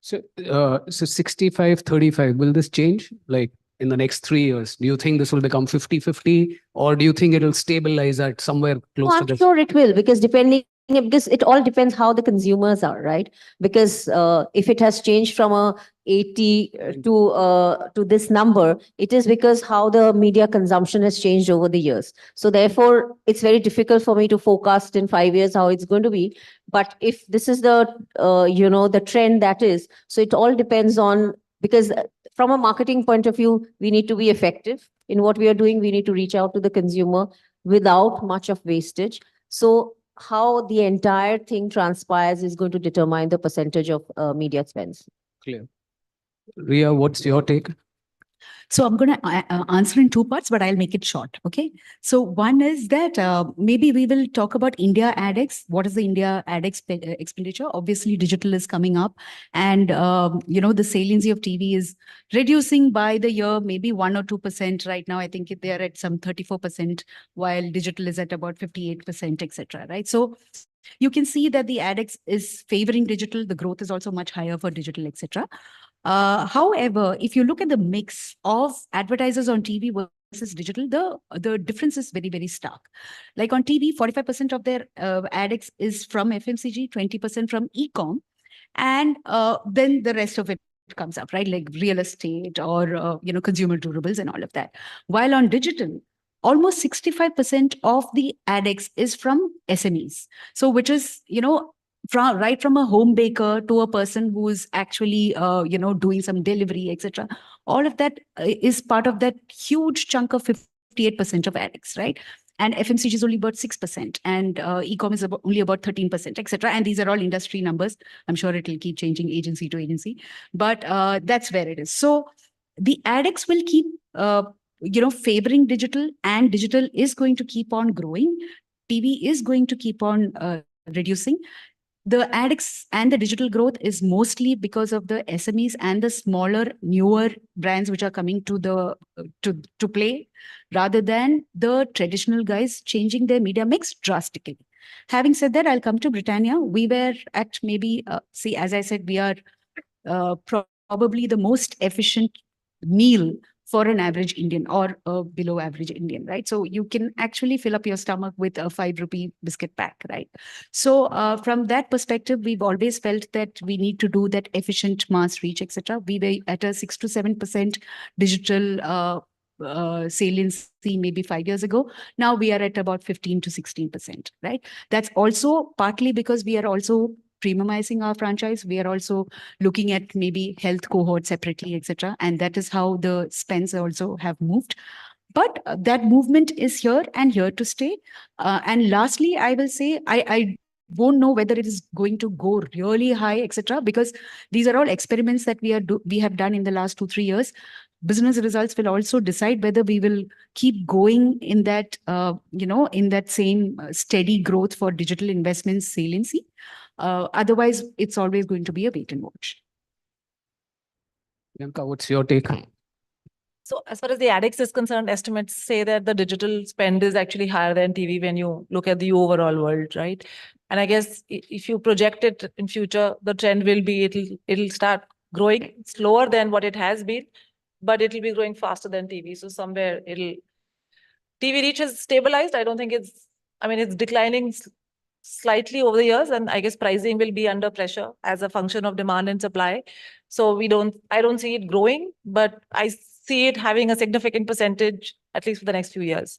So 65-35, will this change? Like in the next 3 years, do you think this will become 50-50, or do you think it will stabilize at somewhere close No, to I'm this? sure it will, because because it all depends how the consumers are, right? Because if it has changed from a 80 to this number, it is because how the media consumption has changed over the years. So therefore, it's very difficult for me to forecast in 5 years how it's going to be. But if this is the the trend that is, so it all depends on, because from a marketing point of view, we need to be effective in what we are doing. We need to reach out to the consumer without much of wastage. So how the entire thing transpires is going to determine the percentage of media spends. Clear. Ria, what's your take? So I'm going to answer in two parts, but I'll make it short. Okay. So one is that maybe we will talk about India AdX. What is the India AdX expenditure? Obviously, digital is coming up, and the saliency of TV is reducing by the year, maybe 1 or 2%. Right now, I think they are at some 34%, while digital is at about 58%, etc. Right. So you can see that the AdX is favoring digital. The growth is also much higher for digital, etc. However, if you look at the mix of advertisers on TV versus digital, the difference is very, very stark. Like on TV, 45% of their AdX is from FMCG, 20% from e-com, and then the rest of it comes up, right? Like real estate or consumer durables and all of that. While on digital, almost 65% of the AdX is from SMEs. So which is, from a home baker to a person who's actually doing some delivery, etc. All of that is part of that huge chunk of 58% of AdX, right? And FMCG is only about 6%, and e-com is only about 13%, etc. And these are all industry numbers. I'm sure it will keep changing agency to agency, but that's where it is. So the AdX will keep favoring digital, and digital is going to keep on growing. TV is going to keep on reducing. The AdX and the digital growth is mostly because of the SMEs and the smaller, newer brands which are coming to play, rather than the traditional guys changing their media mix drastically. Having said that, I'll come to Britannia. We were at maybe, as I said, we are probably the most efficient meal for an average Indian or a below average Indian, right? So you can actually fill up your stomach with a 5 rupee biscuit pack, right? So from that perspective, we've always felt that we need to do that efficient mass reach, etc. We were at a 6 to 7% digital saliency maybe 5 years ago. Now we are at about 15 to 16%, right? That's also partly because we are also premiumizing our franchise. We are also looking at maybe health cohort separately, etc. And that is how the spends also have moved. But that movement is here and here to stay. And lastly, I will say, I won't know whether it is going to go really high, etc. Because these are all experiments that we have done in the last 2-3 years. Business results will also decide whether we will keep going in that, in that same steady growth for digital investments saliency. Otherwise, it's always going to be a wait and watch. Priyanka, what's your take? So as far as the AdX is concerned, estimates say that the digital spend is actually higher than TV when you look at the overall world, right? And I guess if you project it in future, the trend will be it'll start growing slower than what it has been, but it'll be growing faster than TV. So somewhere TV reach has stabilized. I don't think it's declining slightly over the years, and I guess pricing will be under pressure as a function of demand and supply. So I don't see it growing, but I see it having a significant percentage, at least for the next few years.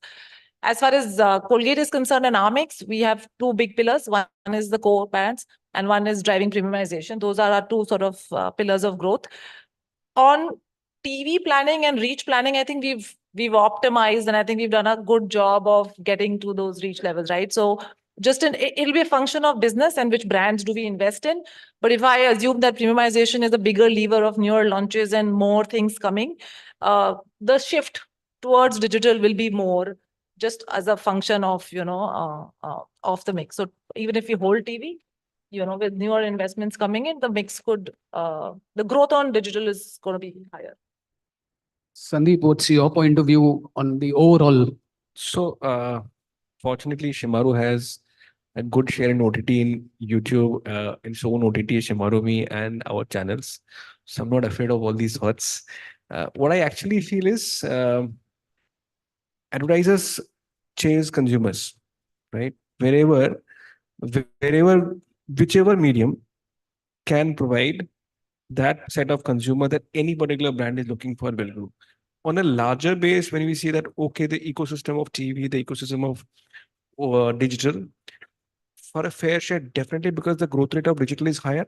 As far as Colgate is concerned and our mix, we have two big pillars. One is the core brands and one is driving premiumization. Those are our two sort of pillars of growth. On TV planning and reach planning, I think we've optimized, and I think we've done a good job of getting to those reach levels, right? So it'll be a function of business and which brands do we invest in. But if I assume that premiumization is a bigger lever of newer launches and more things coming, the shift towards digital will be more just as a function of, of the mix. So even if you hold TV, with newer investments coming in, the mix could, the growth on digital is going to be higher. Sandeep, what's your point of view on the overall? So, fortunately, Shimaru has a good share in OTT in YouTube, in its own OTT, Shimaru Me, and our channels. So I'm not afraid of all these thoughts. What I actually feel is advertisers chase consumers, right? Wherever, whichever medium can provide that set of consumer that any particular brand is looking for will do. On a larger base, when we see that, okay, the ecosystem of TV, the ecosystem of digital, for a fair share, definitely, because the growth rate of digital is higher,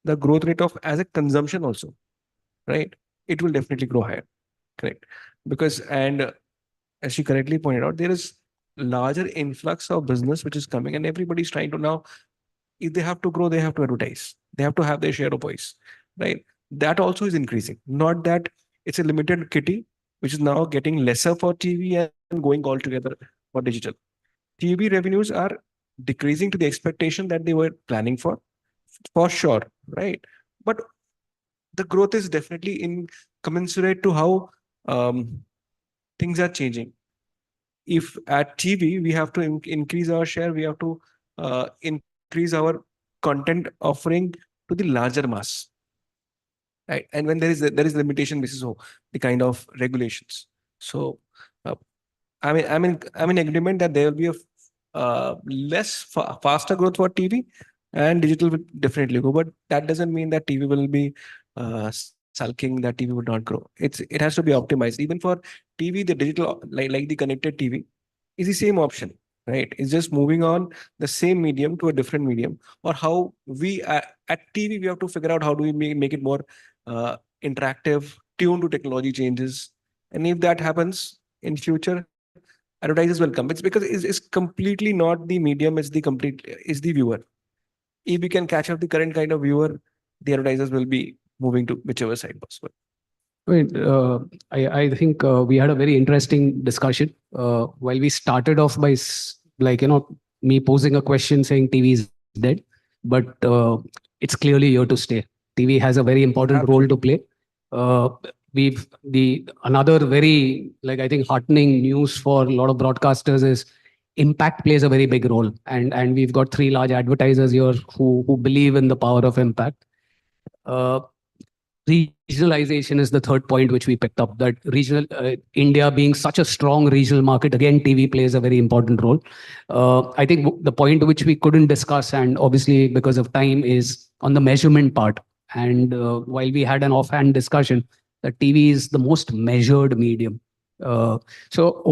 the growth rate of as a consumption also, right? It will definitely grow higher, correct? Because, and as you correctly pointed out, there is larger influx of business which is coming, and everybody's trying to now, if they have to grow, they have to advertise. They have to have their share of voice, right? That also is increasing. Not that it's a limited kitty, which is now getting lesser for TV and going altogether for digital. TV revenues are decreasing to the expectation that they were planning for sure, right? But the growth is definitely in commensurate to how things are changing. If at TV we have to increase our share, we have to increase our content offering to the larger mass, right? And when there is limitation, this is the kind of regulations. So uh, I'm in agreement that there will be a faster growth for TV, and digital will definitely go. But that doesn't mean that TV will be sulking, that TV would not grow. It has to be optimized. Even for TV, the digital, like the connected TV, is the same option, right? It's just moving on the same medium to a different medium, or how we at TV we have to figure out how do we make it more interactive, tuned to technology changes. And if that happens in future, advertisers will come. It's because it's completely not the medium, it's the viewer. If we can catch up the current kind of viewer, the advertisers will be moving to whichever side possible. Wait, I think we had a very interesting discussion. While we started off by me posing a question saying TV is dead, but it's clearly here to stay. TV has a very important role to play. We've the another very I think heartening news for a lot of broadcasters is impact plays a very big role, and we've got 3 large advertisers here who believe in the power of impact. Regionalization is the third point which we picked up, that regional India being such a strong regional market, again TV plays a very important role. I think the point which we couldn't discuss, and obviously because of time, is on the measurement part. And while we had an offhand discussion that TV is the most measured medium, so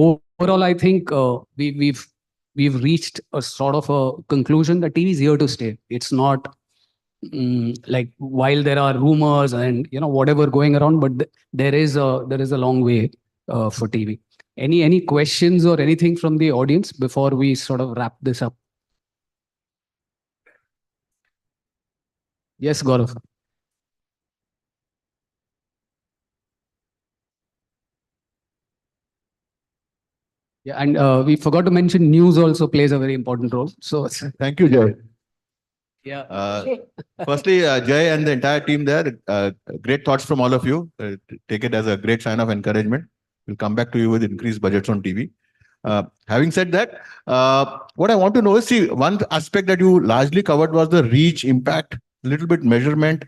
overall I think we've reached a sort of a conclusion that TV is here to stay. It's not while there are rumors and whatever going around, but there is a long way for TV. Any questions or anything from the audience before we sort of wrap this up? Yes, Gaurav. Yeah, and we forgot to mention news also plays a very important role. So thank you, Jay. Yeah. Firstly, Jay and the entire team there, great thoughts from all of you. Take it as a great sign of encouragement. We'll come back to you with increased budgets on TV. Having said that, what I want to know is, see, one aspect that you largely covered was the reach, impact, a little bit measurement.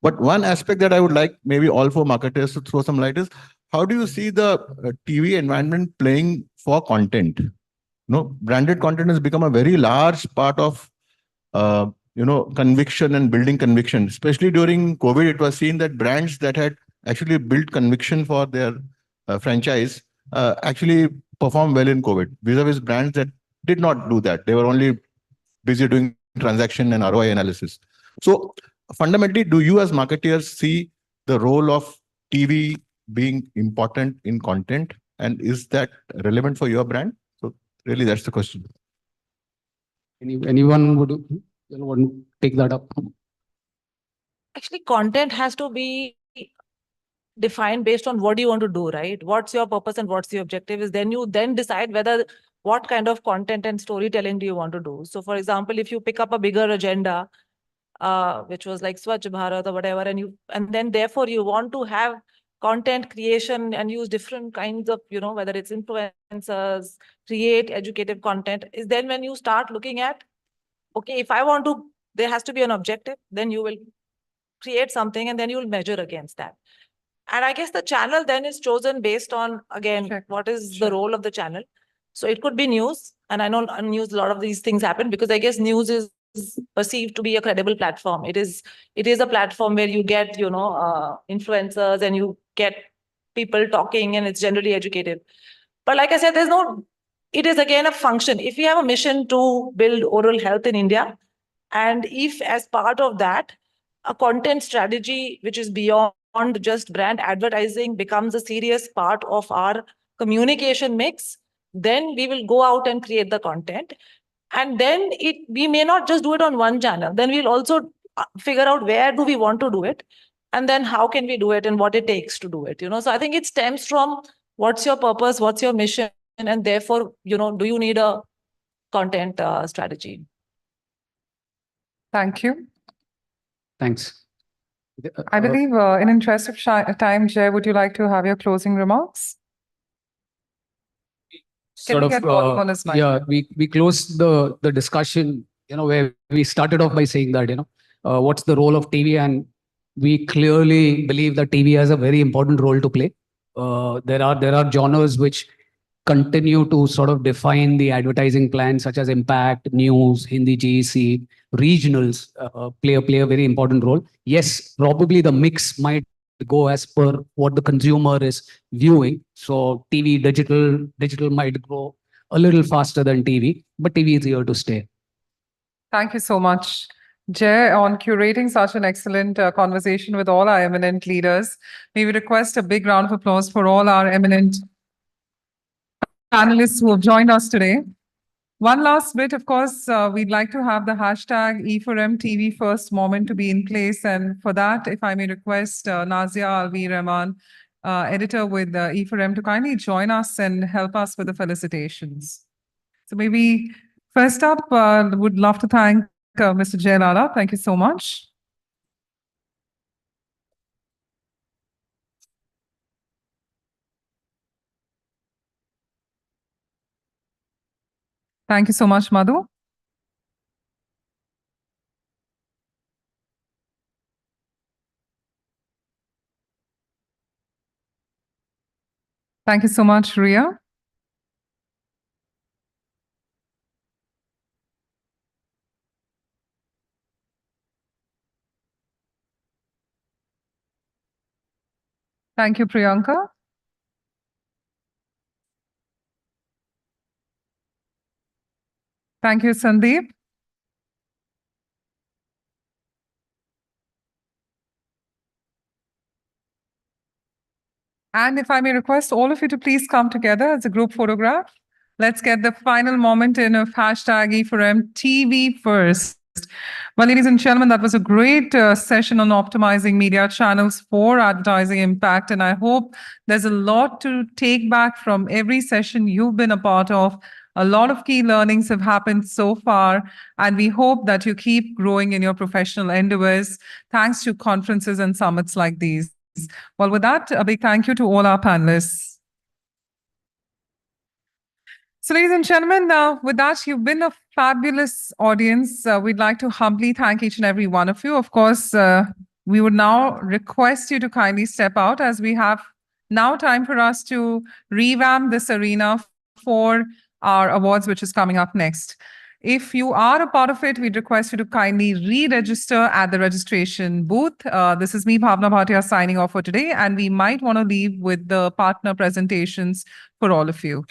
But one aspect that I would like maybe all 4 marketers to throw some light is, how do you see the TV environment playing for content? Branded content has become a very large part of conviction and building conviction. Especially during COVID, it was seen that brands that had actually built conviction for their franchise actually performed well in COVID, vis-a-vis brands that did not do that. They were only busy doing transaction and ROI analysis. So fundamentally, do you as marketeers see the role of TV being important in content? And is that relevant for your brand? So really, that's the question. Anyone would want to take that up? Actually, content has to be defined based on what do you want to do, right? What's your purpose and what's the objective is then you then decide whether what kind of content and storytelling do you want to do. So for example, if you pick up a bigger agenda, which was like Swachh Bharat or whatever, and then therefore you want to have content creation and use different kinds of, whether it's influencers, create educative content, is then when you start looking at, okay, if I want to, there has to be an objective, then you will create something and then you will measure against that. And I guess the channel then is chosen based on, again, what is the role of the channel. So it could be news. And I know on news, a lot of these things happen because I guess news is perceived to be a credible platform. It is a platform where you get, influencers and you get people talking and it's generally educated. But like I said, it is again a function. If we have a mission to build oral health in India, and if as part of that, a content strategy, which is beyond just brand advertising, becomes a serious part of our communication mix, then we will go out and create the content. And then we may not just do it on one channel. Then we'll also figure out where do we want to do it, and then how can we do it and what it takes to do it. So I think it stems from what's your purpose, what's your mission, and therefore, do you need a content strategy? Thank you. Thanks. I believe in interest of time, Jay, would you like to have your closing remarks? Sort of, yeah, we closed the discussion, where we started off by saying that, what's the role of TV? And we clearly believe that TV has a very important role to play. There are genres which continue to sort of define the advertising plan, such as Impact, News, Hindi GEC, regionals play a very important role. Yes, probably the mix might go as per what the consumer is viewing. So TV, digital might grow a little faster than TV, but TV is here to stay. Thank you so much, Jay, on curating such an excellent conversation with all our eminent leaders. May we request a big round of applause for all our eminent panelists who have joined us today. One last bit, of course, we'd like to have the hashtag E4M TV First moment to be in place. And for that, if I may request Nazia Alvi Rahman, editor with E4M, to kindly join us and help us with the felicitations. So maybe first up, would love to thank Mr. Jay Lala. Thank you so much. Thank you so much, Madhu. Thank you so much, Ria. Thank you, Priyanka. Thank you, Sandeep. And if I may request all of you to please come together as a group photograph. Let's get the final moment in of hashtag E4M TV First. Well, ladies and gentlemen, that was a great session on optimizing media channels for advertising impact. And I hope there's a lot to take back from every session you've been a part of. A lot of key learnings have happened so far, and we hope that you keep growing in your professional endeavors thanks to conferences and summits like these. Well, with that, a big thank you to all our panelists. So, ladies and gentlemen, with that, you've been a fabulous audience. We'd like to humbly thank each and every one of you. Of course, we would now request you to kindly step out, as we have now time for us to revamp this arena for our awards, which is coming up next. If you are a part of it, we'd request you to kindly re-register at the registration booth. This is me, Bhavna Bhatia, signing off for today, and we might want to leave with the partner presentations for all of you.